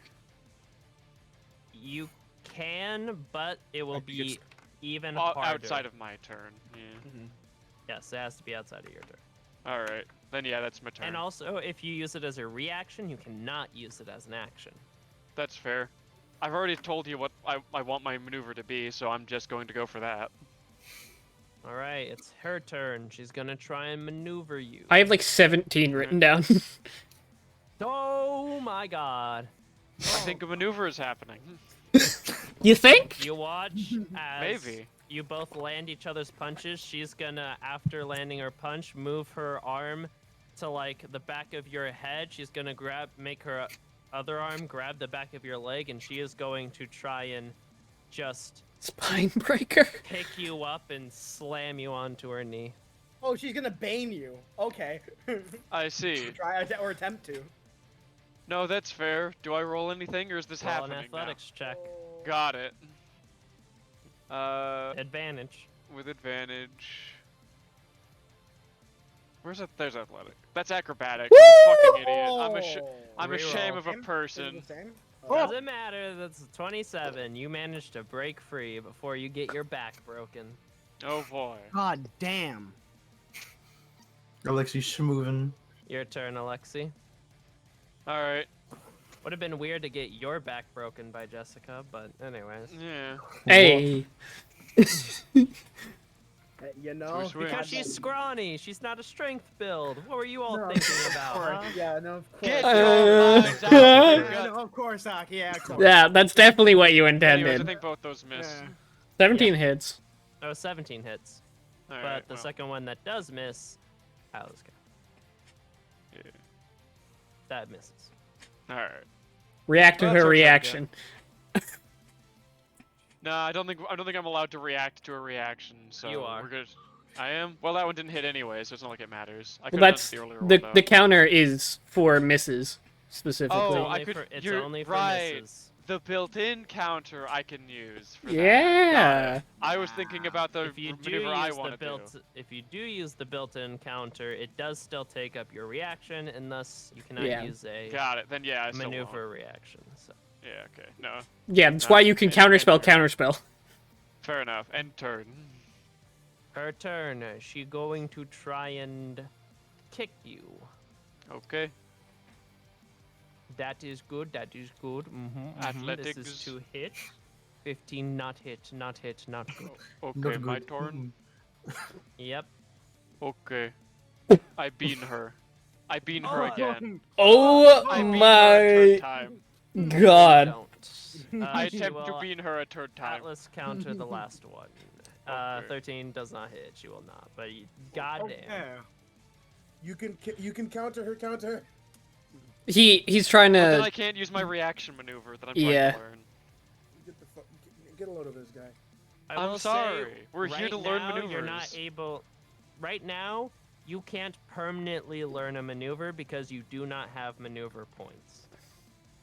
You can, but it will think it's- be even harder. Outside of my turn. Yeah. Yes, it has to be outside of your turn. All right. Then yeah, that's my turn. And also, if you use it as a reaction, you cannot use it as an action. That's fair. I've already told you what I want my maneuver to be, so I'm just going to go for that. All right, it's her turn. She's gonna try and maneuver you. I have like 17 written down. Oh my god. I think a maneuver is happening. You think? You watch as Maybe. you both land each other's punches. She's gonna, after landing her punch, move her arm to like the back of your head. She's gonna make her other arm grab the back of your leg, and she is going to try and just Spine breaker. pick you up and slam you onto her knee. Oh, she's gonna bane you. Okay. I see. Try or attempt to. No, that's fair. Do I roll anything, or is this Roll an happening now? athletics check. Got it. Advantage. With advantage. Where's that? There's athletic. That's acrobatic. I'm a fucking idiot. I'm a shame Reroll. of a Same? person. Is it the same? Doesn't matter. That's 27. You managed to break free before you get your back broken. Oh boy. God damn. Alexi schmovin. Your turn, Alexi. All right. Would have been weird to get your back broken by Jessica, but anyways. Yeah. Hey. You know, Twist wing. Because she's scrawny. She's not a strength build. What were you all No, thinking of about? course. Huh? Yeah, no, of course. Get Uh, your minds out of Yeah, your no, gut. of course, Aki. Yeah, of course. Yeah, that's definitely what you Anyways, I intended. think both those miss. Yeah. 17 hits. Oh, 17 hits. All But right, the well, second one that does miss, Alice. yeah. That misses. All right. React to Well, that's her okay, reaction. No, I don't think I'm allowed to react to a reaction. So You are. We're good. I am. Well, that one didn't hit anyway, so it's not like it matters. I Well, could have that's done the earlier the one, the though. counter is for misses specifically. Oh, It's I only could- for, it's you're only for right. misses. the built-in counter I can use for that. Got Yeah. it. I was thinking about the If you do maneuver I use the want to do. if you do use the built-in counter, it does still take up your reaction, and thus you cannot Yeah. use a Got it. Then yeah, I still maneuver won't. reaction. So Yeah. Okay. No. Yeah, that's Not why you can and counterspell turn. counterspell. Fair enough. End turn. her turn. She going to try and kick you. Okay. That is good. That is good. This Athletics. is to hit. 15, not hit, not hit, not good. Okay, Not my good. turn. Yep. Okay. I bean her. I bean her Oh, again. Oh I bean her a third my time. god. Don't. I She attempt to will bean her a third time. Atlas counter the last one. Okay. 13 does not hit. She will not. But goddamn. Yeah. You can counter her. Counter. He's trying But then I to can't use my reaction maneuver that I'm Yeah. trying to learn. Get a load of this guy. I I'm will sorry. say, We're here right to learn now, You're not maneuvers. able. Right now, you can't permanently learn a maneuver because you do not have maneuver points.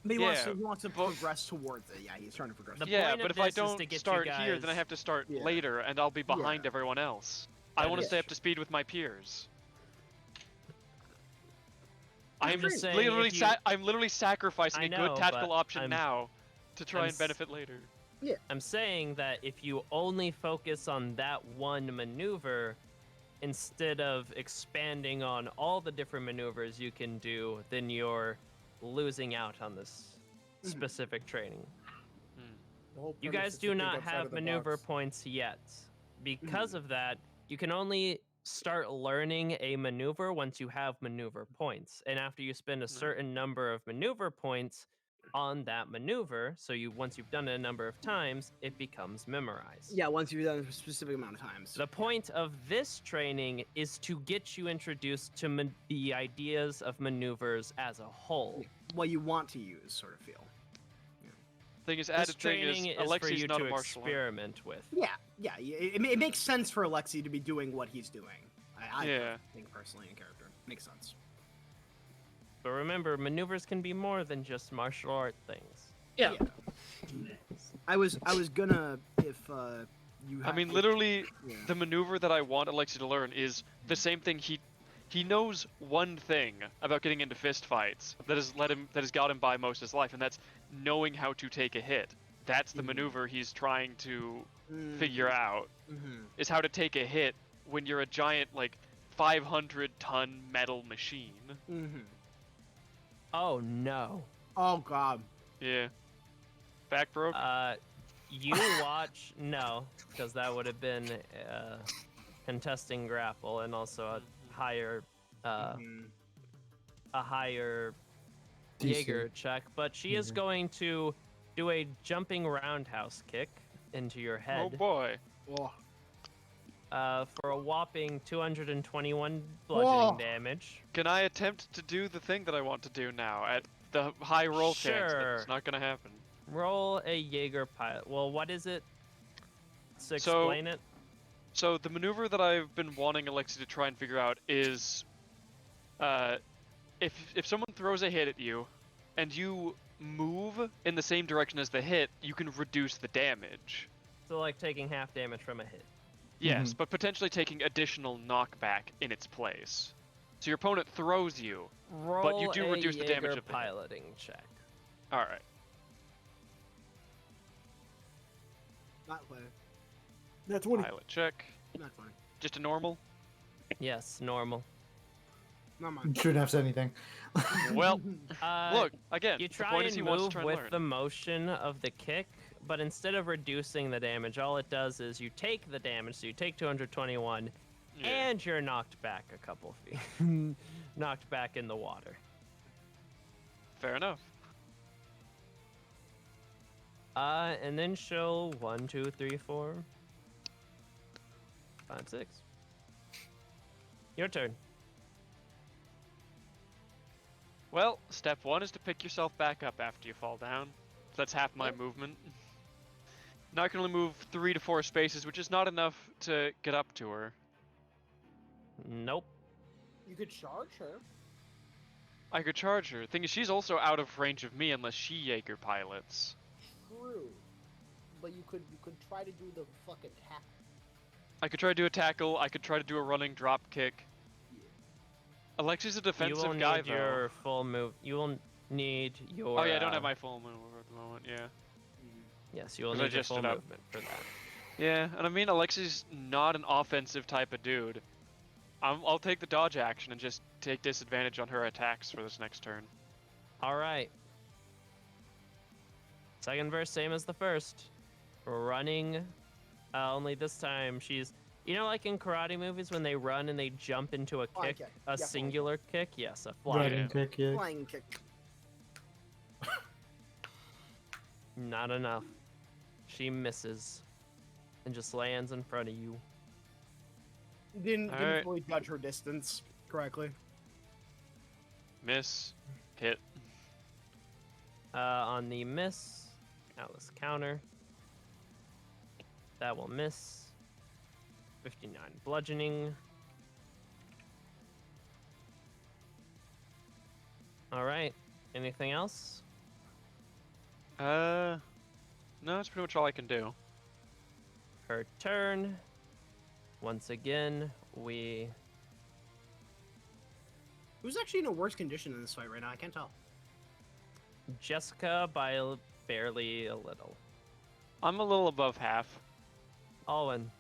But Yeah, he wants to but- progress towards it. Yeah, he's trying to progress. The Yeah, point but of if I this is to don't get start you here, then I guys- have to start Yeah. later, and I'll be behind Yeah. everyone else. I That want to is stay up to speed with my peers. I'm I'm just saying, literally if you- I'm literally sacrificing I a know, good tactical but option I'm- now to try I'm and benefit later. I'm saying that if you only focus on that one maneuver instead of expanding on all the different maneuvers you can do, then you're losing out on this specific training. The whole You premise guys is to do think not outside have of the maneuver box. points yet. Because of that, you can only start learning a maneuver once you have maneuver points. And after you spend a certain number of maneuver points on that maneuver, so once you've done it a number of times, it becomes memorized. Yeah, once you've done it a specific amount of times. The point of this training is to get you introduced to the ideas of maneuvers as a whole. What you want to use, sort of feel. Thing is, This added thing training is, is for Alexi's you not to a martial artist. experiment with. Yeah. It makes sense for Alexi to be doing what he's doing. I Yeah. think personally in character. Makes sense. But remember, maneuvers can be more than just martial art things. Yeah. I was gonna if you. I mean, literally, Yeah. the maneuver that I want Alexi to learn is the same thing. He knows one thing about getting into fist fights that has got him by most of his life, and that's knowing how to take a hit. That's the maneuver he's trying to figure out, is how to take a hit when you're a giant, like, 500-ton metal machine. Oh no. Oh god. Yeah. Back broke? You watch no, because that would have been contesting grapple and also a higher a higher DC. Jaeger check, but she is going to do a jumping roundhouse kick into your Oh head boy. Oh. for a whopping 221 bludgeoning damage. Can I attempt to do the thing that I want to do now at the high roll chance that Sure. it's not gonna happen? Roll a Jaeger pilot. Well, what is it? To So- explain it. So the maneuver that I've been wanting Alexi to try and figure out is, if someone throws a hit at you, and you move in the same direction as the hit, you can reduce the damage. So like taking half damage from a hit. Yes, but potentially taking additional knockback in its place. So your opponent throws you. Roll you do a reduce the damage Jaeger of the hit. piloting check. All right. Not funny. That's 20. Pilot check. Not funny. Just a normal. Yes, normal. Not mine. Shouldn't have said anything. Well, Uh, look again. You the try point is he and wants to move try and with learn. the motion of the kick, but instead of reducing the damage, all it does is you take the damage, so you take 221, Yeah. and you're knocked back a couple feet. Knocked back in the water. Fair enough. And then she'll 1, 2, 3, 4, 5, 6. Your turn. Well, step one is to pick yourself back up after you fall down. So that's half my movement. Now I can only move 3 to 4 spaces, which is not enough to get up to her. Nope. You could charge her. I could charge her. Thing is, she's also out of range of me unless she Jaeger pilots. true. But you could try to do the fucking tackle. I could try to do a tackle. I could try to do a running drop kick. Alexi's a You defensive will guy, need though. your full move. You will need your. Oh yeah, I don't have my full move at the moment. Yeah. Yes, you will 'Cause I need your just full stood up. movement for that. Yeah, and I mean Alexi's not an offensive type of dude. I'll take the dodge action and just take disadvantage on her attacks for this next turn. All right. Second verse, same as the first. Running. Only this time she's. You know, like in karate movies when they run and they jump into a Flying kick, kick. a Yeah, flying singular kick. Yes, a flying. Dragon kick, yeah. Flying kick. Not enough. She misses, and just lands in front of you. Didn't Alright. fully judge her distance correctly. Miss. Hit. On the miss, Atlas counter. That will miss. 59 bludgeoning. All right. Anything else? No, that's pretty much all I can do. Her turn. Once again, we. Who's actually in a worse condition in this fight right now? I can't tell. Jessica by barely a little. I'm a little above half. Alwyn.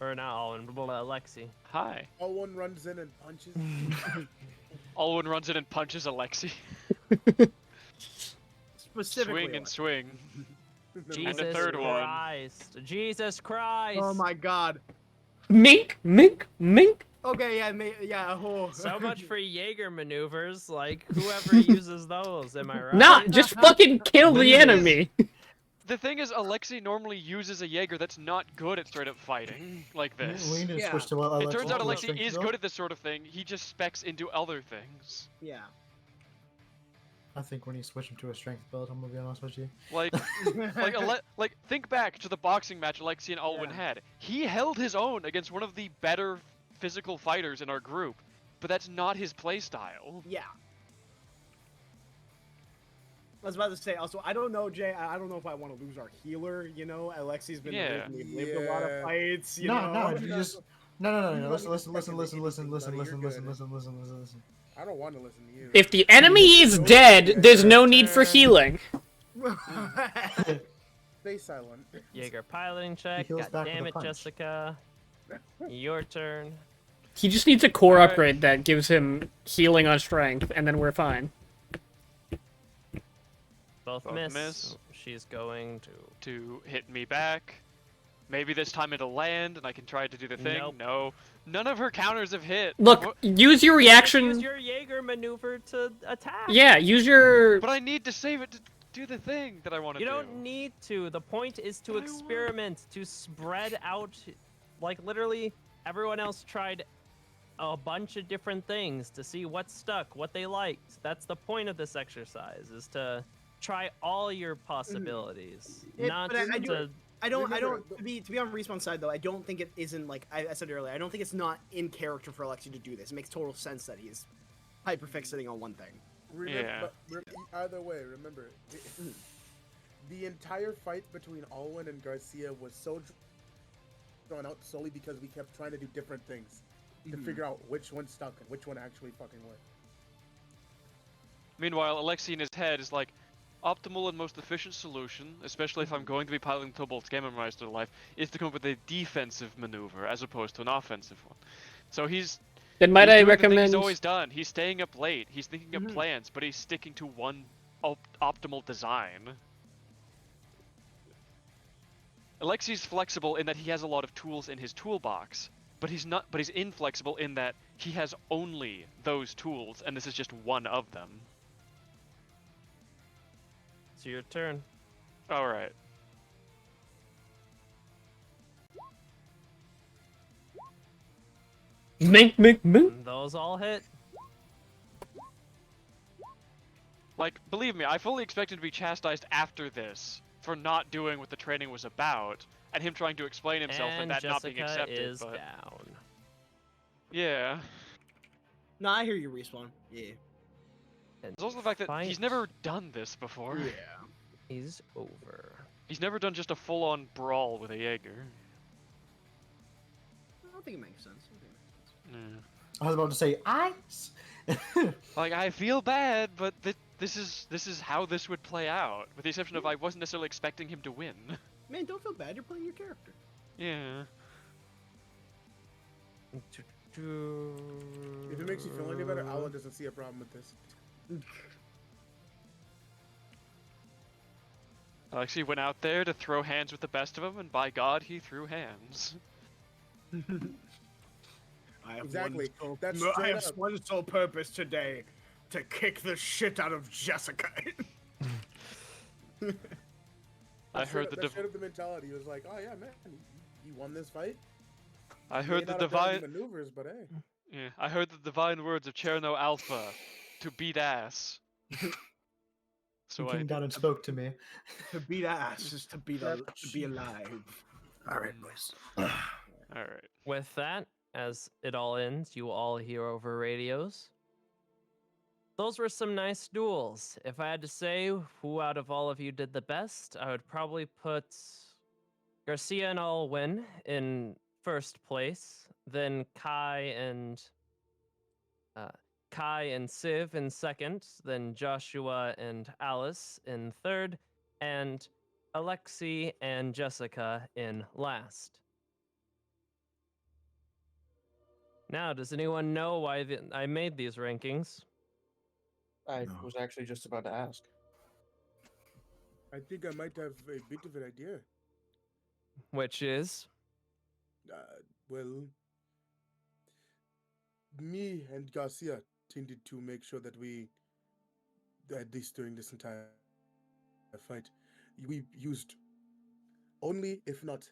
Or not Alwyn, but Alexi. Hi. Owen runs in and punches. Alwyn runs in and punches Alexi. Specifically. Swing and swing. Jesus And a third one. Christ. Jesus Christ. Oh my god. Mink, mink, mink. Okay, yeah, oh. So much for Jaeger maneuvers. Like, whoever uses those, am I right? Nah, just fucking kill the enemy. The thing is, Alexi normally uses a Jaeger that's not good at straight up fighting like this. We need to Yeah. switch to It turns out to Alexi strength is build. good at this sort of thing. He just specs into other things. Yeah. I think when you switch him to a strength build, I'm gonna be honest with you. Like, like think back to the boxing match Alexi and Alwyn Yeah. had. He held his own against one of the better physical fighters in our group, but that's not his playstyle. Yeah. I was about to say, also, I don't know, Jay, I don't know if I want to lose our healer, you know? Alexi's been Yeah. we've lived a lot of Yeah. fights, you No, know? no, you just no. You Listen, don't listen, need listen, to listen, listen, fucking listen, buddy, listen, you're listen, good. listen, listen, listen. I don't want to listen to you. If the enemy is dead, there's no need for healing. Stay silent. Jaeger piloting check. heals God back with damn a it, punch. Jessica. Your turn. He just needs a core Alright. upgrade that gives him healing on strength, and then we're fine. Both Both miss. miss. She's going To hit me back. Maybe this time it'll land and I can try to do the thing. Nope. No. None of her counters have hit. Look, What- use your Use reaction. your Jaeger maneuver to attack. Yeah, use your. But I need to save it to do the thing that I want to You do. don't need to. The point is to But I want- experiment, to spread out. Like, literally, everyone else tried a bunch of different things to see what stuck, what they liked. That's the point of this exercise, is to try all your possibilities. Yeah, Not but I do- to... I don't Remember, to be on Respawn's side though, I don't think it isn't like I said earlier, I don't think it's not in character for Alexi to do this. It makes total sense that he's hyper fixating on one thing. Yeah. Either way, remember, the entire fight between Alwyn and Garcia was so drawn out solely because we kept trying to do different things to figure out which one stuck and which one actually fucking worked. Meanwhile, Alexi in his head is like, optimal and most efficient solution, especially if I'm going to be piloting Tobolt's Gamma Rise to life, is to come up with a defensive maneuver as opposed to an offensive one. So he's Then might he's I doing the thing recommend? he's always done. He's staying up late. He's thinking of plans, but he's sticking to one optimal design. Alexi's flexible in that he has a lot of tools in his toolbox, but he's not. But he's inflexible in that he has only those tools, and this is just one of them. It's your turn. All right. Mink, mink, mink. Those all hit. Like, believe me, I fully expected to be chastised after this for not doing what the training was about, and him trying to explain himself and, And that not being Jessica accepted. is But down. yeah, No, I hear you, Respawn. Yeah. And there's also the fact that he's fight never done this before. Yeah. is over. He's never done just a full-on brawl with a Jaeger. I don't think it makes sense. Yeah. I was about to say ice. Like, I feel bad, but this is how this would play out. With the exception of I wasn't necessarily expecting him to win. Man, don't feel bad. You're playing your character. Yeah. If it makes you feel any better, Alan doesn't see a problem with this. I actually went out there to throw hands with the best of them, and by God, he threw hands. I have Exactly. One That's I straight have up. one sole purpose today: to kick the shit out of Jessica. I heard the That's straight up the mentality. He was like, "Oh yeah, man, he won this fight. I He heard may the not have done any divine maneuvers, but hey." yeah, I heard the divine words of Cherno Alpha to beat ass. So I Came did. down and spoke to me. To beat ass is to be Yep. to be alive. All right, boys. All right. With that, as it all ends, you all hear over radios. Those were some nice duels. If I had to say who out of all of you did the best, I would probably put Garcia and Alwyn in first place, then uh, Kai and Civ in second, then Joshua and Alice in third, and Alexi and Jessica in last. Now, does anyone know why I made these rankings? I No. was actually just about to ask. I think I might have a bit of an idea. Which is? Well, me and Garcia tended to make sure that we, at least during this entire fight, we used only, if not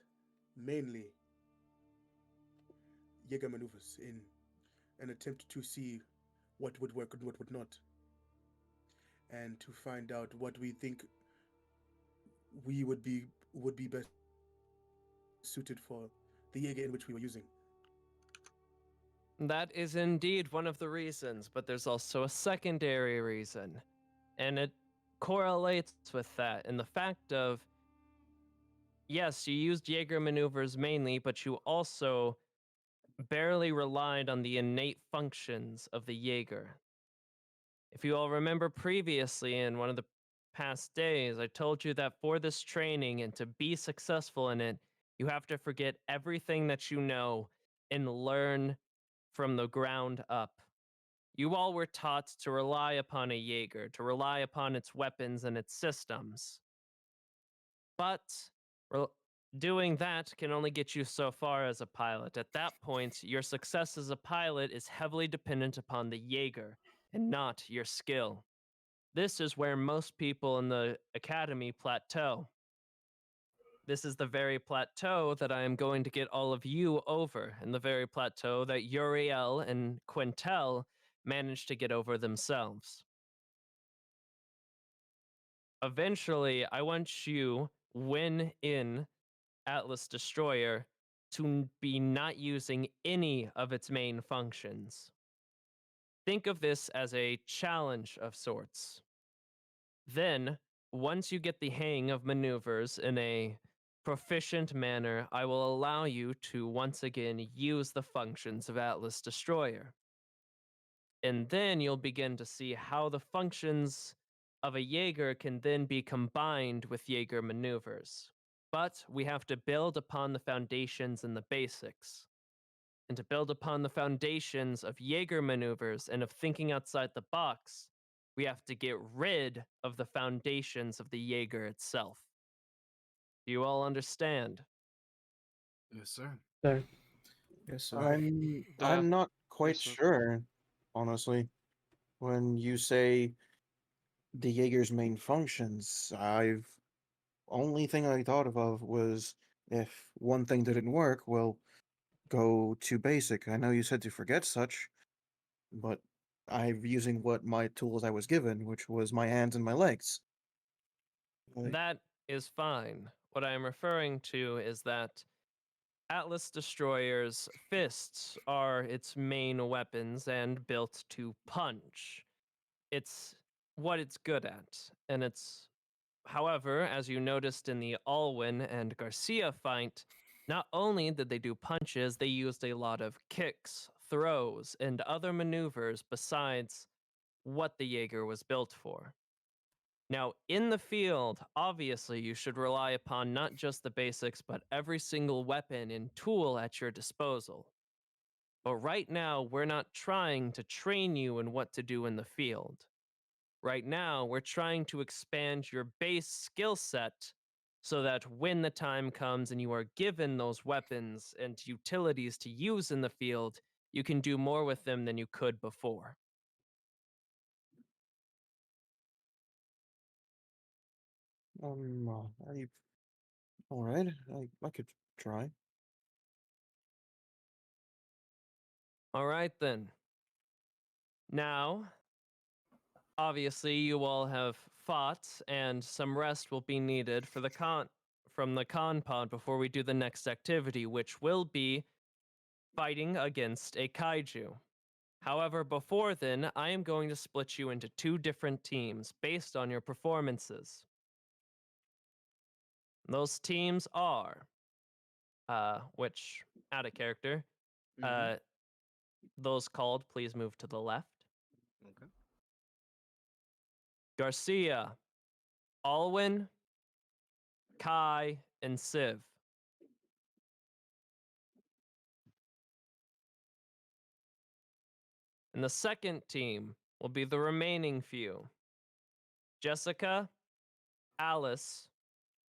mainly, Jaeger maneuvers in an attempt to see what would work and what would not, and to find out what we think we would be best suited for the Jaeger in which we were using. That is indeed one of the reasons, but there's also a secondary reason. And it correlates with that in the fact of, yes, you used Jaeger maneuvers mainly, but you also barely relied on the innate functions of the Jaeger. If you all remember previously in one of the past days, I told you that for this training and to be successful in it, you have to forget everything that you know and learn from the ground up. You all were taught to rely upon a Jaeger, to rely upon its weapons and its systems. But doing that can only get you so far as a pilot. At that point, your success as a pilot is heavily dependent upon the Jaeger and not your skill. This is where most people in the academy plateau. This is the very plateau that I am going to get all of you over, and the very plateau that Uriel and Quintel managed to get over themselves. Eventually, I want you, when in Atlas Destroyer, to be not using any of its main functions. Think of this as a challenge of sorts. Then, once you get the hang of maneuvers in a proficient manner, I will allow you to once again use the functions of Atlas Destroyer. And then you'll begin to see how the functions of a Jaeger can then be combined with Jaeger maneuvers. But we have to build upon the foundations and the basics. And to build upon the foundations of Jaeger maneuvers and of thinking outside the box, we have to get rid of the foundations of the Jaeger itself. Do you all understand? Yes, sir. Yes, sir. I'm not quite sir. sure, honestly. When you say the Jaeger's main functions, only thing I thought of was if one thing didn't work, well, go to basic. I know you said to forget such, but I'm using what my tools I was given, which was my hands and my legs. Like, That is fine. What I am referring to is that Atlas Destroyer's fists are its main weapons and built to punch. It's what it's good at, and it's However, as you noticed in the Alwyn and Garcia fight, not only did they do punches, they used a lot of kicks, throws, and other maneuvers besides what the Jaeger was built for. Now, in the field, obviously, you should rely upon not just the basics, but every single weapon and tool at your disposal. But right now, we're not trying to train you in what to do in the field. Right now, we're trying to expand your base skill set so that when the time comes and you are given those weapons and utilities to use in the field, you can do more with them than you could before. I, all right. I could try. All right, then. Now, obviously, you all have fought, and some rest will be needed for the from the con pod before we do the next activity, which will be fighting against a kaiju. However, before then, I am going to split you into 2 different teams based on your performances. Those teams are, which, out of character, Mhm. those called, please move to the left. Okay. Garcia, Alwyn, Kai, and Civ. And the second team will be the remaining few: Jessica, Alice,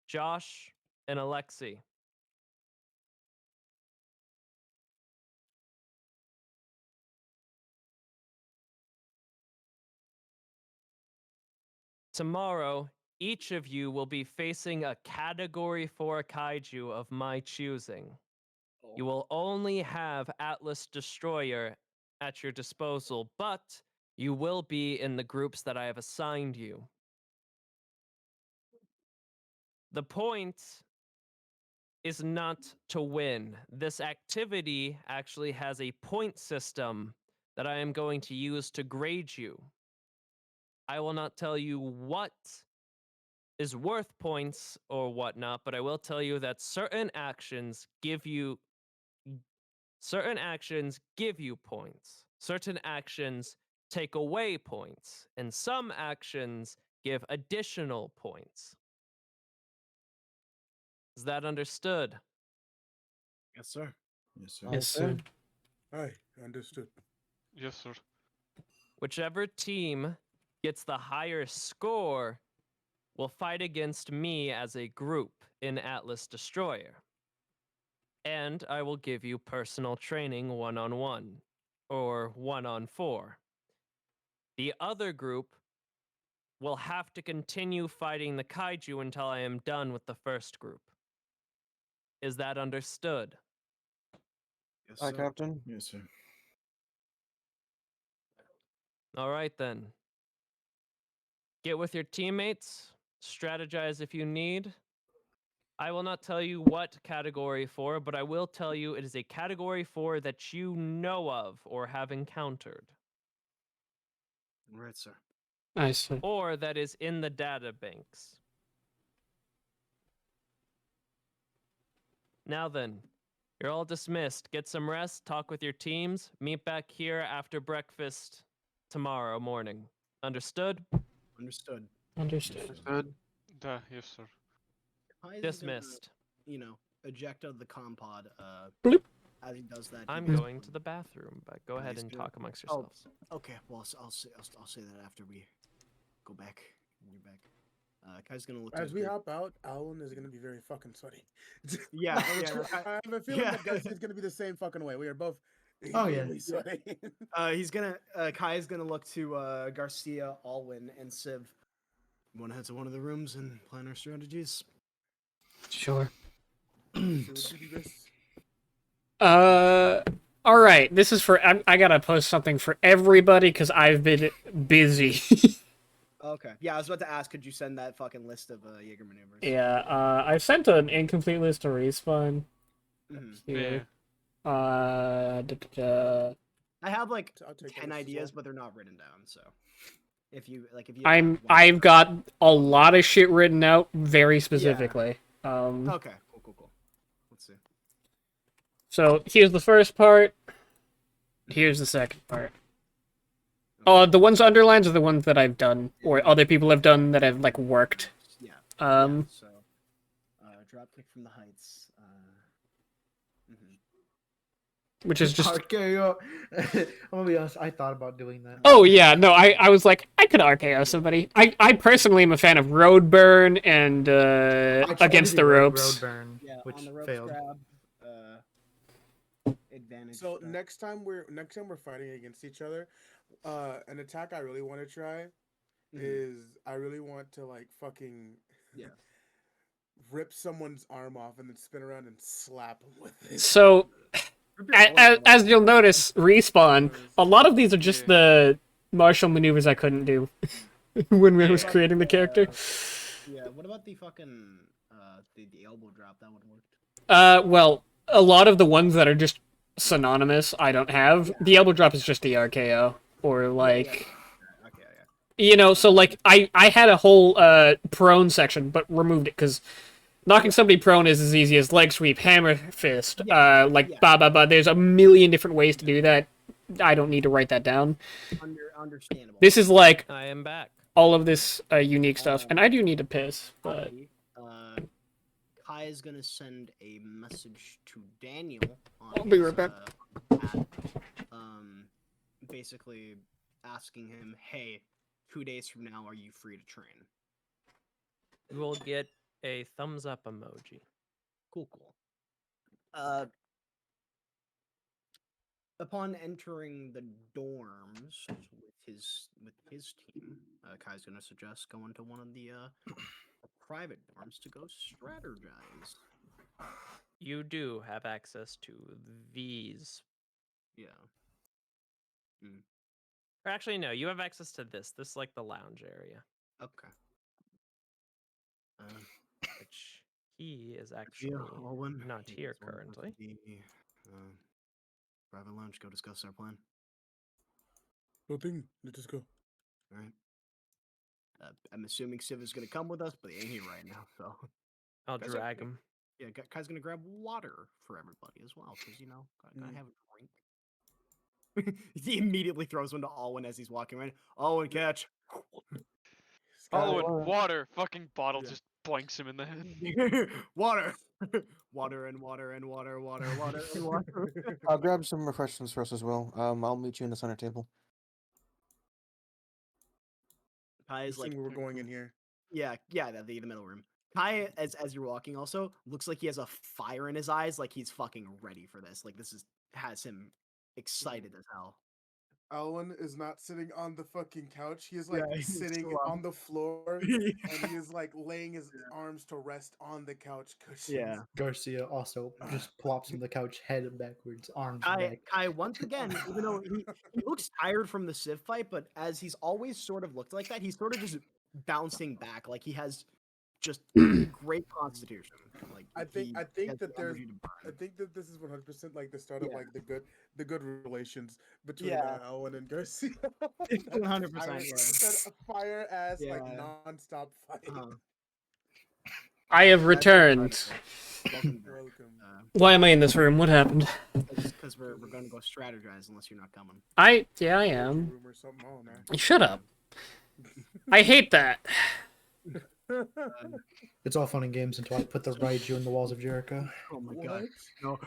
Josh, and Alexi. Tomorrow, each of you will be facing a Category 4 kaiju of my choosing. You will only have Atlas Destroyer at your disposal, but you will be in the groups that I have assigned you. The point is not to win. This activity actually has a point system that I am going to use to grade you. I will not tell you what is worth points or whatnot, but I will tell you that certain actions give you points. Certain actions take away points, and some actions give additional points. Is that understood? Yes, sir. Yes, sir. Yes, sir. Aye, understood. Yes, sir. Whichever team gets the higher score will fight against me as a group in Atlas Destroyer. And I will give you personal training 1-on-1 or 1-on-4. The other group will have to continue fighting the kaiju until I am done with the first group. Is that understood? Yes, Hi, sir. Captain. Yes, sir. All right then. Get with your teammates, strategize if you need. I will not tell you what category 4, but I will tell you it is a category 4 that you know of or have encountered, Right, sir. I see. or that is in the data banks. Now then, you're all dismissed. Get some rest, talk with your teams, meet back here after breakfast tomorrow morning. Understood? Understood. Understood. Understood. Yes, sir. Kai is Dismissed. Gonna, eject out of the compod. Bloop. As he does that, I'm he does going to the bathroom, but go ahead He's and gonna- talk amongst Oh. yourselves. Okay, well, I'll say that after we go back. When you're back. Kai's gonna look As at we the- hop out, Alan is gonna be very fucking sweaty. Yeah, yeah. I have a feeling that Garcia's gonna be the same fucking way. We are both Oh, yeah. extremely sweaty. He's gonna. Kai is gonna look to Garcia, Alwyn, and Civ. You want to head to one of the rooms and plan our strategies? Sure. So we'll do this. All right. This is for. I gotta post something for everybody because I've been busy. Okay. Yeah, I was about to ask. Could you send that fucking list of Jaeger maneuvers? Yeah. I've sent an incomplete list to Respawn Mhm. here. I have like I'll take that 10 list as ideas, well. but they're not written down. So If you I've got a lot of shit written out very specifically. Okay, cool. Let's see. So here's the first part. Here's the second part. The ones underlines are the ones that I've done, or other people have done that have like worked. Yeah. So, drop kick from the heights. Which is just. RKO. I'm gonna be honest. I thought about doing that. Oh yeah, no, I was like, I could RKO somebody. I personally am a fan of road burn and I tried against to the do ropes. road burn, Yeah, which on the ropes failed. grab. Advantage. So next time we're fighting against each other, an attack I really want to try is I really want to like fucking rip someone's arm off and then spin around and slap him with it. So, as you'll notice, respawn. A lot of these are just the martial maneuvers I couldn't do when I was creating the character. Yeah. What about the fucking the elbow drop? That would work. Well, a lot of the ones that are just synonymous, I don't have. The elbow drop is just the RKO, or like. You know, so like I had a whole prone section, but removed it because knocking somebody prone is as easy as leg sweep, hammer fist, There's a million different ways to do that. I don't need to write that down. Understandable. This is like I am back. all of this unique stuff, and I do need to piss, but Kai is gonna send a message to Daniel. I'll be right back. Basically asking him, hey. 2 days from now, are you free to train? You will get a thumbs up emoji. Cool. Upon entering the dorms with his team, Kai's gonna suggest going to one of the private dorms to go strategize. You do have access to these. Yeah. Or actually, no, you have access to this. This is like the lounge area. Okay. Which he is actually not here currently. Private lounge, go discuss our plan. No thing. Let us go. All right. I'm assuming Civ is going to come with us, but he ain't here right now, so. I'll drag him. Yeah, Kai's going to grab water for everybody as well, because, gotta have a drink. He immediately throws one to Alwyn as he's walking around. Alwyn, catch. Alwyn, water. Fucking bottle just blanks him in the head. Water. Water and water and water and water. I'll grab some refreshments for us as well. I'll meet you in the center table. Kai is like we're going in here. Yeah, the middle room. Kai, as you're walking, also looks like he has a fire in his eyes, like he's fucking ready for this. Like has him excited as hell. Alwyn is not sitting on the fucking couch. He is like sitting on the floor, and he is like laying his arms to rest on the couch cushions. Yeah. Garcia also just plops on the couch, head backwards, arms back. Kai, once again, even though he looks tired from the Civ fight, but as he's always sort of looked like that, he's sort of just bouncing back. Like he has just great constitution. Like I think that this is 100% like the start of like the good relations between Alwyn and Garcia. 100%. That fire ass like nonstop fight. I have returned. Welcome. Why am I in this room? What happened? Because we're going to go strategize unless you're not coming. I am. Shut up. I hate that. It's all fun and games until I put the Raiju in the walls of Jericho. Oh my god. No.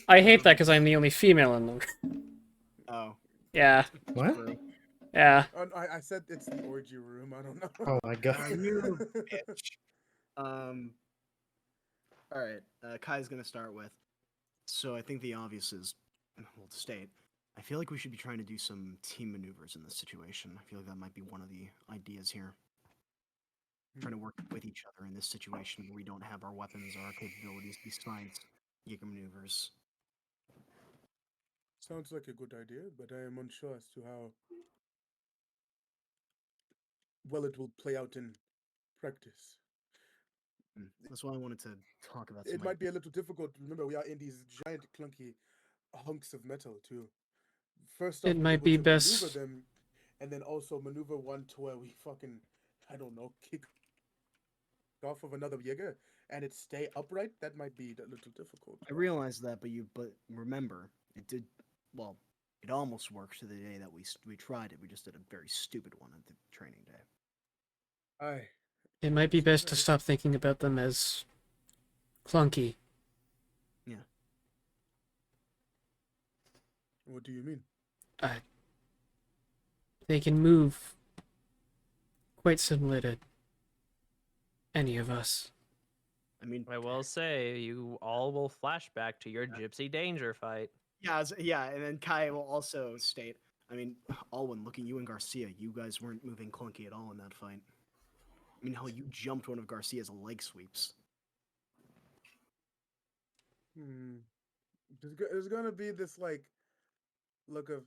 I hate that because I'm the only female in the room. Oh. Yeah. What? Yeah. I said it's the orgy room. I don't know. Oh my god. You bitch. Alright, Kai's gonna start with. So I think the obvious is, well, to state, I feel like we should be trying to do some team maneuvers in this situation. I feel like that might be one of the ideas here. Trying to work with each other in this situation where we don't have our weapons or our capabilities besides Jaeger maneuvers. Sounds like a good idea, but I am unsure as to how well it will play out in practice. That's why I wanted to talk about. It might be a little difficult. Remember, we are in these giant, clunky hunks of metal too. First off, it might be best. Them and then also maneuver one to where we fucking, I don't know, kick off of another Jaeger and it stay upright, that might be a little difficult. I realize that, but remember, it did. Well, it almost worked to the day that we tried it. We just did a very stupid one at the training day. Aye. It might be best to stop thinking about them as clunky. What do you mean? They can move quite similar to any of us. I mean, I will say, you all will flashback to your Gypsy Danger fight. yeah, and then Kai will also state. I mean, Alwyn, look at you and Garcia. You guys weren't moving clunky at all in that fight. I mean, hell, you jumped one of Garcia's leg sweeps. There's gonna be this like look of,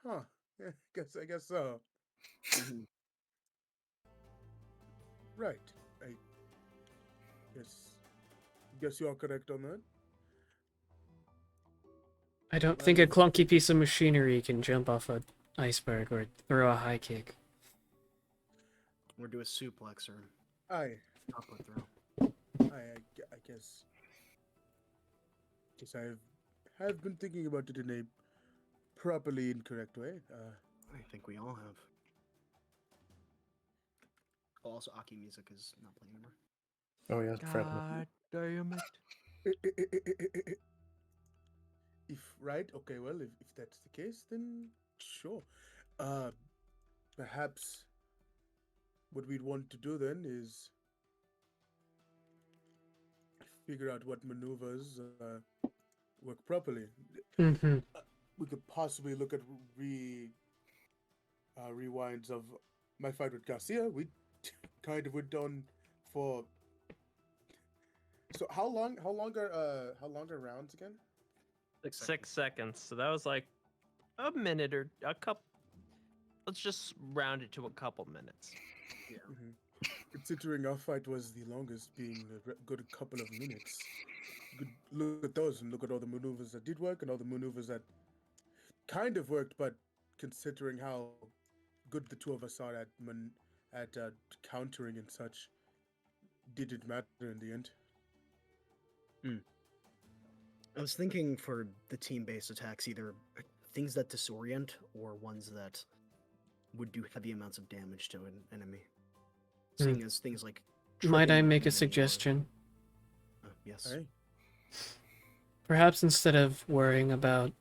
huh? Yeah, I guess so. Right. I guess you are correct on that. I don't think a clunky piece of machinery can jump off an iceberg or throw a high kick. Or do a suplex or Aye. upward throw. I guess. Guess I have been thinking about it in a properly incorrect way. I think we all have. Oh, also, Aki music is not playing anymore. Oh yeah, Fred. God damn it. If right, okay, well, if that's the case, then sure. Perhaps what we'd want to do then is figure out what maneuvers work properly. Mm-hmm. We could possibly look at rewinds of my fight with Garcia. We kind of went on for. So how long are rounds again? 6 seconds. So that was like a minute or a couple. Let's just round it to a couple minutes. Considering our fight was the longest, being a good couple of minutes, you could look at those and look at all the maneuvers that did work and all the maneuvers that kind of worked, but considering how good the two of us are at countering and such, didn't matter in the end. I was thinking for the team-based attacks, either things that disorient or ones that would do heavy amounts of damage to an enemy. Seeing as things like. Might I tripping make a an enemy or- suggestion? Yes. Aye. Perhaps instead of worrying about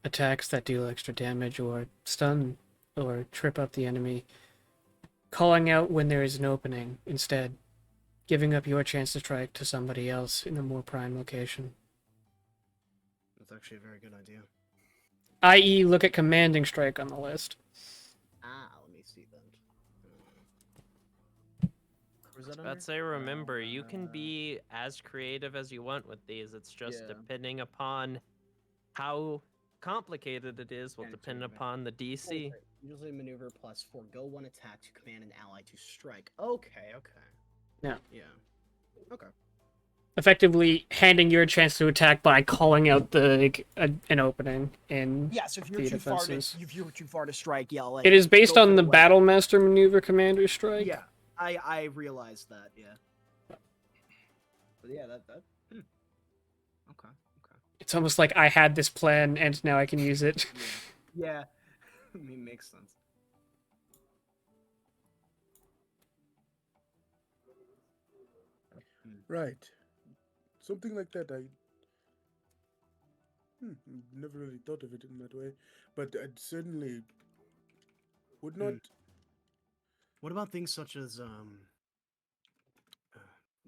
attacks that deal extra damage or stun or trip up the enemy, calling out when there is an opening instead, giving up your chance to strike to somebody else in a more prime location. That's actually a very good idea. I.e., look at commanding strike on the list. Let me see that. Where's that I'd under? say, remember, you can be as creative as you want with these. It's just Yeah. depending upon how complicated it is will Yeah, depend exactly. upon the DC. Usually maneuver plus forego one attack to command an ally to strike. Okay. Yeah. Yeah. Okay. Effectively handing your chance to attack by calling out an opening in Yeah, so if the defenses. if you're too far to strike, yeah, like It is based go for on the weapon. Battle Master Maneuver Commander Strike. Yeah, I realized that. Yeah. But yeah, that. Okay. It's almost like I had this plan and now I can use it. Yeah. I mean, makes sense. Right. Something like that. I never really thought of it in that way, but I certainly would not. What about things such as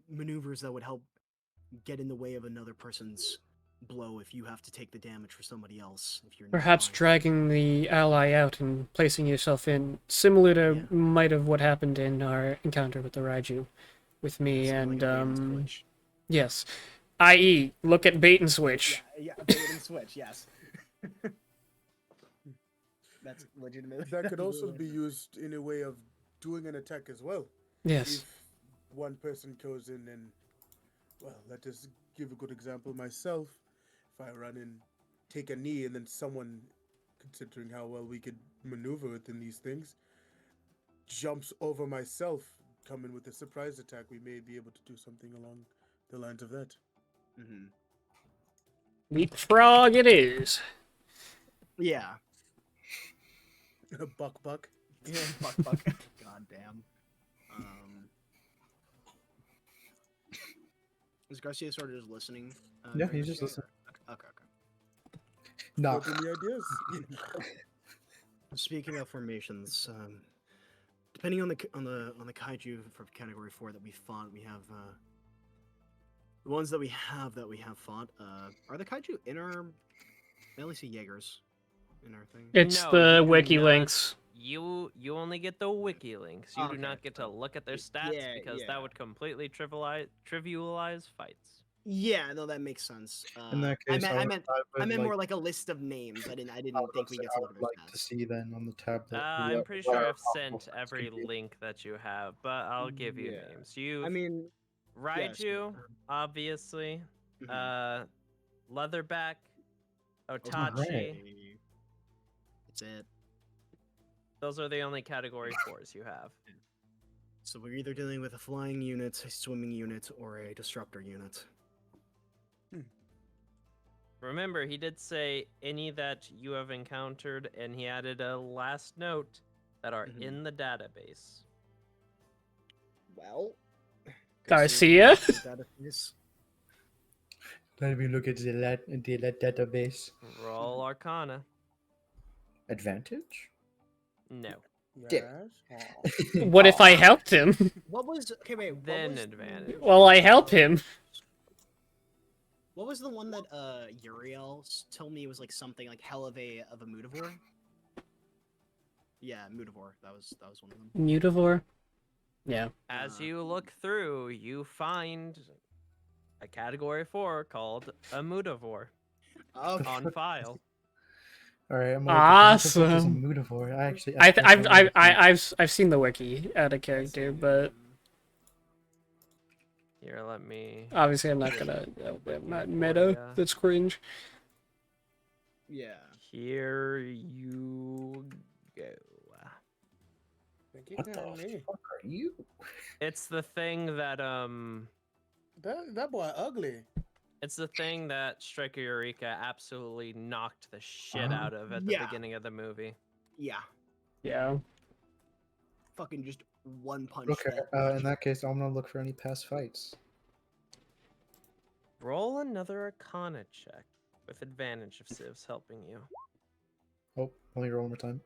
maneuvers that would help get in the way of another person's blow if you have to take the damage for somebody else? If you're Perhaps nearby? dragging the ally out and placing yourself in, similar to Yeah. might have what happened in our encounter with the Raiju, with me Something like a bait and and switch. yes, i.e., look at bait and switch. Yeah, bait and switch. Yes. That's legitimate. That could also be used in a way of doing an attack as well. Yes. If one person goes in and, well, let us give a good example. Myself, if I run in, take a knee, and then someone, considering how well we could maneuver within these things, jumps over myself, coming with a surprise attack, we may be able to do something along the lines of that. Mm-hmm. Leapfrog it is. Yeah. Buck. Yeah, buck. God damn. Is Garcia sort of just listening? Yeah, during he's this just game? listening. Okay. No. Got any ideas? Speaking of formations, depending on the kaiju for category 4 that we fought, we have the ones that we have fought. Are the kaiju in our? I only see Jaegers in our thing. It's No, the you do wiki not. links. You only get the wiki links. You do Okay, not get to so- look at their stats yeah, because yeah. that would completely trivialize fights. Yeah, no, that makes sense. In that case, I meant would more like a list of names. I didn't think we get to I look would at their like to stats. see then on the tablet. I'm pretty what sure our I've possible sent fights every could be. link that you have, but I'll give you Yeah. names. You I mean, yes, Raiju, obviously. mhm. Leatherback, Otachi. Alright. That's it. Those are the only category 4s you have. So we're either dealing with a flying unit, a swimming unit, or a disruptor unit. Remember, he did say any that you have encountered, and he added a last note that are Mhm. in the database. Well, Garcia? database. Let me look at the database. Roll Arcana. Advantage? No. Yes. What if I helped him? What was okay? Wait. What Then was advantage. Well, I help him. What was the one that Uriel told me was like something like hell of a mutavore? Yeah, mutavore. That was one of them. Mutavore? Yeah. As you look through, you find a category 4 called a mutavore Okay. on file. All right, I'm gonna look at this Awesome. Mutavore. I've seen the wiki out of character, but Here, let me. obviously I'm not gonna. I'm not meta. Yeah. That's cringe. Yeah. Here you go. Thank you, What the kindly. fuck are you? It's the thing that That boy ugly. It's the thing that Striker Eureka absolutely knocked the shit out of at the Yeah. beginning of the movie. Yeah. Yeah. Fucking just one punch. Okay, in that case, I'm gonna look for any past fights. Roll another Arcana check with advantage if Civ's helping you. Oh, let me roll one more time.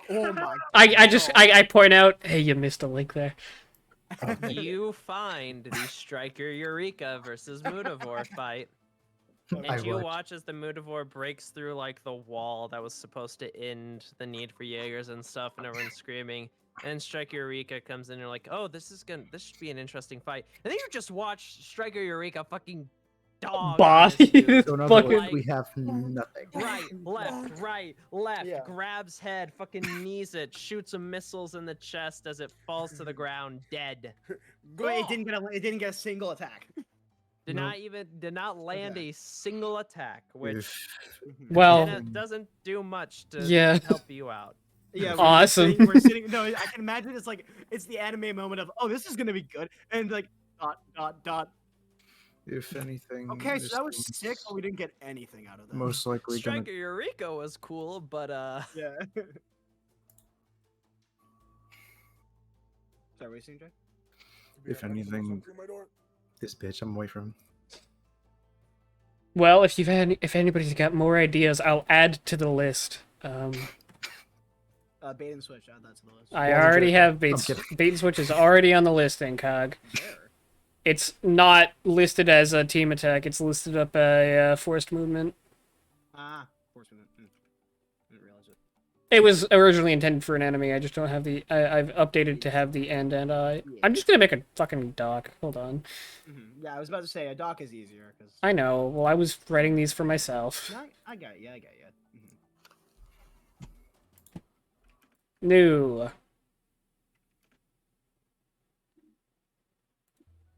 Oh my. I point out, hey, you missed a link there. You find the Striker Eureka versus Mutavore fight. I And you watched. watch as the Mutavore breaks through like the wall that was supposed to end the need for Jaegers and stuff, and everyone's screaming. And Striker Eureka comes in and you're like, oh, this should be an interesting fight. And then you just watch Striker Eureka fucking dog. Body. So in other Fucking- words, we have nothing. Right, left, Yeah. grabs head, fucking knees it, shoots some missiles in the chest as it falls to the ground, dead. Wait, it didn't get a single attack. Did Nope. not land Okay. a single attack, which Well, doesn't do much to yeah. help you out. Yeah, Awesome. We're sitting. No, I can imagine it's the anime moment of, oh, this is gonna be good, and like dot. If anything. Okay, so this that was thing's sick, but we didn't get anything out of that. most likely gonna. Striker Eureka was cool, but Yeah. Sorry, what are you saying, Jay? If anything, this bitch. I'm away from. Well, if anybody's got more ideas, I'll add to the list. Bait and switch. Add that to the list. I Yeah, already legit. have I'm bait kidding. and switch is already on the list, Incog. Where? It's not listed as a team attack. It's listed up a forced movement. Ah, force movement. Didn't realize it. It was originally intended for an enemy. I just don't have the. I've updated to have the end and I. I'm just gonna make a fucking doc. Hold on. Mm-hmm. Yeah, I was about to say a doc is easier because. I know. Well, I was writing these for myself. I got you. Mm-hmm.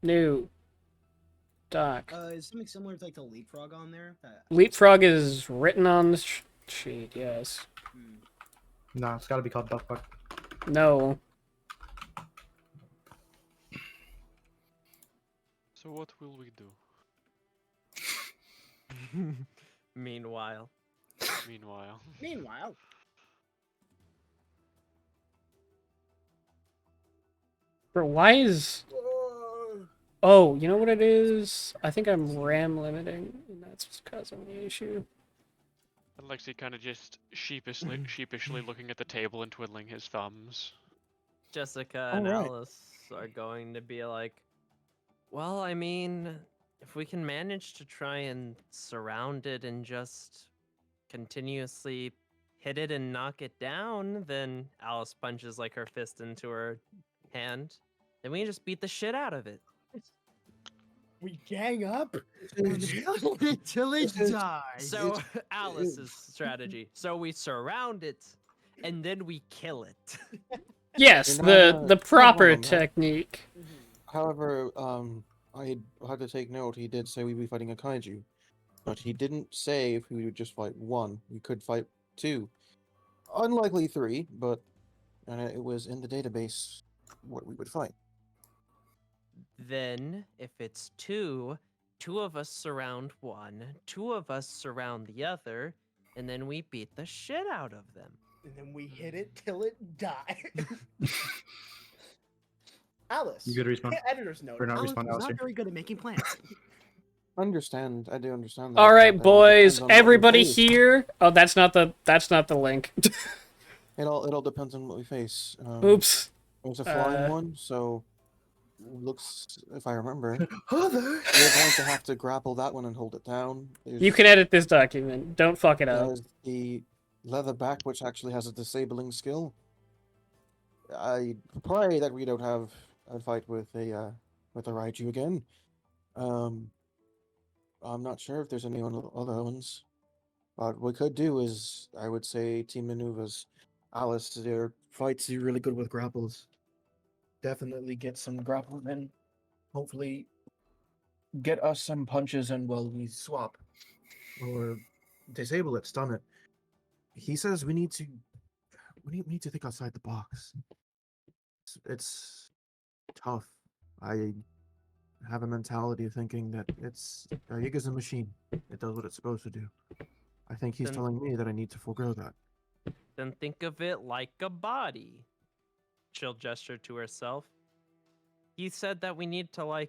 New doc. Is something similar to like the leapfrog on there? That... Leapfrog is written on the sheet. Yes. No, it's got to be called Duck Buck. No. So what will we do? Meanwhile, Meanwhile, Meanwhile, Bro, why is... Oh, you know what it is? I think I'm RAM limiting, and that's what's causing the issue. Alexei kind of just sheepishly looking at the table and twiddling his thumbs. Jessica and Alright. Alice are going to be like, well, I mean, if we can manage to try and surround it and just continuously hit it and knock it down, then Alice punches like her fist into her hand. Then we can just beat the shit out of it. we gang up This until it is- dies. So Alice's strategy. So we surround it and then we kill it. Yes, You're not, the not proper wrong on that. technique. However, I had to take note. He did say we'd be fighting a kaiju, but he didn't say if we would just fight one. We could fight two, unlikely three, but it was in the database what we would fight. Then, if it's two, two of us surround one, two of us surround the other, and then we beat the shit out of them. And then we hit it till it dies. Alice. You good respawn? Editor's note. Or not Alice respawn, is Alistair? not very good at making plans. I do understand that. All right, but then it boys, depends on what we everybody face. here. Oh, that's not the link. It all depends on what we face. Oops. It was a flying Uh, one, so looks, if I remember, Other. we're going to have to grapple that one and hold it down. You can edit this document. Don't fuck it up. There's the leatherback, which actually has a disabling skill. I pray that we don't have a fight with a Raiju again. I'm not sure if there's any other ones. But what we could do is, I would say, team maneuvers. Alice, their fights, you're really good with grapples. Definitely get some grapple in. Hopefully, get us some punches and well, we swap. Or disable it, stun it. He says we need to think outside the box. It's tough. I have a mentality of thinking that Jaeger's a machine. It does what it's supposed to do. I think he's Then- telling me that I need to forego that. Then think of it like a body. She'll gesture to herself. He said that we need to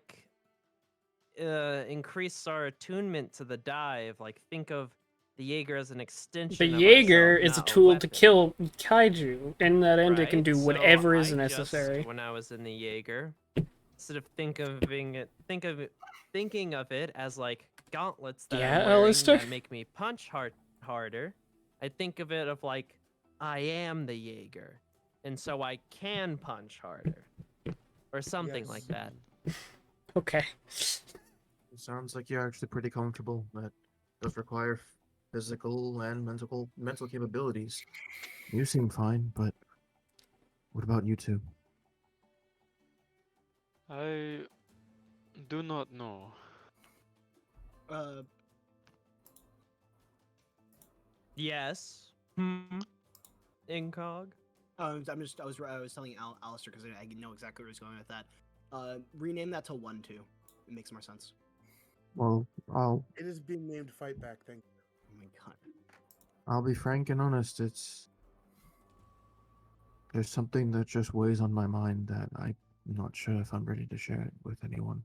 increase our attunement to the dive. Like think of the Jaeger as an extension. The of Jaeger ourself, is a not tool to weapon. kill kaiju, and that end it can Right, do so whatever is I necessary. Just, when I was in the Jaeger, instead of thinking of it as like gauntlets that Yeah, I'm wearing Alistair? that make me punch harder, I think of it of like I am the Jaeger, and so I can punch harder, or something like Yes. that. Okay. It sounds like you're actually pretty comfortable. That does require physical and mental capabilities. You seem fine, but what about you two? I do not know. Yes. Incog. I was telling Alistair because I know exactly where he's going with that. Rename that to 1-2. It makes more sense. Well, It is being named Fight Back. Thank you. Oh my god. I'll be frank and honest. There's something that just weighs on my mind that I'm not sure if I'm ready to share it with anyone.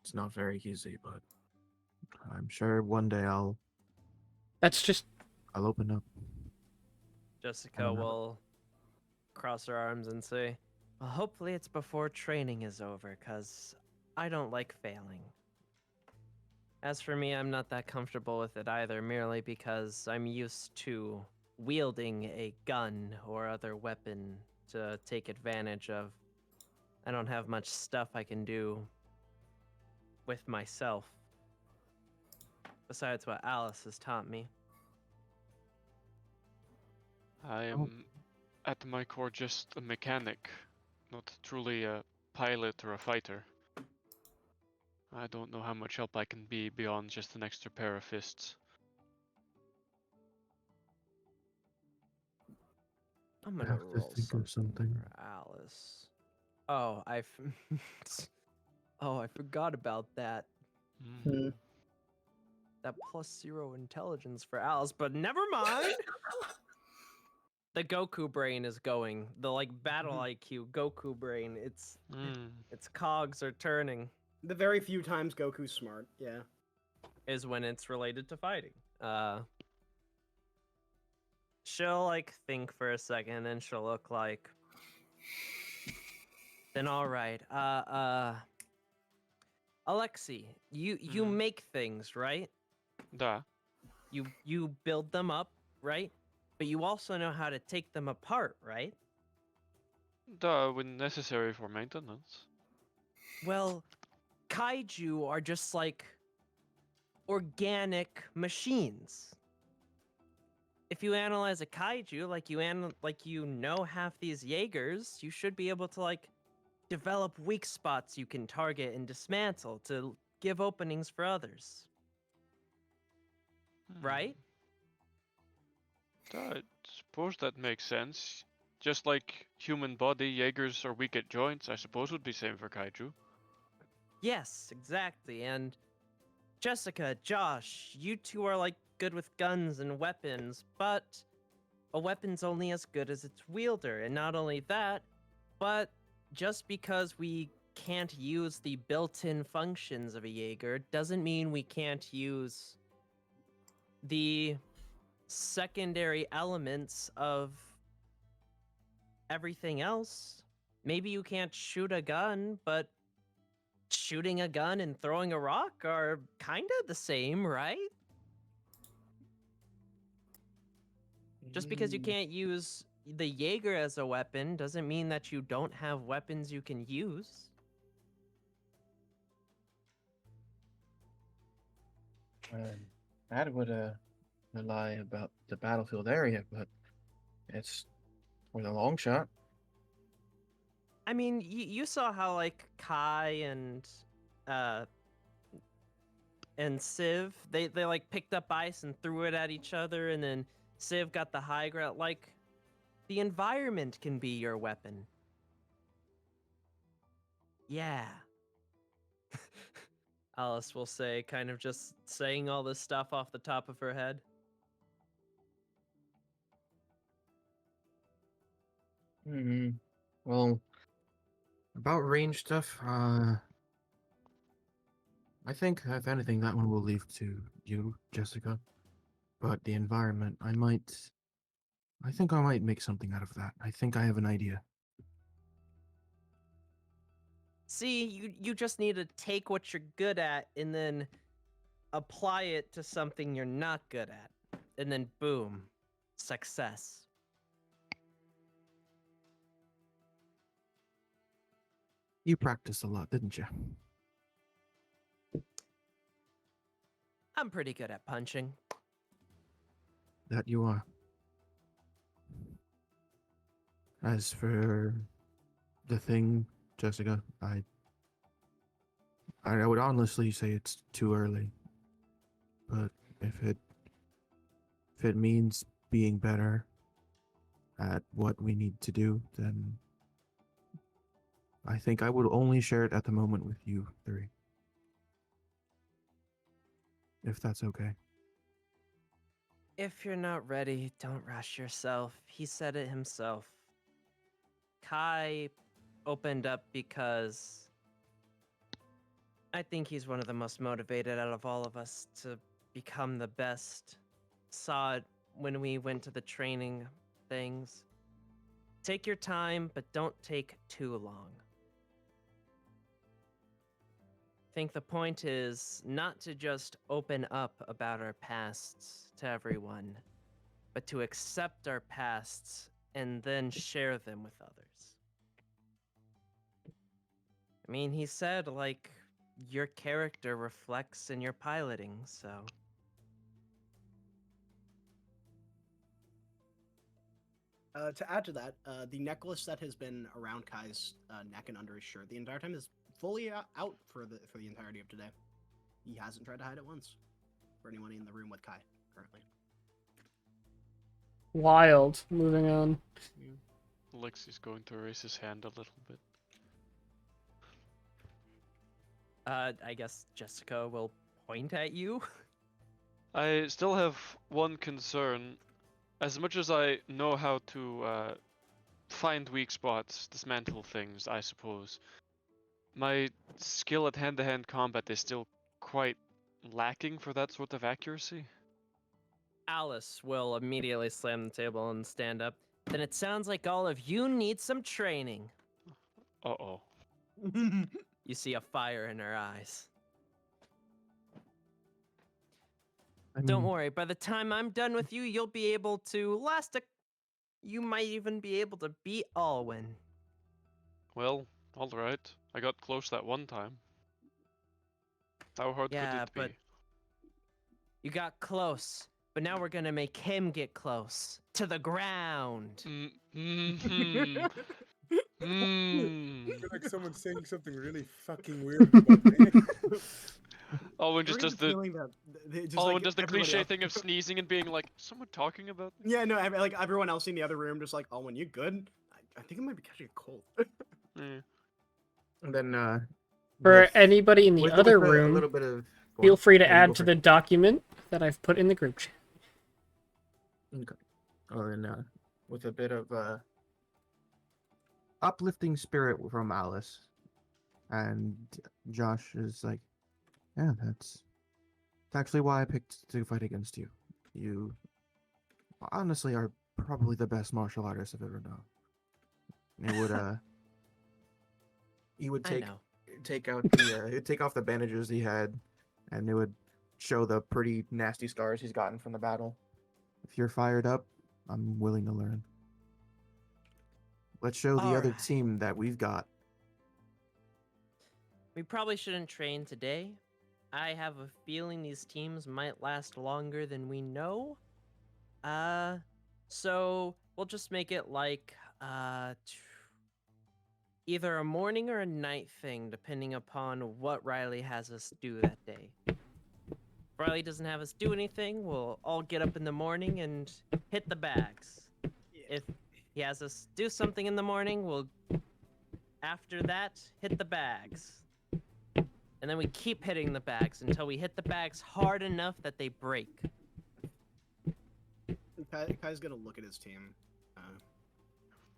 It's not very easy, but I'm sure one day I'll open up. Jessica don't know. will cross her arms and say, well, hopefully it's before training is over, because I don't like failing. As for me, I'm not that comfortable with it either, merely because I'm used to wielding a gun or other weapon to take advantage of. I don't have much stuff I can do with myself, besides what Alice has taught me. I am, at my core, just a mechanic, not truly a pilot or a fighter. I don't know how much help I can be beyond just an extra pair of fists. I'm I gonna have to roll think of something. for Alice. Oh, oh, I forgot about that. Mm. That +0 intelligence for Alice, but never mind. The Goku brain is going. The like battle IQ Goku brain. Mm. Its cogs are turning. The very few times Goku's smart, yeah. Is when it's related to fighting. She'll like think for a second, and then she'll look like. Then all right. Alexi, you Mhm. make things, right? Da. You build them up, right? But you also know how to take them apart, right? Da, when necessary for maintenance. Well, kaiju are just like organic machines. If you analyze a kaiju like you know half these Jaegers, you should be able to like develop weak spots you can target and dismantle to give openings for others. Right? I suppose that makes sense. Just like human body, Jaegers are weak at joints, I suppose would be same for kaiju. Yes, exactly. And Jessica, Josh, you two are like good with guns and weapons, but a weapon's only as good as its wielder. And not only that, but just because we can't use the built-in functions of a Jaeger doesn't mean we can't use the secondary elements of everything else. Maybe you can't shoot a gun, but shooting a gun and throwing a rock are kind of the same, right? Just because you can't use the Jaeger as a weapon doesn't mean that you don't have weapons you can use. That would lie about the battlefield area, but it's with a long shot. I mean, you saw how like Kai and Civ, they like picked up ice and threw it at each other, and then Civ got the high ground. Like, the environment can be your weapon. Yeah. Alice will say, kind of just saying all this stuff off the top of her head. Well, about range stuff, I think, if anything, that one will leave to you, Jessica. But the environment, I think I might make something out of that. I think I have an idea. See, you just need to take what you're good at and then apply it to something you're not good at. And then boom, success. You practiced a lot, didn't you? I'm pretty good at punching. That you are. As for the thing, Jessica, I would honestly say it's too early. But if it means being better at what we need to do, then I think I would only share it at the moment with you three. If that's okay. If you're not ready, don't rush yourself. He said it himself. Kai opened up because I think he's one of the most motivated out of all of us to become the best. Saw it when we went to the training things. Take your time, but don't take too long. I think the point is not to just open up about our pasts to everyone, but to accept our pasts and then share them with others. I mean, he said, like, your character reflects in your piloting, so. To add to that, the necklace that has been around Kai's neck and under his shirt the entire time is fully out for the entirety of today. He hasn't tried to hide it once. For anyone in the room with Kai currently. Wild. Moving on. Lexi's going to raise his hand a little bit. I guess Jessica will point at you. I still have one concern. As much as I know how to find weak spots, dismantle things, I suppose, my skill at hand-to-hand combat is still quite lacking for that sort of accuracy. Alice will immediately slam the table and stand up. Then it sounds like all of you need some training. Uh-oh. You see a fire in her eyes. Don't worry, by the time I'm done with you, you'll be able to you might even be able to beat Alwyn. Well, alright. I got close that one time. How hard could Yeah, it but be? you got close. But now we're gonna make him get close. To the ground. Mm-hmm. I Mm. feel like someone's saying something really fucking weird about me. Owen just does the Owen does the cliche thing of sneezing and being like, "Someone talking about me?" Yeah, no, like everyone else in the other room just like, oh, when you good? I think I might be catching a cold. Eh. And then For with- anybody in the with other a room, little bit of feel free to Yeah, you go add to the first. document that I've put in the group chat. Okay. Oh, and with a bit of uplifting spirit from Alice, and Josh is like, "Yeah, that's actually why I picked to fight against you. You honestly are probably the best martial artist I've ever known." It would he would I know. take out the he'd take off the bandages he had, and it would show the pretty nasty scars he's gotten from the battle. If you're fired up, I'm willing to learn. Let's show the other Alright. team that we've got. We probably shouldn't train today. I have a feeling these teams might last longer than we know. So we'll just make it like either a morning or a night thing, depending upon what Riley has us do that day. If Riley doesn't have us do anything, we'll all get up in the morning and hit the bags. If he has us do something in the morning, we'll after that hit the bags. And then we keep hitting the bags until we hit the bags hard enough that they break. Kai's gonna look at his team.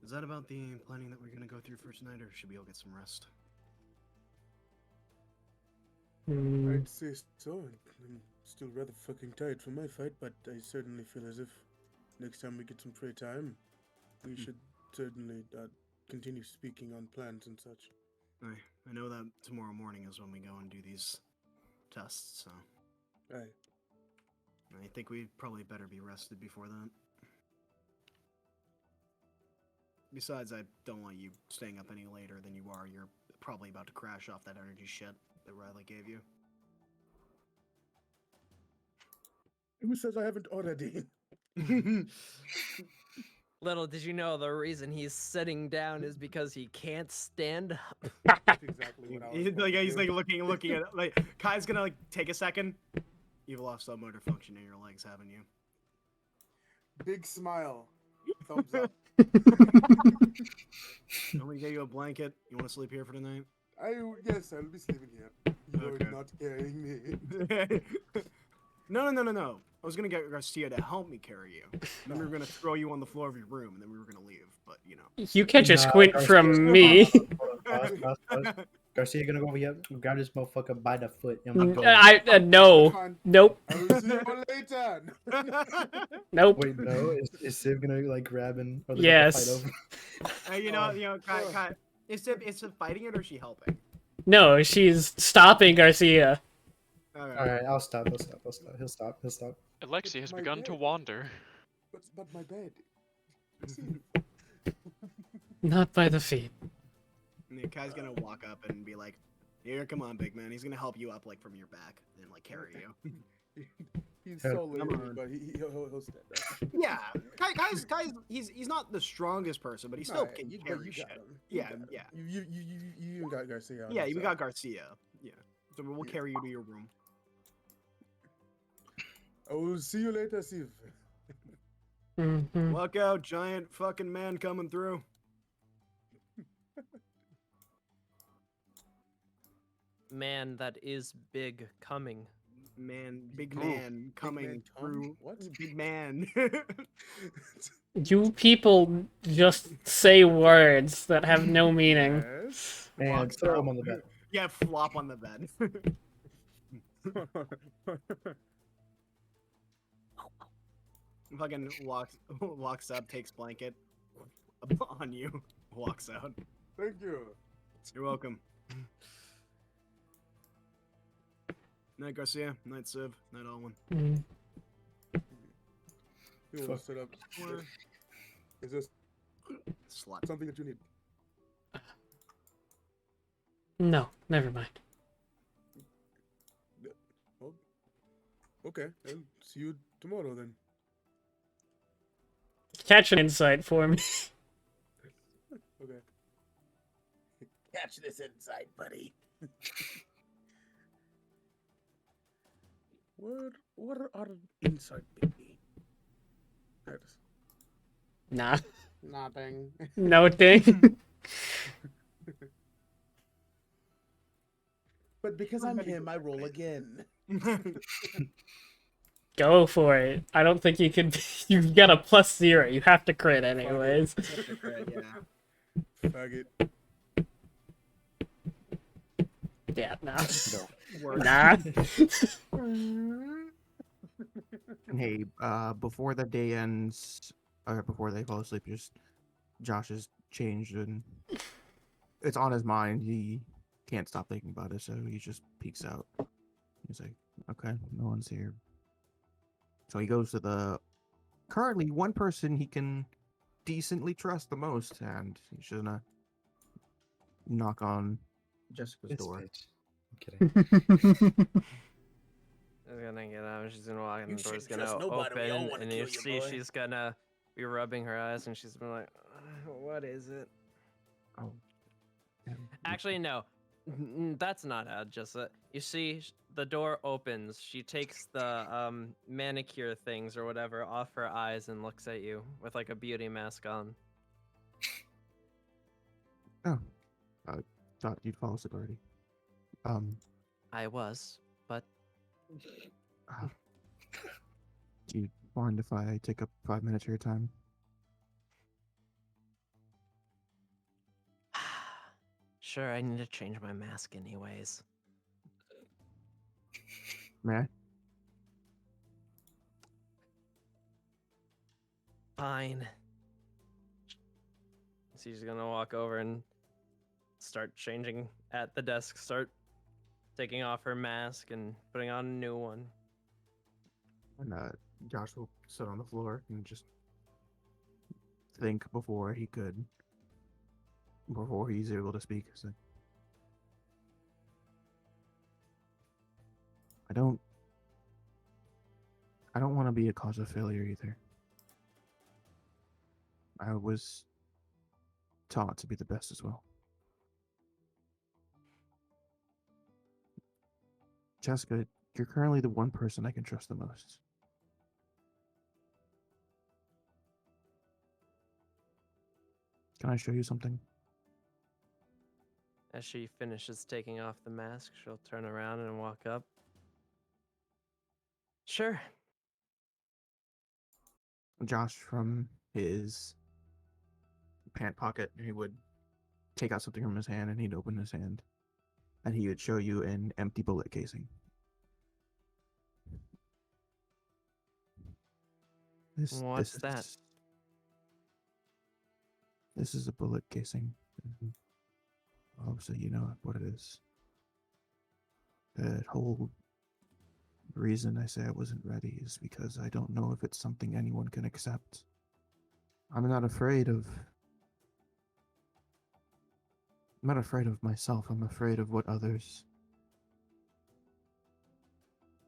Is that about the planning that we're gonna go through for tonight, or should we all get some rest? I'd say so. I'm still rather fucking tired from my fight, but I certainly feel as if next time we get some free time, we should certainly continue speaking on plans and such. I know that tomorrow morning is when we go and do these tests, so Aye. I think we probably better be rested before that. Besides, I don't want you staying up any later than you are. You're probably about to crash off that energy shit that Riley gave you. Who says I haven't already? Little did you know the reason he's sitting down is because he can't stand up. That's exactly what I was He's going like to do. looking at it. Like Kai's gonna like take a second. You've lost some motor function in your legs, haven't you? Big smile. Thumbs up. I'm gonna get you a blanket. You want to sleep here for tonight? Yes, I'll be sleeping here. You're Okay. not carrying me. No. I was gonna get Garcia to help me carry you. Then we were gonna throw you on the floor of your room, and then we were gonna leave. But you know. You catch a Nah, squint Garcia's from gonna- me. Hold on, pause. Garcia gonna go over here, grab this motherfucker by the foot, and we go. No. Fine. Nope. I will see you all later. Nope. Wait, no, is Civ gonna like grab and or they Yes. gonna fight over? You know, Kai. Is it fighting it or is she helping? No, she's stopping Garcia. All right, I'll stop. He'll stop. Alexi has My begun to bed. wander. But my bed. See, Not by the feet. And Kai's gonna walk up and be like, "Here, come on, big man." He's gonna help you up like from your back and like carry you. he's Hell, so lazy, on. but he'll stand up. Yeah, Kai's he's not the strongest person, but he still Alright, can you carry got shit. him. Yeah, got him. yeah. You even got Garcia. on Yeah, your we side. got Garcia. Yeah, so we'll Yeah. carry you to your room. I will see you later, Steve. Mm-hmm. Look out, giant fucking man coming through. Man, that is big coming. Man, big Oof. man coming man Tom? through. What? Big man. You people just say words that have no meaning. Yes. And Walks throw out. him on the bed. Yeah, flop on the bed. Fucking walks up, takes blanket on you, walks out. Thank you. You're welcome. Night Garcia, night Civ, night Alwyn. Mm. You want to sit up? Is this Slut. something that you need? No, never mind. Oh, okay. I'll see you tomorrow then. Catch an insight for me. Okay. Catch this insight, buddy. What are inside baby? That's Nah, nothing. no thing. But because I'm him, I roll again. Go for it. I don't think you can. You've got a +0. You have to crit anyways. Yeah. Faggot. Yeah, nah. No. Nah. Hey, before the day ends, or before they fall asleep, just Josh has changed and it's on his mind. He can't stop thinking about it, so he just peeks out. He's like, okay, no one's here. So he goes to the currently one person he can decently trust the most, and he's gonna knock on Jessica's This door. bitch. I'm kidding. She's gonna get out. She's gonna walk in. You The door's shouldn't gonna trust nobody, we all open, wanna and kill you you, see boy. she's gonna be rubbing her eyes, and she's been like, "What is it?" Oh, yeah, Actually, no. That's not how. Just you see, the door opens. She takes the manicure things or whatever off her eyes and looks at you with like a beauty mask on. oh, I thought you'd fall asleep already. I was, but Do you mind if I take up 5 minutes of your time? sure. I need to change my mask anyways. May I? Fine. So she's gonna walk over and start changing at the desk. Start taking off her mask and putting on a new one. And Josh will sit on the floor and just think before he's able to speak. So, I don't want to be a cause of failure either. I was taught to be the best as well. Jessica, you're currently the one person I can trust the most. Can I show you something? As she finishes taking off the mask, she'll turn around and walk up. Sure. Josh, from his pant pocket, he would take out something from his hand and he'd open his hand and he would show you an empty bullet casing. What's that? This is a bullet casing. Obviously, you know what it is. The whole reason I say I wasn't ready is because I don't know if it's something anyone can accept. I'm not afraid of myself. I'm afraid of what others.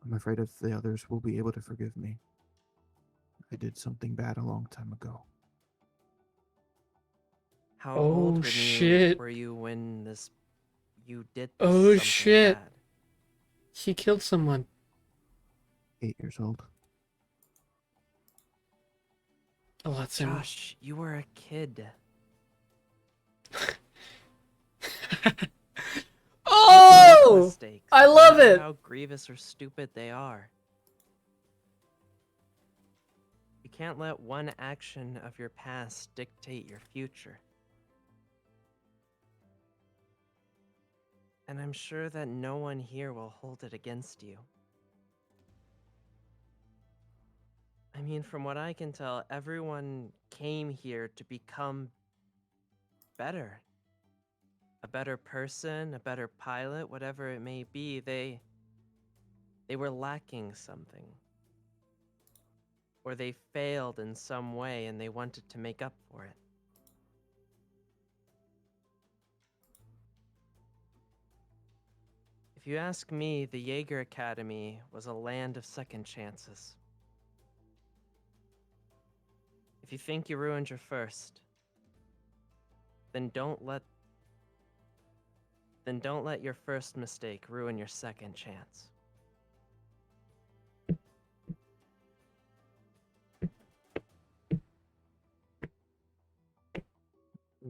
I'm afraid if the others will be able to forgive me. I did something bad a long time ago. How Oh, old shit. were you when you did this Oh, something shit. bad? He killed someone. 8 years old. a lot sooner. Josh, you were a kid. Oh! Mistakes, I no love matter it! how grievous or stupid they are. You can't let one action of your past dictate your future. And I'm sure that no one here will hold it against you. I mean, from what I can tell, everyone came here to become better. A better person, a better pilot, whatever it may be, they were lacking something. Or they failed in some way and they wanted to make up for it. If you ask me, the Jaeger Academy was a land of second chances. If you think you ruined your first, then don't let your first mistake ruin your second chance.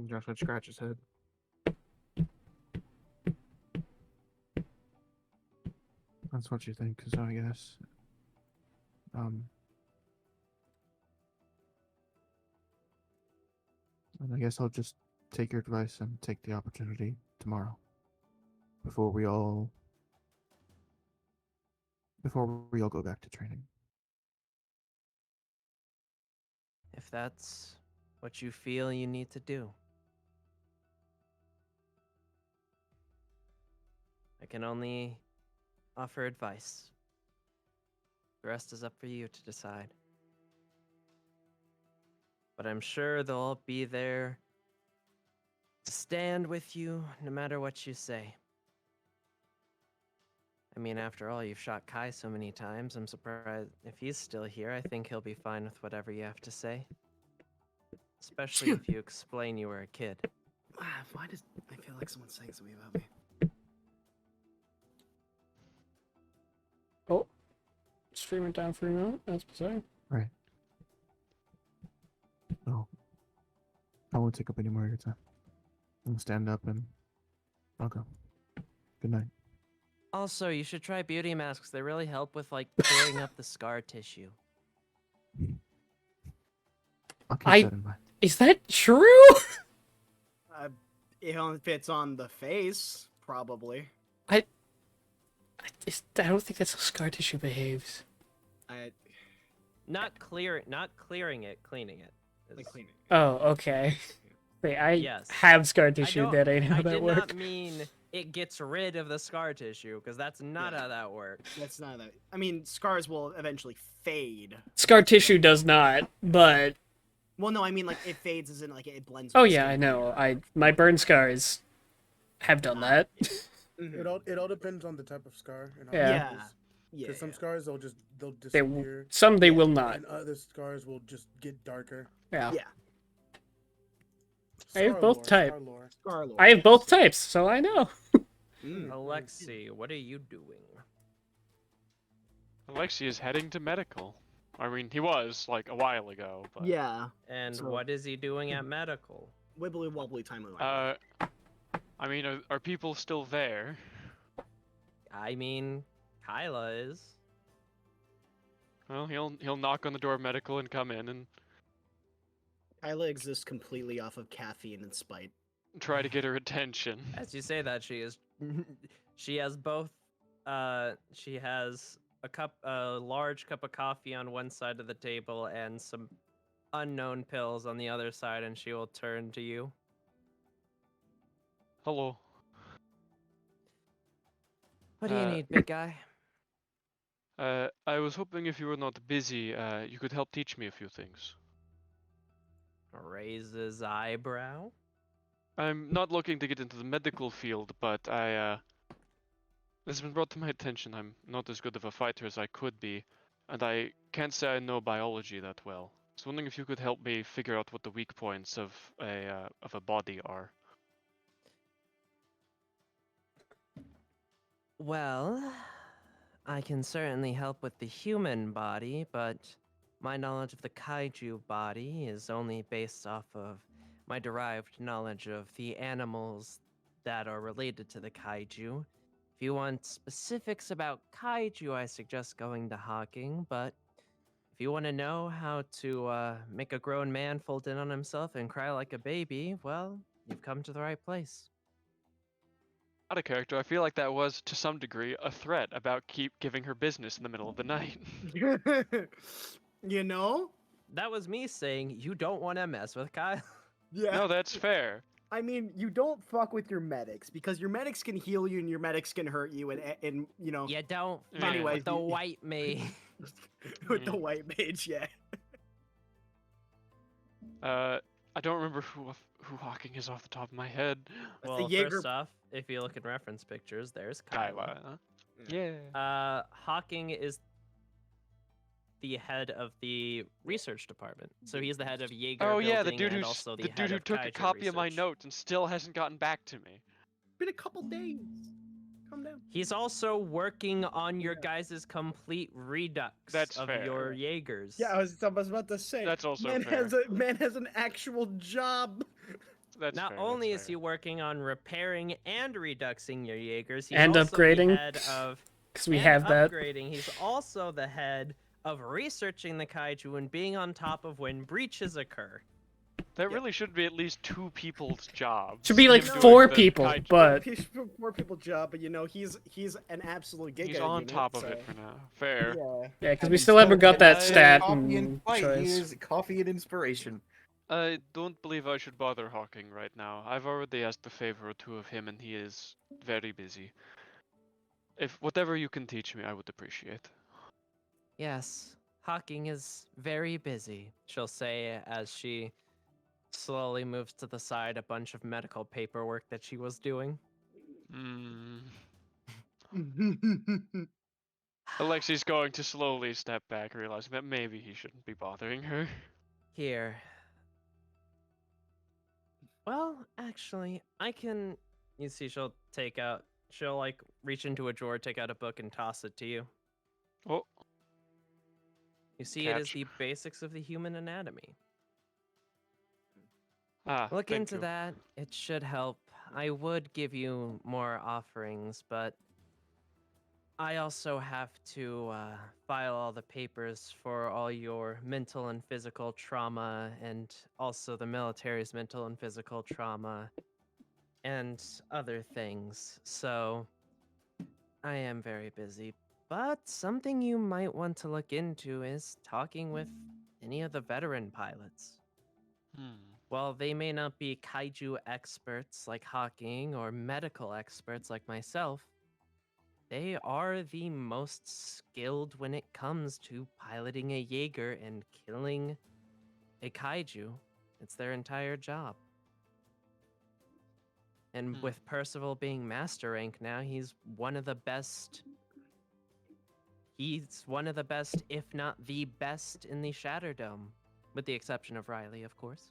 Josh would scratch his head. That's what you think, so I guess. And I guess I'll just take your advice and take the opportunity tomorrow. Before we all go back to training. If that's what you feel you need to do. I can only offer advice. The rest is up for you to decide. But I'm sure they'll all be there to stand with you no matter what you say. I mean, after all, you've shot Kai so many times. I'm surprised if he's still here. I think he'll be fine with whatever you have to say. Especially if you explain you were a kid. Why does I feel like someone's saying something about me? Oh. Stream it down for a moment. That's bizarre. Right. Oh. I won't take up any more of your time. I'm gonna stand up and I'll go. Good night. Also, you should try beauty masks. They really help with, like, clearing up the scar tissue. I'll keep I- that in mind. Is that true? If it's on the face, probably. I don't think that's how scar tissue behaves. Not clearing it, cleaning it. Like cleaning. Oh, okay. Wait, I Yes. have scar tissue. don't- That ain't how I that did works. not mean it gets rid of the scar tissue, because that's not Yeah. how that works. That's not that. I mean, scars will eventually fade. Scar tissue does not, but Well, no, I mean like it fades as in like it blends. oh with yeah, skin I know. later. My burn scars have done that. Mhm. It all depends on the type of scar and how Yeah. it is. Yeah. Because some scars they'll They disappear, some they Yeah, will not. and other scars will just get darker. Yeah. Yeah. I have Scar both lore, type. Scar lore. Scar lore, I have both yes. types, so I know. Mm. Alexi, what are you doing? Alexi is heading to medical. I mean, he was like a while ago, but Yeah. And So- what is he doing at medical? Wibbly wobbly timey. I mean, are people still there? I mean, Kyla is. Well, he'll knock on the door of medical and come in and Kyla exists completely off of caffeine and spite. try to get her attention. As you say that, she is. She has both. She has a large cup of coffee on one side of the table and some unknown pills on the other side, and she will turn to you. Hello. What do you need, big guy? I was hoping if you were not busy, you could help teach me a few things. Raises eyebrow. I'm not looking to get into the medical field, but this has been brought to my attention. I'm not as good of a fighter as I could be, and I can't say I know biology that well. I was wondering if you could help me figure out what the weak points of a body are. Well, I can certainly help with the human body, but my knowledge of the kaiju body is only based off of my derived knowledge of the animals that are related to the kaiju. If you want specifics about kaiju, I suggest going to Hawking, but if you want to know how to make a grown man fold in on himself and cry like a baby, well, you've come to the right place. Out of character, I feel like that was, to some degree, a threat about keep giving her business in the middle of the night. You know? That was me saying you don't want to mess with Kyle. Yeah. No, that's fair. I mean, you don't fuck with your medics because your medics can heal you and your medics can hurt you, and you know, You don't Yeah. fuck Anyways, with the you- white me. with the white mage, yeah. I don't remember who Hawking is off the top of my head. Well, Jaeger- first off, if you look at reference pictures, there's Kyla. Kyla. Huh? Yeah. Hawking is the head of the research department. So he's the head of Jaeger Oh yeah, the building dude and who's also the the head dude who of took a Kaiju copy of my research. notes and still hasn't gotten back to me. Been a couple days. Calm down. He's also working on your guys' complete redux That's of fair. your Jaegers. Yeah, I was about to say. That's also man fair. has an actual job. That's Not fair, only that's is he working on repairing and reduxing your Jaegers, he's And also upgrading, the head of because we and have that. upgrading. He's also the head of researching the kaiju and being on top of when breaches occur. That really should be at least 2 people's jobs. Should be like him doing 4 the people, kaiju. but More people job, but you know he's an absolute giga He's on unit, top of so- it for now. Fair. Yeah. yeah, because And we still haven't got that instead of stat coffee and fight, he choice. is coffee and inspiration. I don't believe I should bother Hawking right now. I've already asked a favor or two of him and he is very busy. If whatever you can teach me, I would appreciate. Yes, Hawking is very busy, she'll say as she slowly moves to the side a bunch of medical paperwork that she was doing. Hmm. Alexi's going to slowly step back, realizing that maybe he shouldn't be bothering her. Here. Well, actually, I can. You see, she'll like reach into a drawer, take out a book, and toss it to you. Oh, You see, it is Catch. the basics of the human anatomy. thank Look into you. that. It should help. I would give you more offerings, but I also have to file all the papers for all your mental and physical trauma, and also the military's mental and physical trauma, and other things. So I am very busy. But something you might want to look into is talking with any of the veteran pilots. Hmm. While they may not be kaiju experts like Hawking or medical experts like myself, they are the most skilled when it comes to piloting a Jaeger and killing a kaiju. It's their entire job. And Hmm. with Percival being master rank now, he's one of the best. He's one of the best, if not the best, in the Shatter Dome, with the exception of Riley, of course,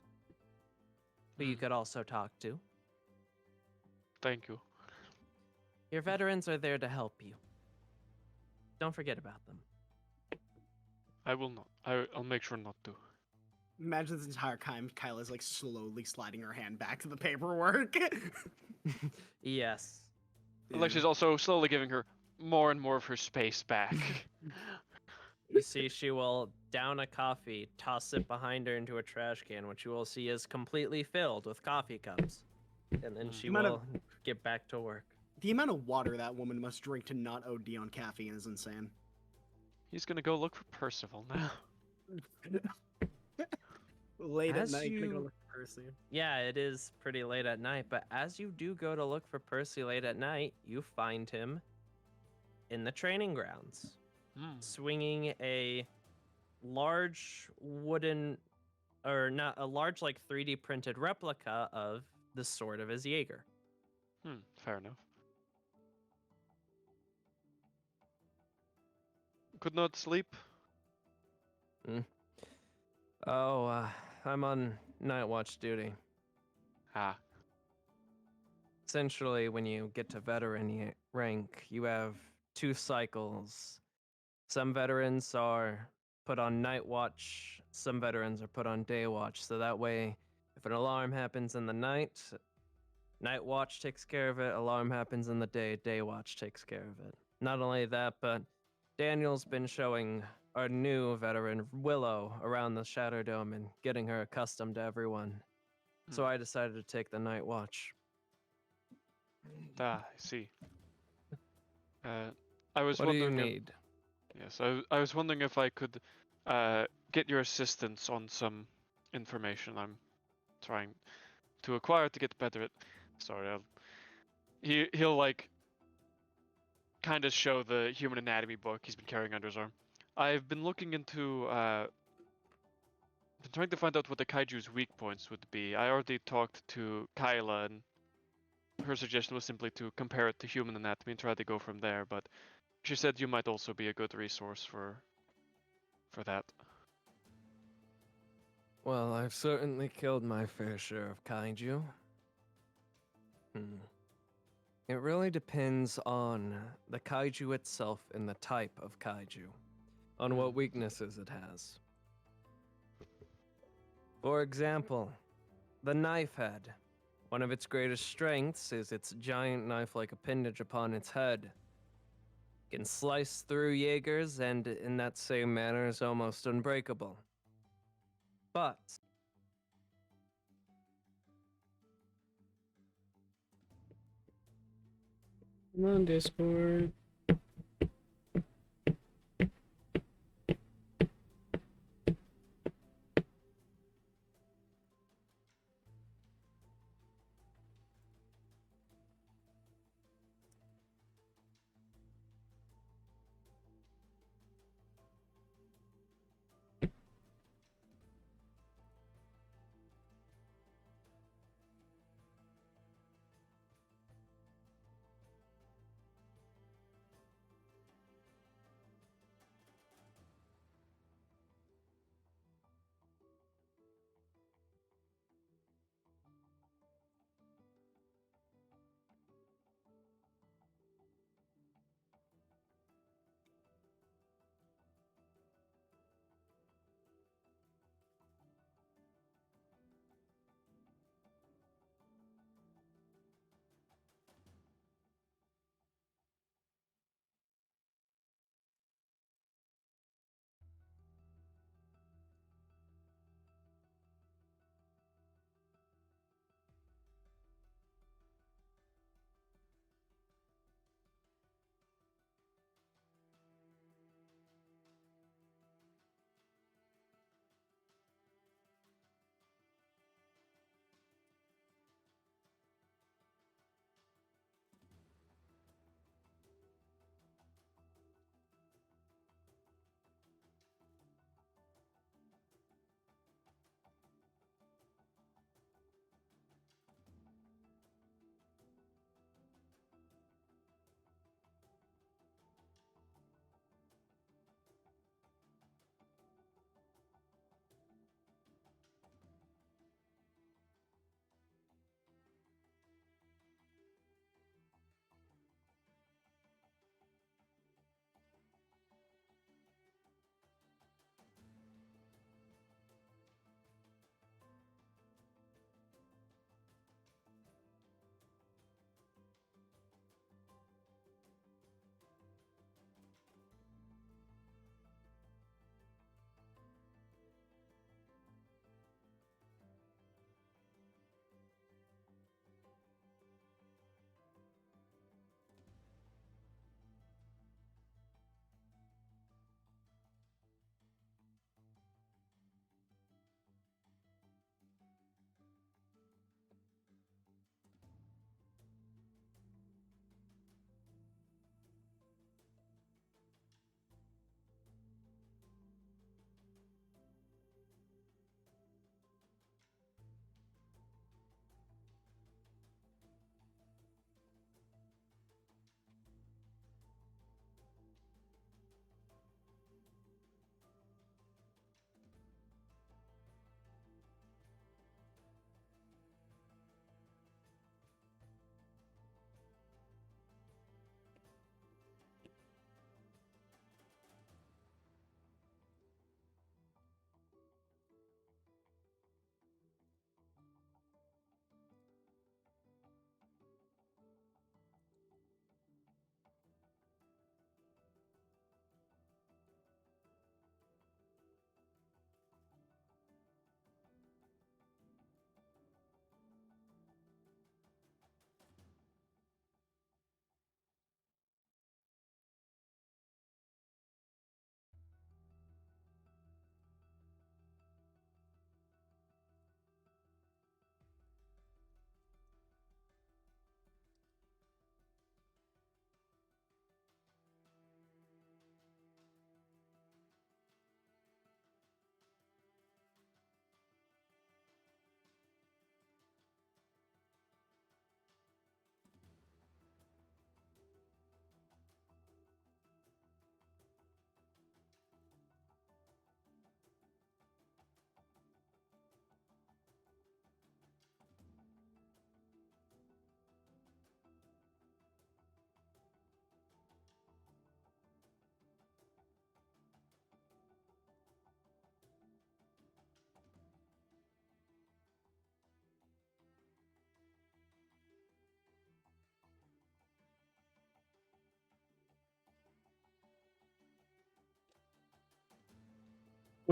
who you Hmm. could also talk to. Thank you. Your veterans are there to help you. Don't forget about them. I will not. I'll make sure not to. Imagine this entire time Kyla's like slowly sliding her hand back to the paperwork. Yes. Alexia's also slowly giving her more and more of her space back. You see, she will down a coffee, toss it behind her into a trash can, which you will see is completely filled with coffee cups. And then she Amount of- will get back to work. The amount of water that woman must drink to not OD on caffeine is insane. He's gonna go look for Percival now. Late As at night, gonna go you- look for Percy. Yeah, it is pretty late at night, but as you do go to look for Percy late at night, you find him in the training grounds, Hmm. swinging a large wooden, or not, a large like 3D printed replica of the sword of his Jaeger. Fair enough. Could not sleep. Oh, I'm on night watch duty. Ah. Essentially, when you get to veteran rank, you have 2 cycles. Some veterans are put on night watch. Some veterans are put on day watch, so that way, if an alarm happens in the night, night watch takes care of it. Alarm happens in the day, day watch takes care of it. Not only that, but Daniel's been showing our new veteran, Willow, around the Shadow Dome and getting her accustomed to everyone. So I decided to take the night watch. I see. I was What do you wondering. need? Yes, I was wondering if I could get your assistance on some information I'm trying to acquire to get better at. Sorry, he'll like kind of show the human anatomy book he's been carrying under his arm. I've been looking into been trying to find out what the kaiju's weak points would be. I already talked to Kyla, and her suggestion was simply to compare it to human anatomy and try to go from there, but she said you might also be a good resource for that. Well, I've certainly killed my fair share of kaiju. It really depends on the kaiju itself and the type of kaiju, on what weaknesses it has. For example, the knife head. One of its greatest strengths is its giant knife-like appendage upon its head. It can slice through Jaegers and, in that same manner, is almost unbreakable. But Come on, Discord.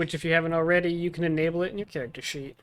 which if you haven't already, you can enable it in your character sheet.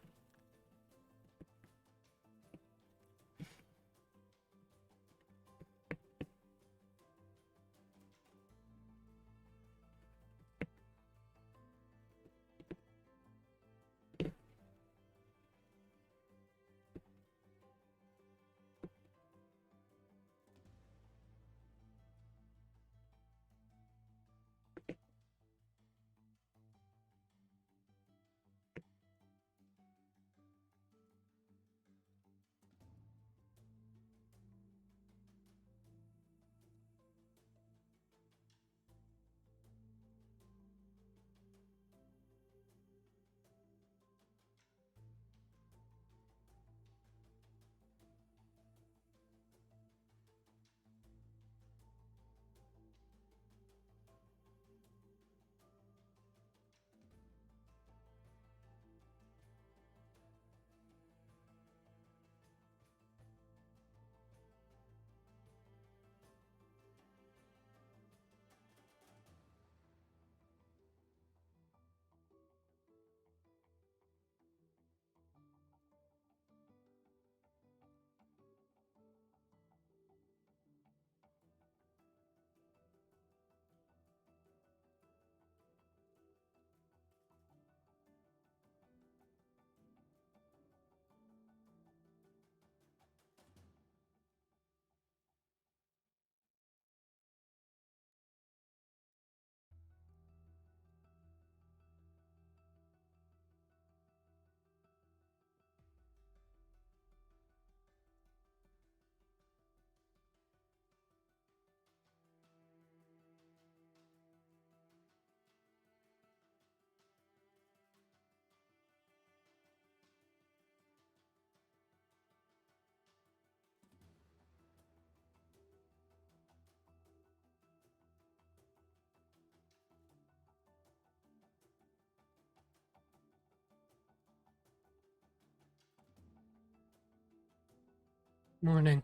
Morning.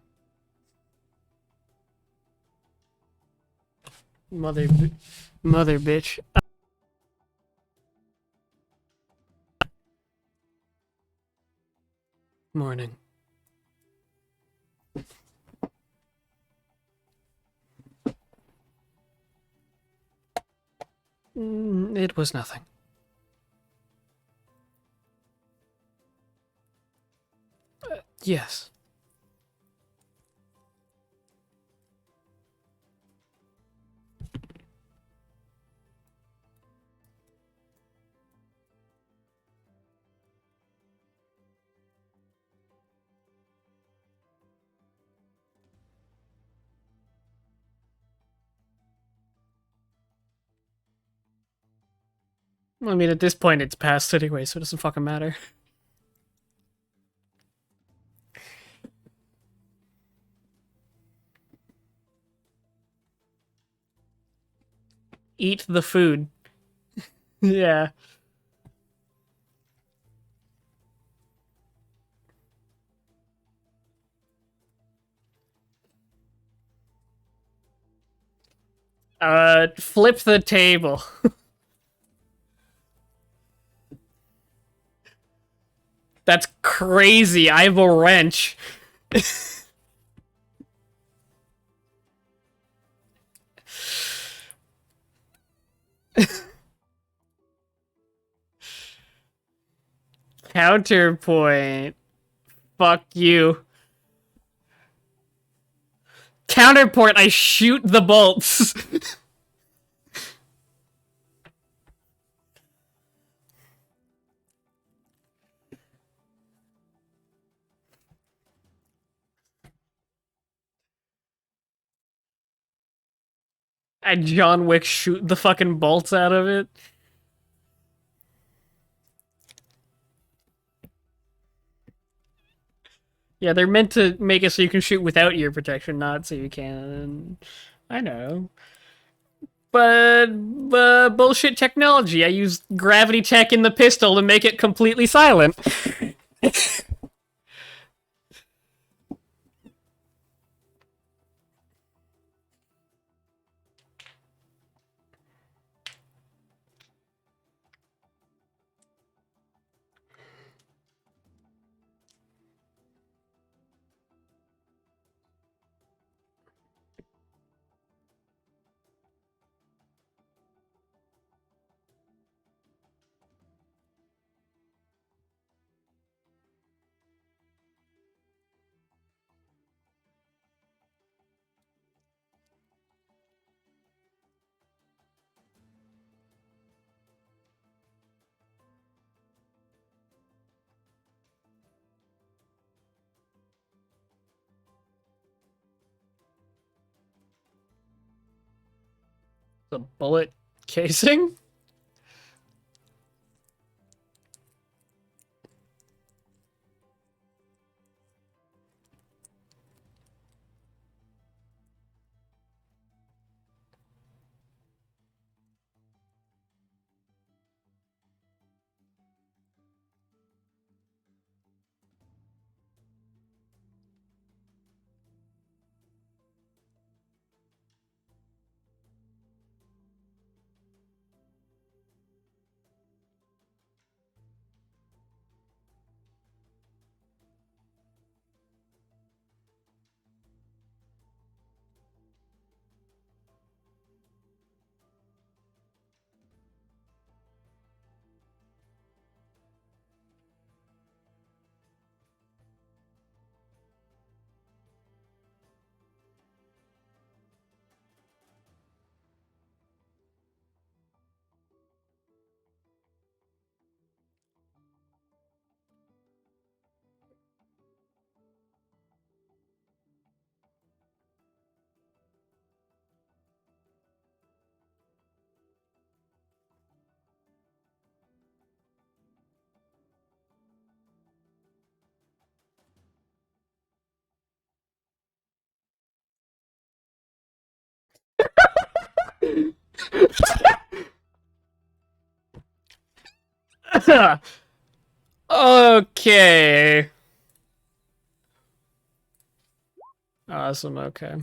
Mother bitch. Morning. It was nothing. Yes. I mean, at this point, it's past anyway, so it doesn't fucking matter. Eat the food. Yeah. Flip the table. That's crazy. I have a wrench. Counterpoint. Fuck you. Counterpoint, I shoot the bolts. I John Wick shoot the fucking bolts out of it. Yeah, they're meant to make it so you can shoot without ear protection, not so you can. I know. But bullshit technology. I use gravity tech in the pistol to make it completely silent. The bullet casing? Okay. Awesome, okay.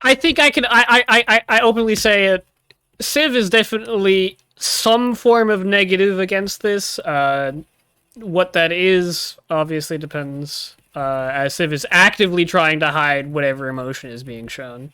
I think I can. I openly say it. Civ is definitely some form of negative against this. What that is obviously depends. As Civ is actively trying to hide whatever emotion is being shown.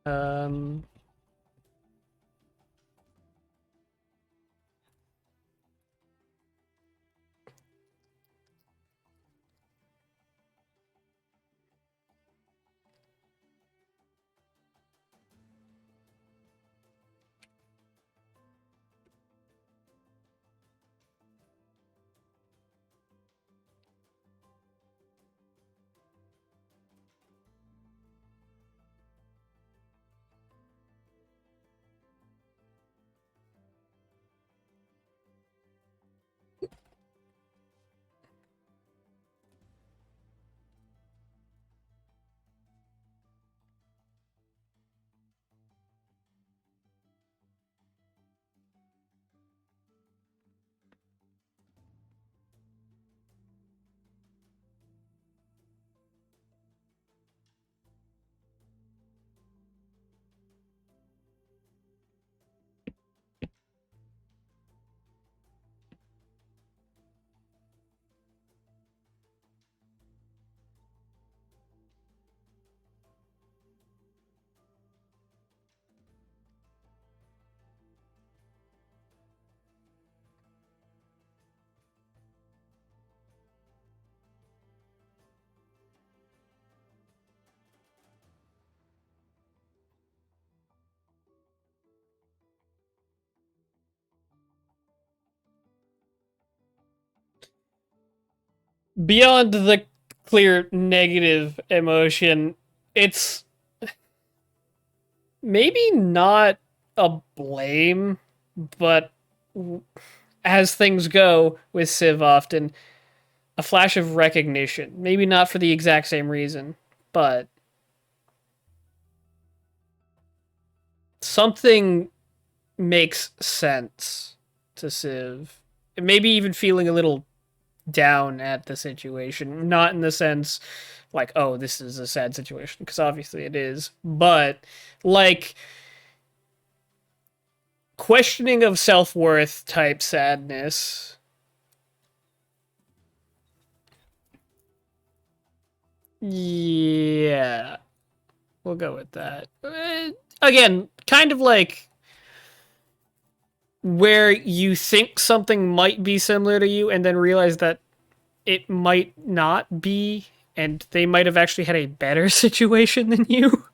Um, beyond the clear negative emotion, it's maybe not a blame, but as things go with Civ often, a flash of recognition. Maybe not for the exact same reason, but something makes sense to Civ. Maybe even feeling a little down at the situation. Not in the sense like, oh, this is a sad situation, because obviously it is, but like questioning of self worth type sadness. Yeah, we'll go with that. Again, kind of like where you think something might be similar to you and then realize that it might not be, and they might have actually had a better situation than you.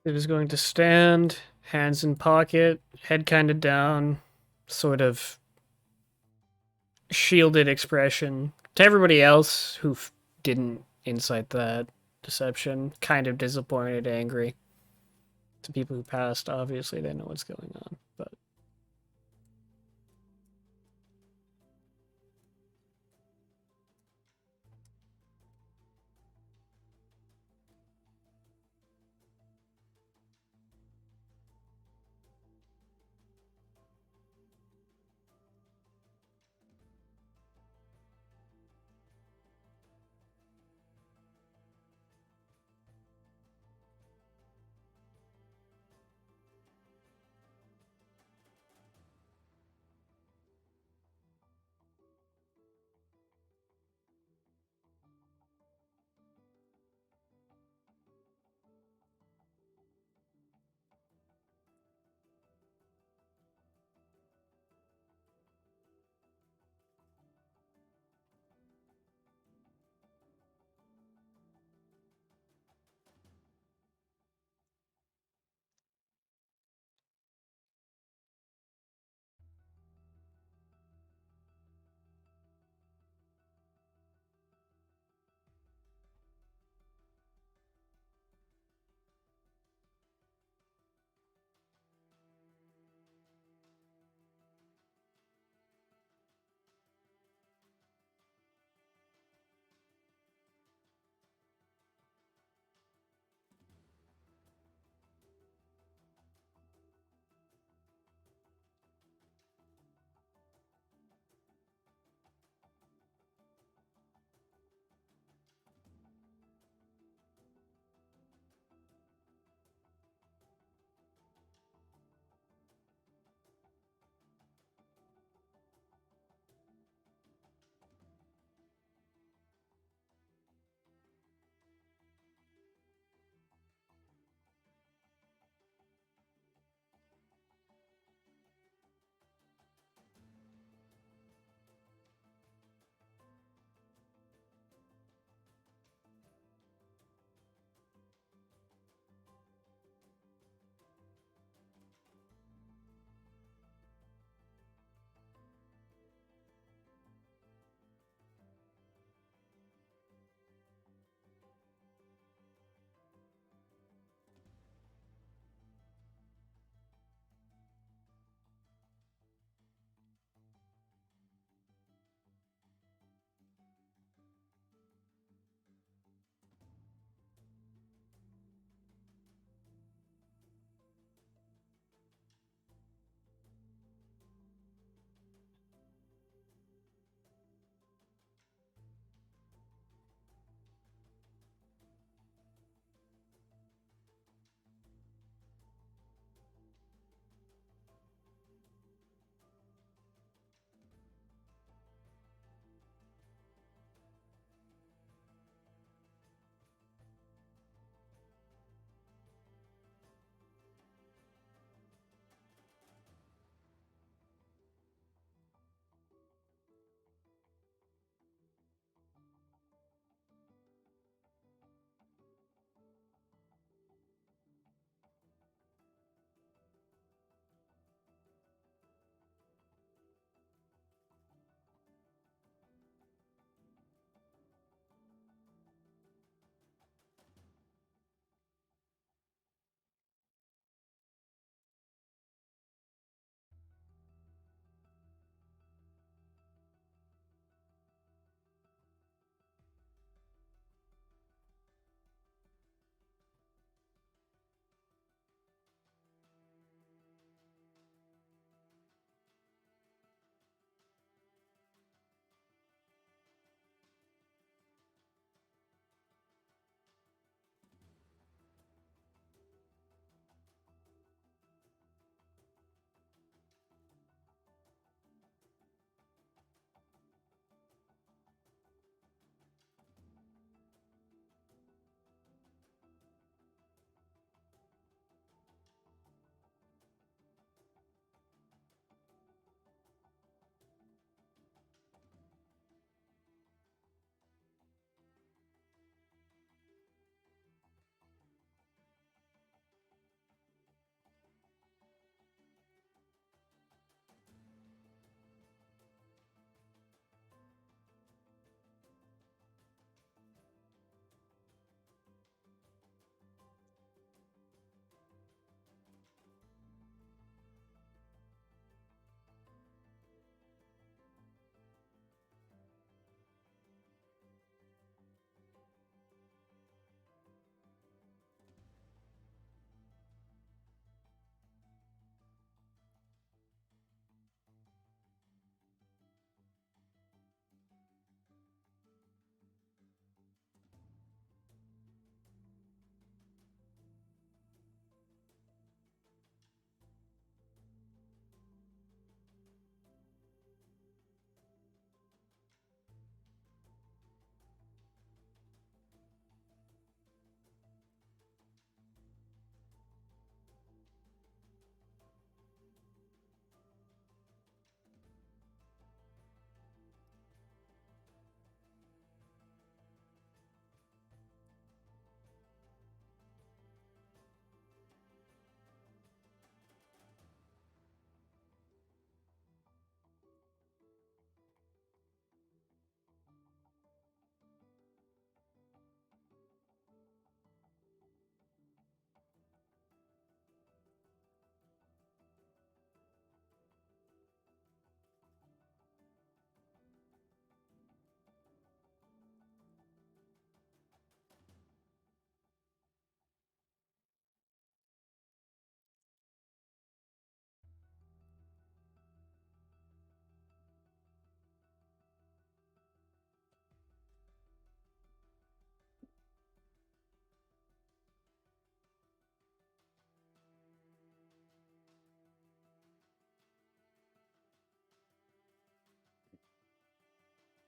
It was going to stand, hands in pocket, head kind of down, sort of shielded expression. To everybody else who didn't incite that deception, kind of disappointed, angry. To people who passed, obviously they know what's going on, but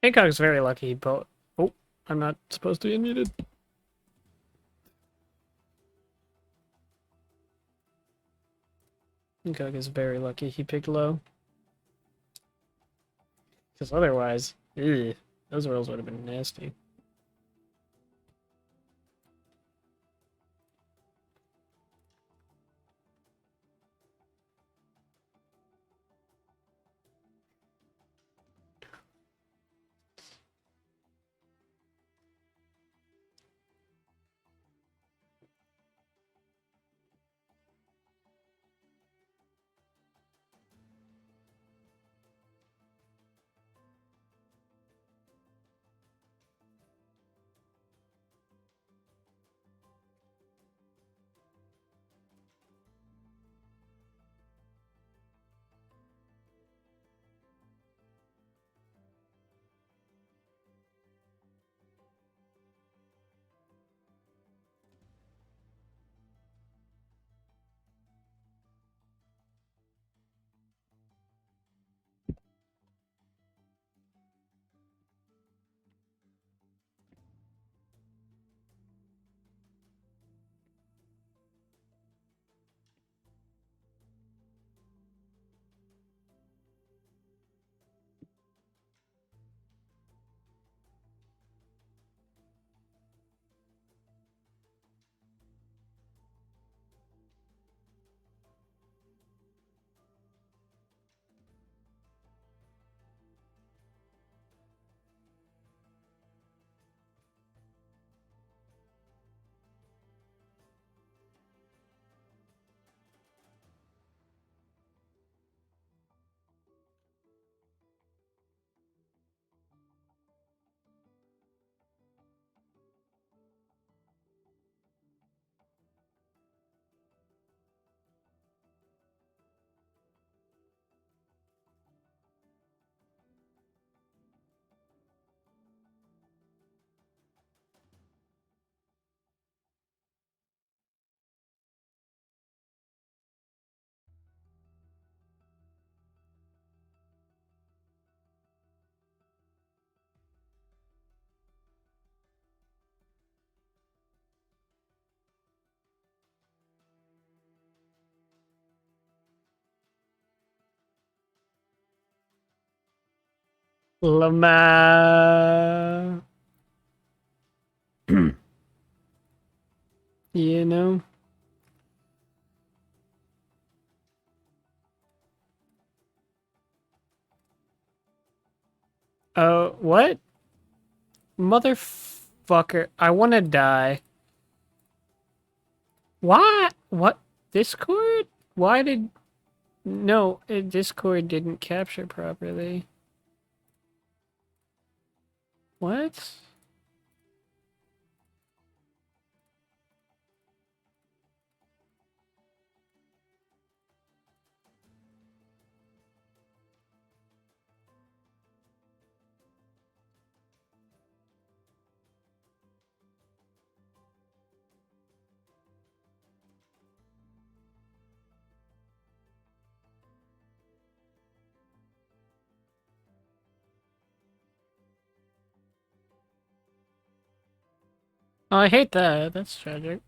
Hancock's very lucky, but oh, I'm not supposed to be unmuted. Hancock is very lucky he picked low. Because otherwise, those rolls would have been nasty. Lamar. You know? Oh, what? Motherfucker. I want to die. Why? What? Discord? Why did... No, Discord didn't capture properly. What? Oh, I hate that. That's tragic.